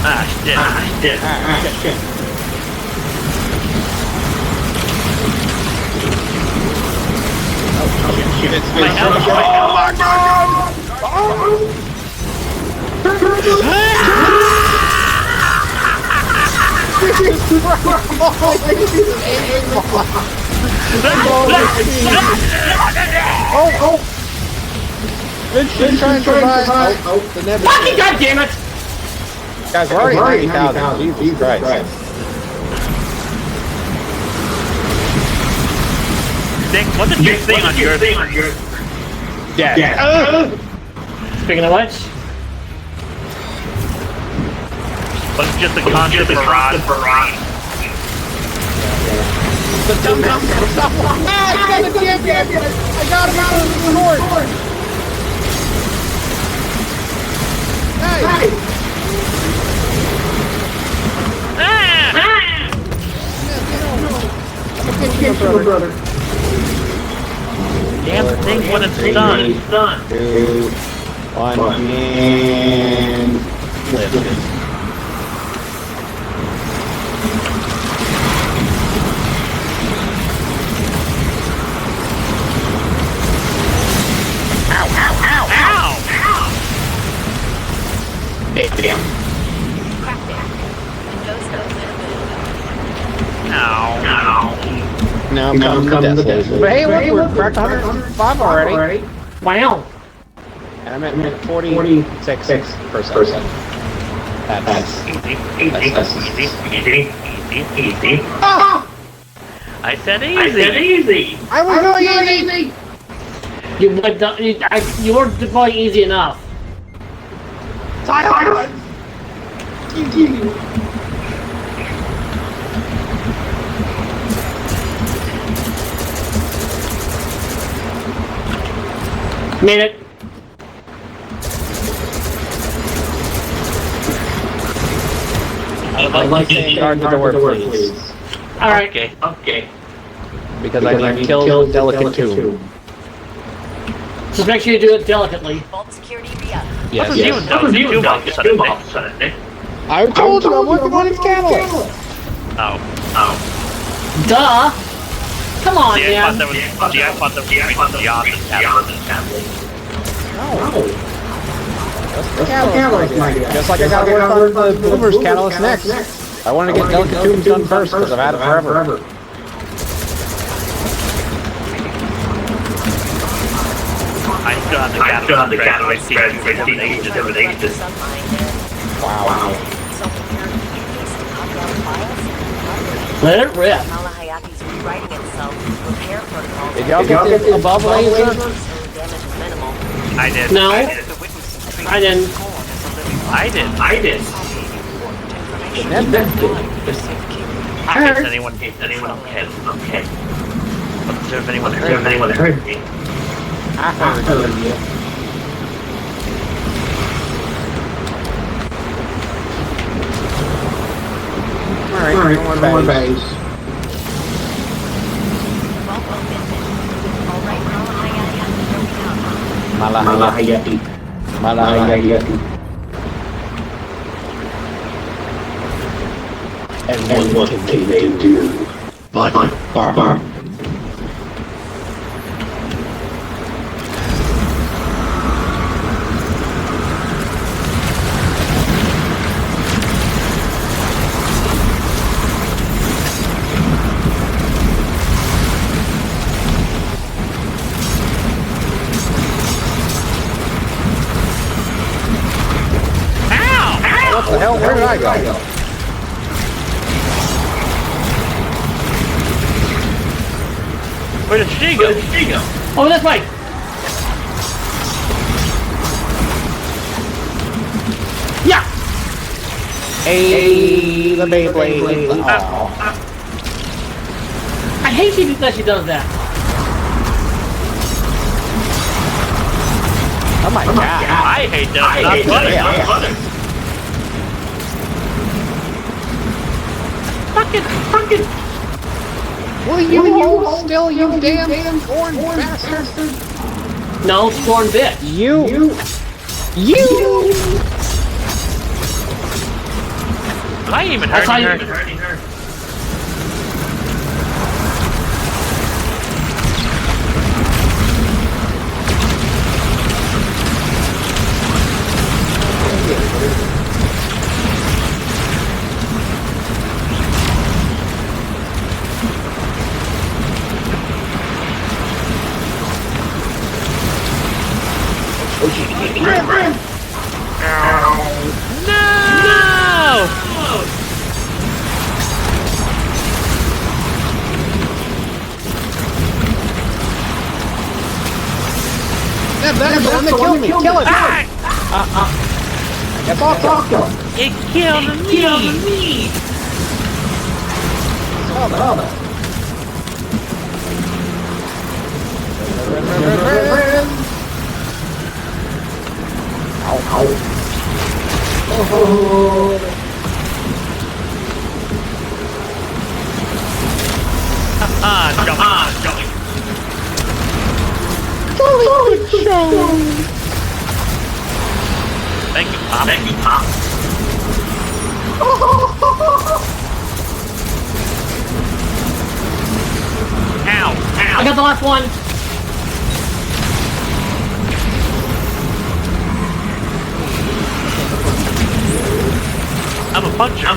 Ah, shit. Shit. My health. Vince trying to survive. The Nebula. Fucking goddammit! Guys, we're already 90,000. Jesus Christ. Dick, what's the new thing on yours? Yeah. Speaking of which, But it's just a constant barrage. The dumb stop. I got the champion. I got him out of the sword. Hey. brother. Damn thing when it's done. 2, 1, and lift. Damn. Now I'm coming to death. But hey, look, we're back to 105 already. Wow. And I'm at 46%. That's Easy. I said easy. I was going easy. You weren't going easy enough. Silence! Made it. I'd like to say guard the door, please. Alright. Okay. Because I need kills with delicate tomb. Just make sure you do it delicately. Vault security re-up. Yes. What was you doing all of a sudden? I told you I'm working on his catalyst. Oh. Duh! Come on, See, I man. thought that was beyond the tablet. The catalyst, my dear. Just like I gotta work on the Boomer's catalyst next. I want to get delicate tombs done first because I've had it forever. I still have the catalyst spread for divination. Wow. Let it rip. Mala Hayate's rewriting itself. Repair protocols. Did y'all get the above laser? Damage is minimal. I did. No. I did. I didn't. I did. I heard. Anyone okay. But if anyone heard me. I heard you. Alright, no more base. Mala Hayate, here we come. Malahayati. And what can they do? But Barbar. What the hell? Where did I go? Where did she go? Oh, this way. Yeah. Hey, the Beyblade. Oh. I hate you that she does that. Oh my god. I hate that. Not funny. Fucking. Will you hold still, you damn corn bastard? No, scorn bitch. You. Am I even That's how hurting you. her? No! That's the one that killed me. Kill it. Get off him. It killed me! Jump. Thank you, Pop. Ow. I got the last one. I'm a puncher.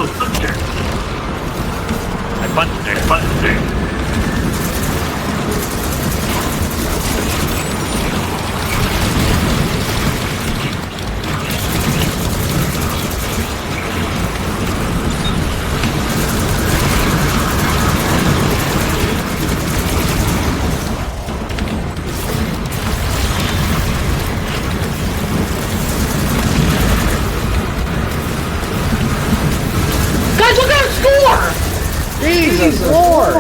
I punched her. Jesus Lord!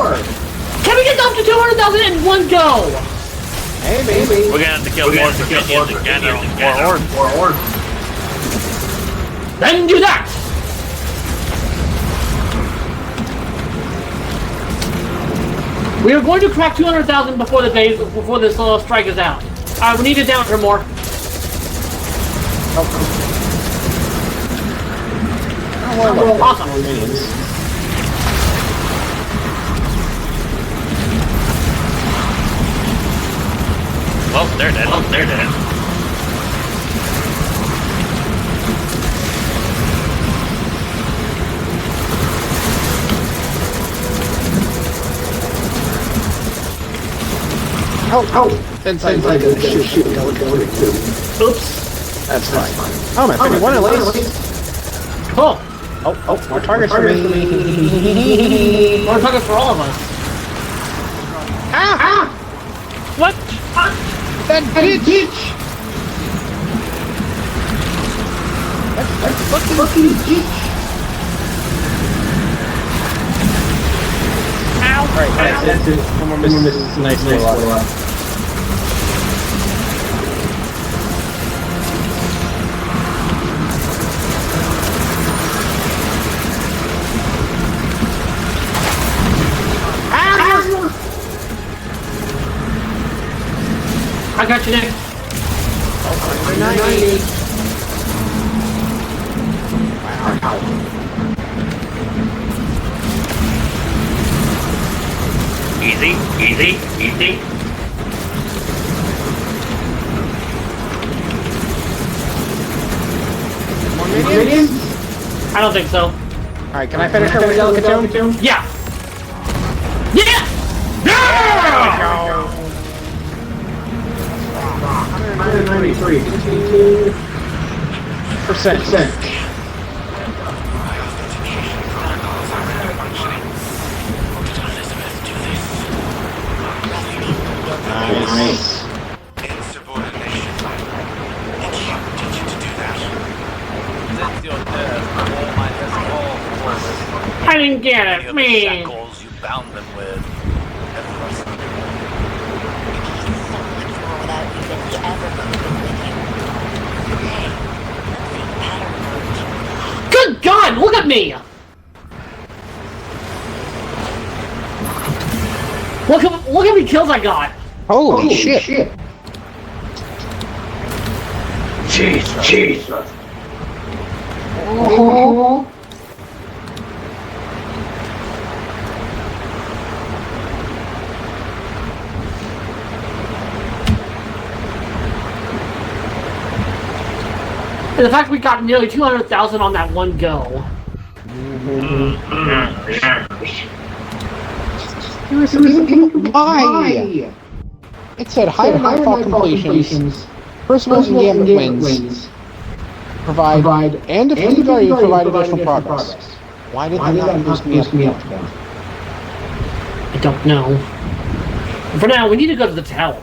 Can we get up to 200,000 in one go? Maybe. We're gonna have to kill more civilians in general, or hordes. Then do that! We are going to crack 200,000 before this strike is out. We need it down for more. Awesome. Well, they're dead. Inside the shoot. Oops. That's fine. Oh, my 51 at least. Cool. Oh, more targets for me. More targets for all of us. What? That bitch! That's fucking bitch! Ow! Right, that's it. One more miss. Nice little up. I got you, Nick. 90. Wow. Easy. More minions? I don't think so. Alright, can I finish her with Delicatome? Yeah! Yeah! Yeah! 193. 52%. Nice. Insubordination. Instructed you to do that. Since your death, all my I didn't get it, man. shackles you bound them with have rusted. Without you than he ever could have been with you. Hey, let's see pattern emerge. Good God, look at me! Look how many kills I got! Holy shit. Jesus. Oh. And the fact we got nearly 200,000 on that one go. Why? It said higher nightfall completions, personal engagement wins, provide and defeat value provide additional progress. Why did they not boost me up? I don't know. For now, we need to go to the tower.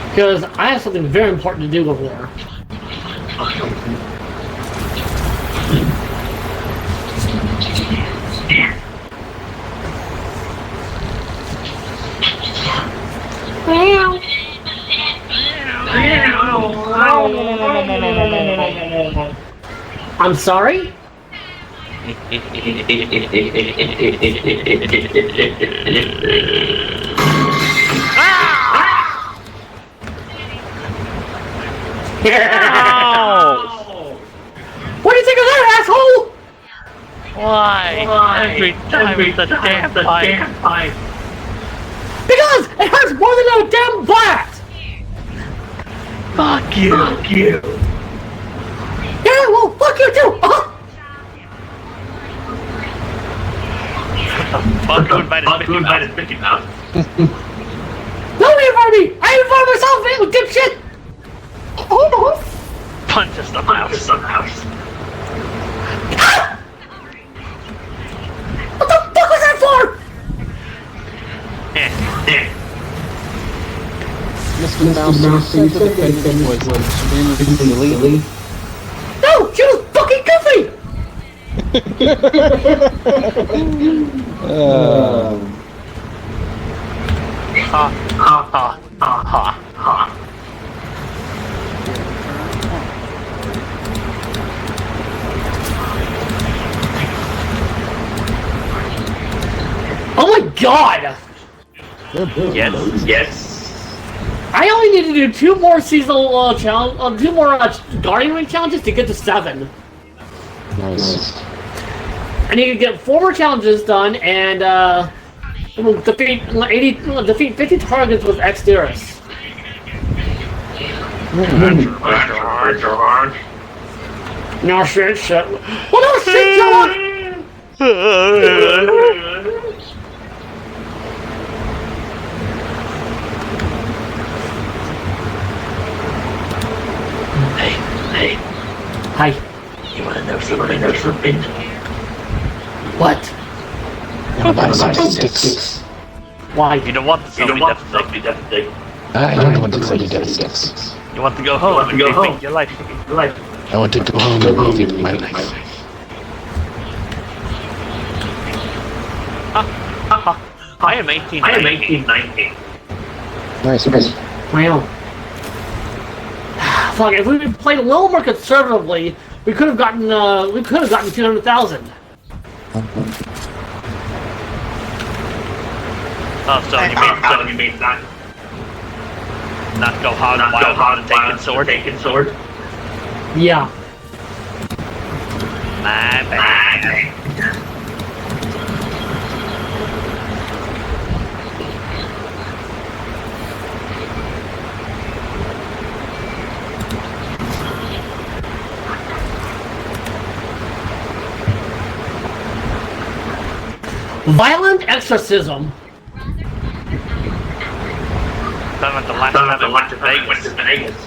Because I have something very important to do over there. I'm sorry? What do you think of that, asshole? Why? Every time it's a damn fight. Because it hurts more than a damn blast! Fuck you. Yeah, well, fuck you too! Fuck who invited Mickey Mouse? Nobody invited me! I invited myself, man, dipshit! Punch us the mouse. What the fuck was that for? Mr. Mouse said the finish was extremely silly. No, she was fucking goofy! Ha, ha, ha, ha, ha. Oh my god! Yes, yes. I only need to do 2 more seasonal challenge, 2 more Guardian Ring challenges to get to 7. Nice. I need to get 4 more challenges done and defeat 50 targets with Exteris. No shit, shit. What no shit, John? Hey. Hi. You wanna know something? What? Buy some sticks. Why? You don't want the zombie death stick. I don't want the zombie death sticks. You want to go home and rethink your life. I want to go home and rethink my life. I am 18. I am 1819. Nice. Wow. Fuck, if we played a little more conservatively, we could have gotten 200,000. Oh, so you mean not go hard and wild and taking sword? Yeah. My bad. Violent exorcism. Sounds like the last time I went to Vegas.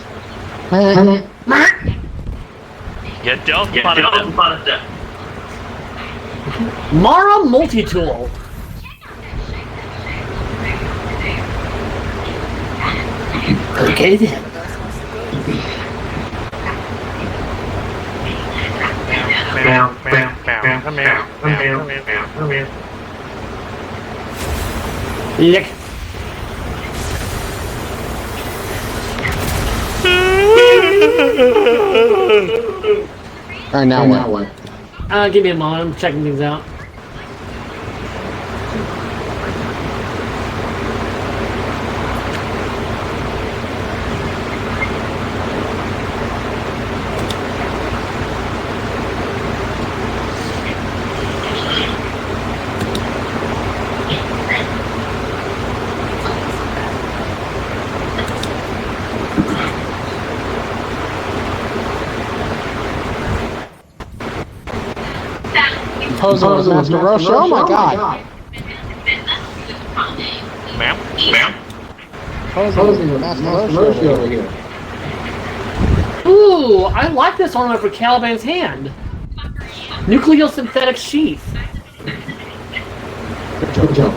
You don't punish them. Mara Multi-Tool. Okay then. Come here. Lick. Alright, now what? Give me a moment, I'm checking things out. Posing as Master Roshi, oh my god! Ma'am? Posing as Master Roshi over here. Ooh, I like this ornament for Caliban's hand. Nucleosynthetic sheath. Jojo.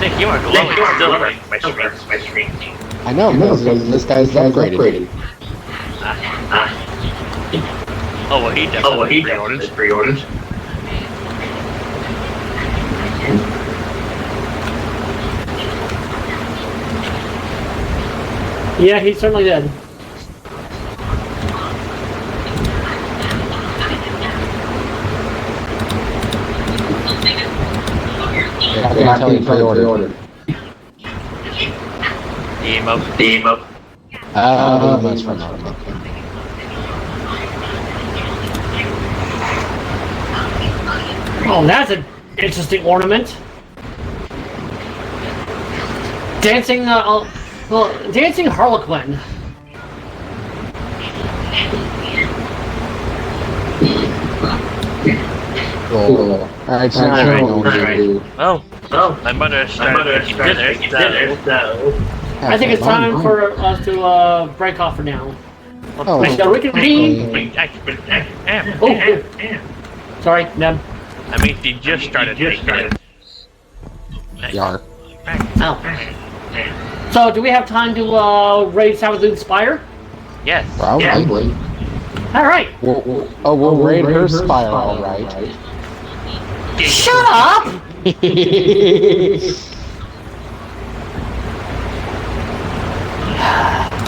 Nick, you are glowing still like my screen. I know, because this guy's upgraded. Oh, well, he definitely pre-ordered. Yeah, he certainly did. I can tell you pre-ordered. Emo. That's from Emo. Oh, that's an interesting ornament. Dancing, Dancing Harlequin. Cool. Alright, so now we're going to do... Oh, my mother started making dinner, so... I think it's time for us to break off for now. Oh, I shall reconvene. Oh, sorry, Neb. I mean, he just started making it. Yar. Oh. So, do we have time to raid Savathun Spire? Yes. Probably. All right. We'll raid her spire, alright. Shut up!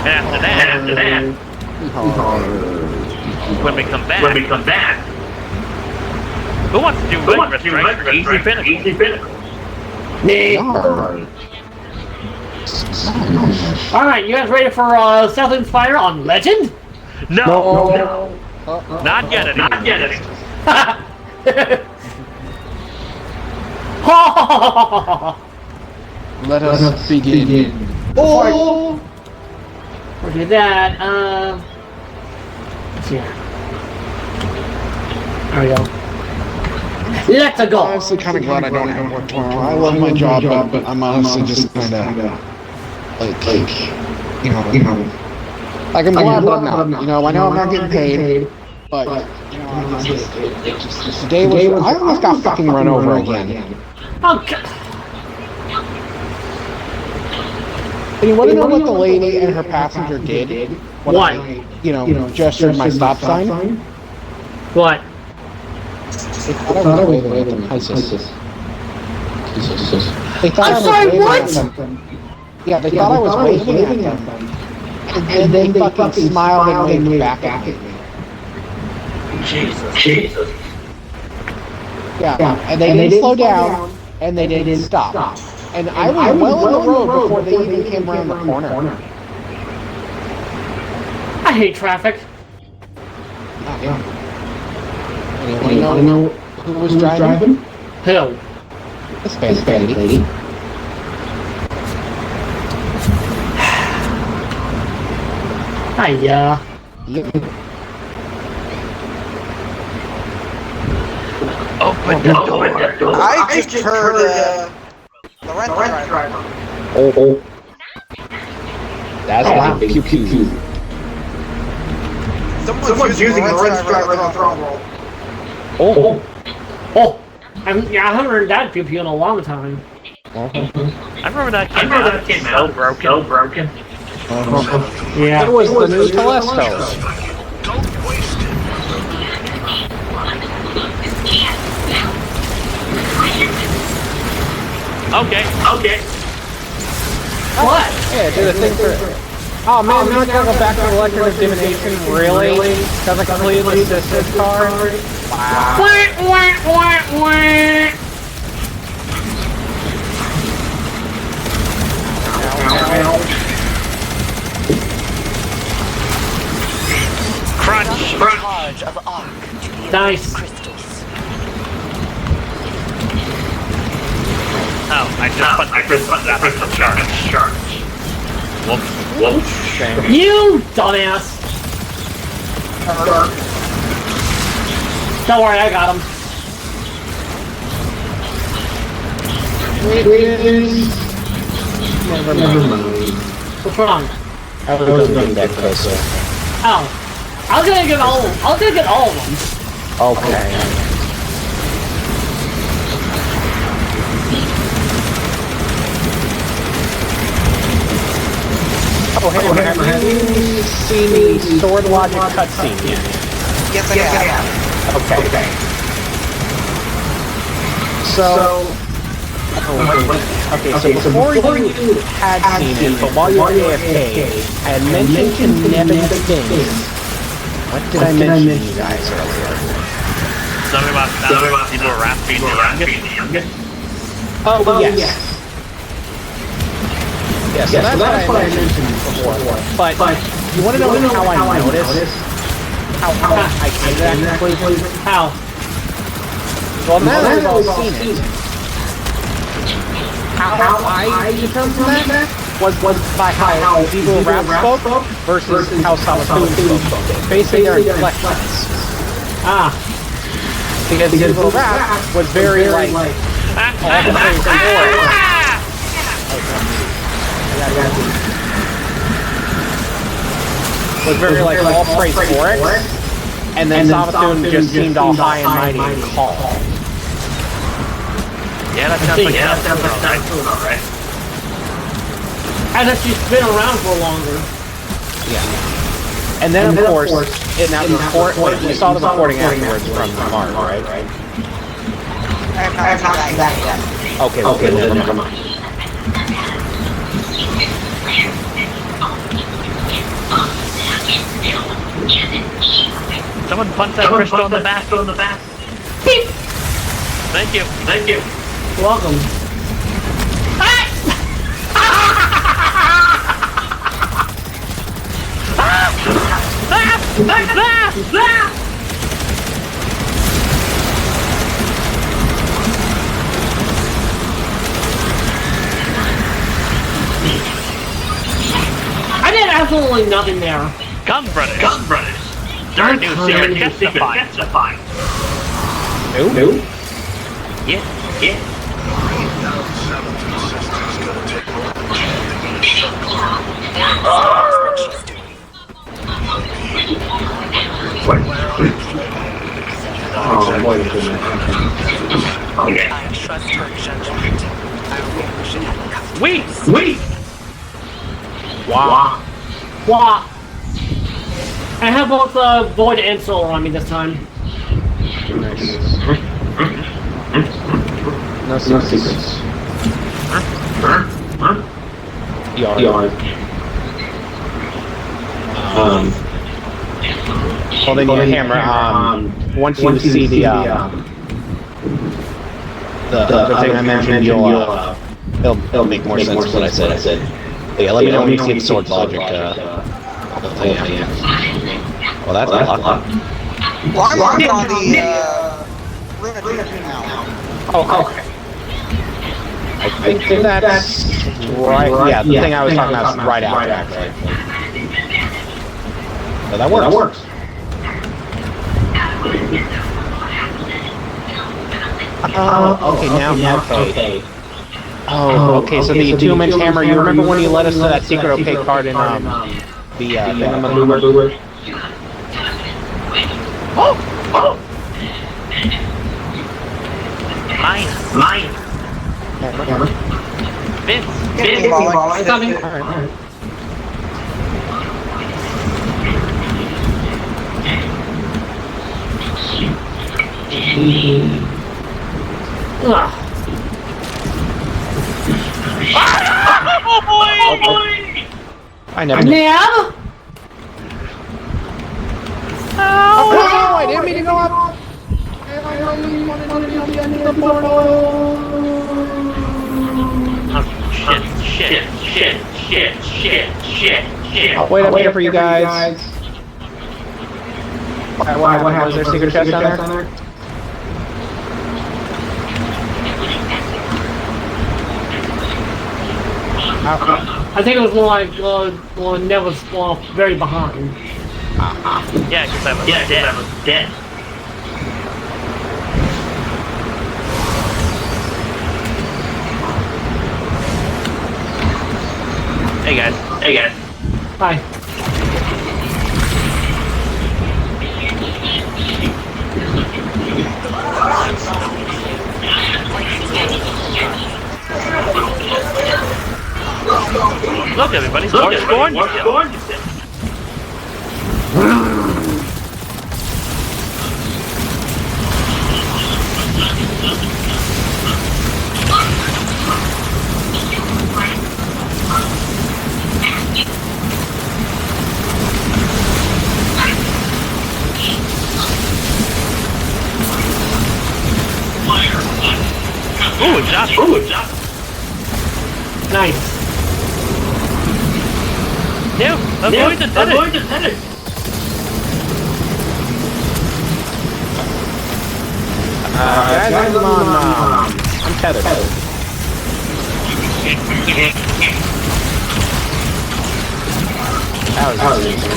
After that, when we come back, who wants to do regular easy pinnacles? Me. Alright, you guys ready for Southland Fire on Legend? No. Not yet. Let us begin. Oh! Look at that. Yeah. There we go. Let's go. I'm honestly kind of glad I don't have work tomorrow. I love my job, but I'm honestly just kind of like, you know, like I'm glad, but I'm not. You know, I know I'm not getting paid, but you know, honestly, it just today was. I almost got fucking run over again. Okay. And you want to know what the lady and her passenger did? When I, you know, gestured my stop sign? What? They thought I was waving at them. Hi, sis. They thought I'm sorry, what? Yeah, they thought I was waving at them. And then they fucking smiled and waved back at me. Jesus. Yeah, and they didn't slow down, and they didn't stop. And I was well in the road before they even came around the corner. I hate traffic. Yeah. Anyone know who was driving? Who? The Spanish lady. Hiya. Open the door. I just heard the rental driver. Oh. That's not pew pew. Someone's using the rental driver as a drum roll. Oh. I haven't heard that pew pew in a long time. I remember that came out. So broken. Yeah. It was the new Telesto. Don't waste it. Okay. What? Yeah, do the thing for. Oh man, we're gonna go back to electric divination, really? Because I completely assisted card? Wow. Crunch. Charge of arc to the Nice. crystals. Oh, I just put that crystal charge. Whoops. You dumbass. Don't worry, I got him. Never mind. What's wrong? I was getting that closer. Oh. I was gonna get all of them. Okay. Oh, hey, have you seen the Sword Logic cutscene yet? Yes, I have. Okay. So before you had seen it, but while you were AFK, I had mentioned kinetic things. What did I mention to you guys earlier? Something about people rap being the youngest. Oh, yes. Yeah, so that's what I mentioned before. But you want to know how I noticed? How I did that actually? How? Well, now that we've all seen it, how I determined that was by how Evil Rap spoke versus how Savathun spoke. Basically, their inflections. Because Evil Rap was very like all praise and glory. Was very like all praise for it, and then Savathun just seemed all high and mighty and calm. Yeah, that sounds like alright. As if she's been around for longer. Yeah. And then of course, in that report, you saw the recording afterwards from Mark, right? I have not seen that yet. Okay, well, never mind. Someone punch that crystal on the back. Beep. Thank you. Welcome. I did absolutely nothing there. Gun Brothers. Their new secret testifying. Who? Yeah. I trust her judgment. I think we should have a couple. Wait. Wow. Wah. I have both Void and Solar on me this time. No secrets. Yarn. Holding your hammer. Once you see the other thing I mentioned, it'll make more sense what I said. Yeah, let me know when you see the sword logic. Well, that's a lot. Well, I'm working on the Ruined now. Oh, okay. I think that's right. Yeah, the thing I was talking about is right after, actually. So that works. Okay, now, okay. Oh, okay, so the two-inch hammer, you remember when you led us to that secret opaque card in, the thingamaboober? Oh! Mine. Hammer. Vince. It's coming. Alright. Ugh. Oh boy! I never knew. Nab? Oh, no, I didn't mean to go up. Shit. I'll wait up here for you guys. What was there secret chest down there? I think it was more like Ned was very behind. Yeah, because I was dead. Hey guys. Hi. Look everybody, Scorn. Ooh, Josh. Nice. Avoid the tenant. Guys, I'm tethered. That was easy.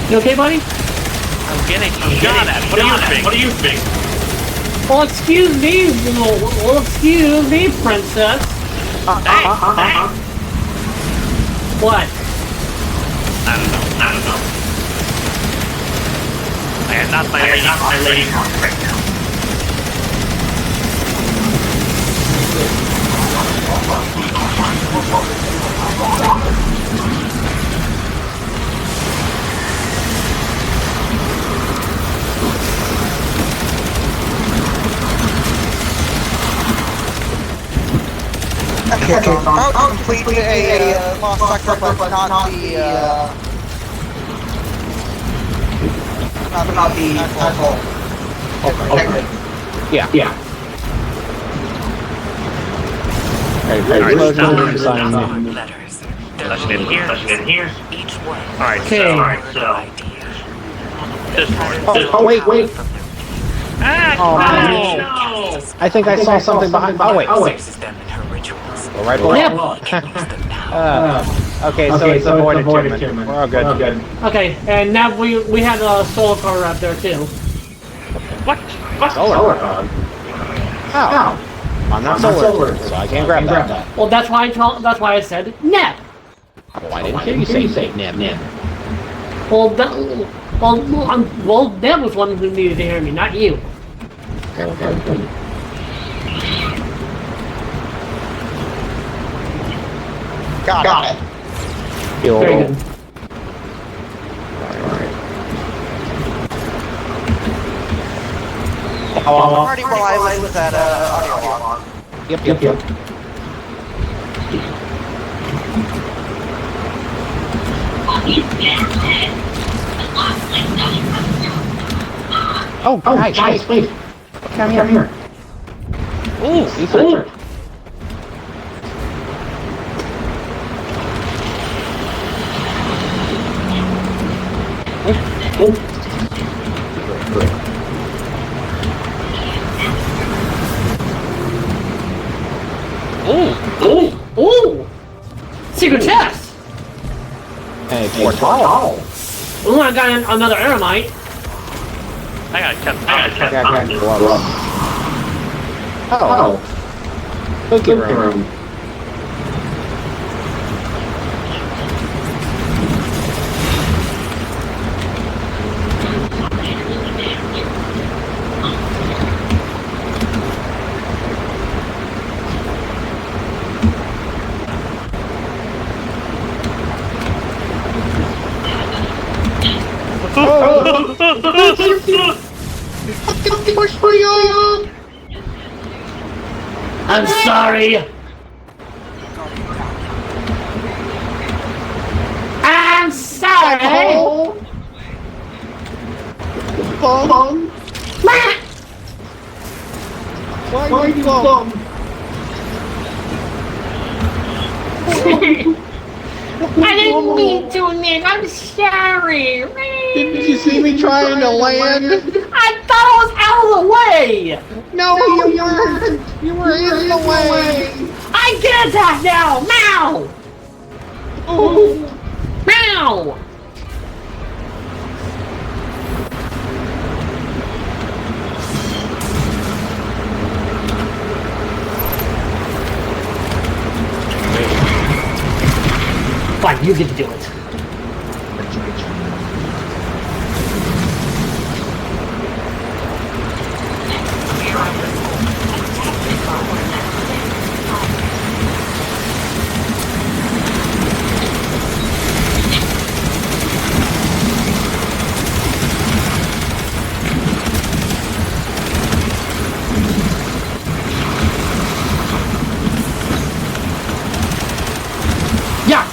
You okay, buddy? I'm getting shot at. What do you think? Well, excuse me, princess. What? I don't know. I am not my lady right now. Okay, I'll complete a lost sector, but not the actual. Okay. Yeah. Alright, Letters. Touching in here. Each one. Alright, Okay. so this part. Oh, wait. Ah, Oh, no! I think I saw something behind. Oh, wait. Uses them in her rituals. Well, right below. Okay, so it's avoided achievement. We're all good. Okay, and now we have a solar car up there too. What? Solar card? How? I'm not solar, so I can't grab that. Well, that's why I said Neb. Oh, I didn't hear you say Neb. Well, Neb was one who needed to hear me, not you. Okay. Got it. Very good. I'm already reliable with that audio log. Yep. Oh, guys, please. Come here. Ooh, Ethan. Ooh! Secret chest! Hey, portal. Ooh, I got another aramite. I got gloves. Oh. Cookie room. I'm sorry. I'm sorry. Why are you bum? I didn't mean to, Nick. I'm sorry. Did you see me trying to land? I thought I was out of the way. No, you weren't. You were in the way. I get attacked now. Meow. Ooh. Meow. Fine, you get to do it. Yeah.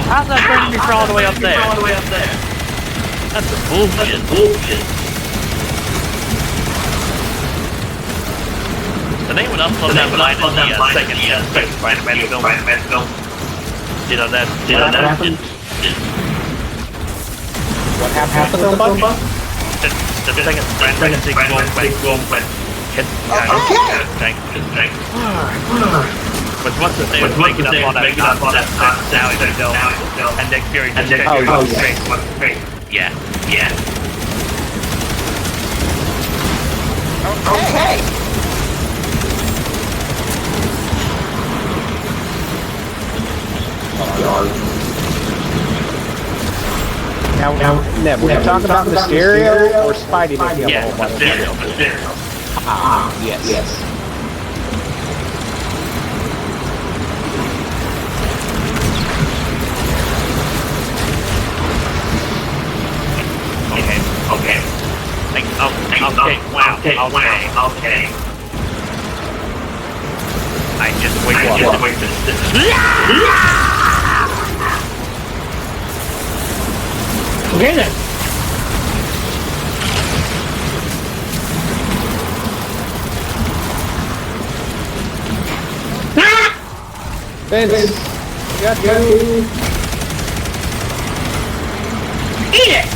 How's that bringing me all the way up there? That's bullshit. Did anyone else love that line in the second Spider-Man film? You know that? What happened? What happened to the film? The second Spider-Man sequel when hit tank. But once the thing was making up all that nonsense, now he don't know, and Nick Fury just straight. Yeah. Okay. Now, Neb, were you talking about Mysterio or Spidey making up a Yeah, whole bunch of Mysterio. yes. Okay. Okay. I just wait for Okay then. Vince, you got to Eat it!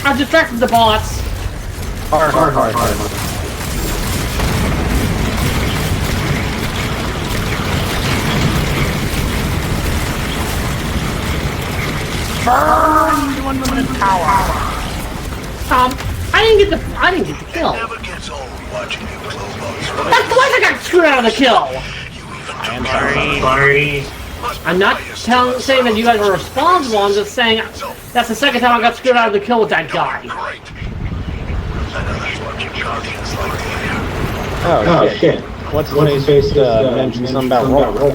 I distracted the bots. hard. Burn the unlimited power. I didn't get the kill. Never gets old watching you close. That's why I got screwed out of the kill. I am sorry. I'm not saying that you guys were responsible. I'm just saying that's the second time I got screwed out of the kill with that guy. Oh shit. What's the face mentioned something about roll?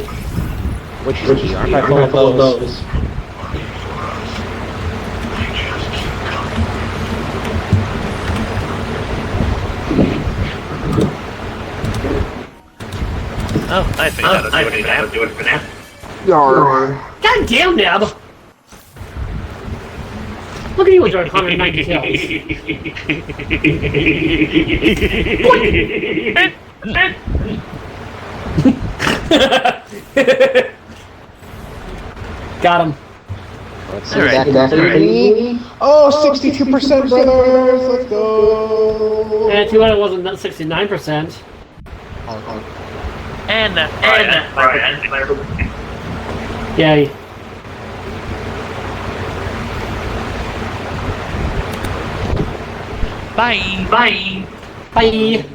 Which is key? Aren't I full of those? Oh, I think that'll do it for now. God damn, Neb! Look at you enjoying 190 kills. Got him. Let's see that definitely. Oh, 62%, brothers! Let's go! And 200 wasn't 69%. And Yay. Bye. Bye.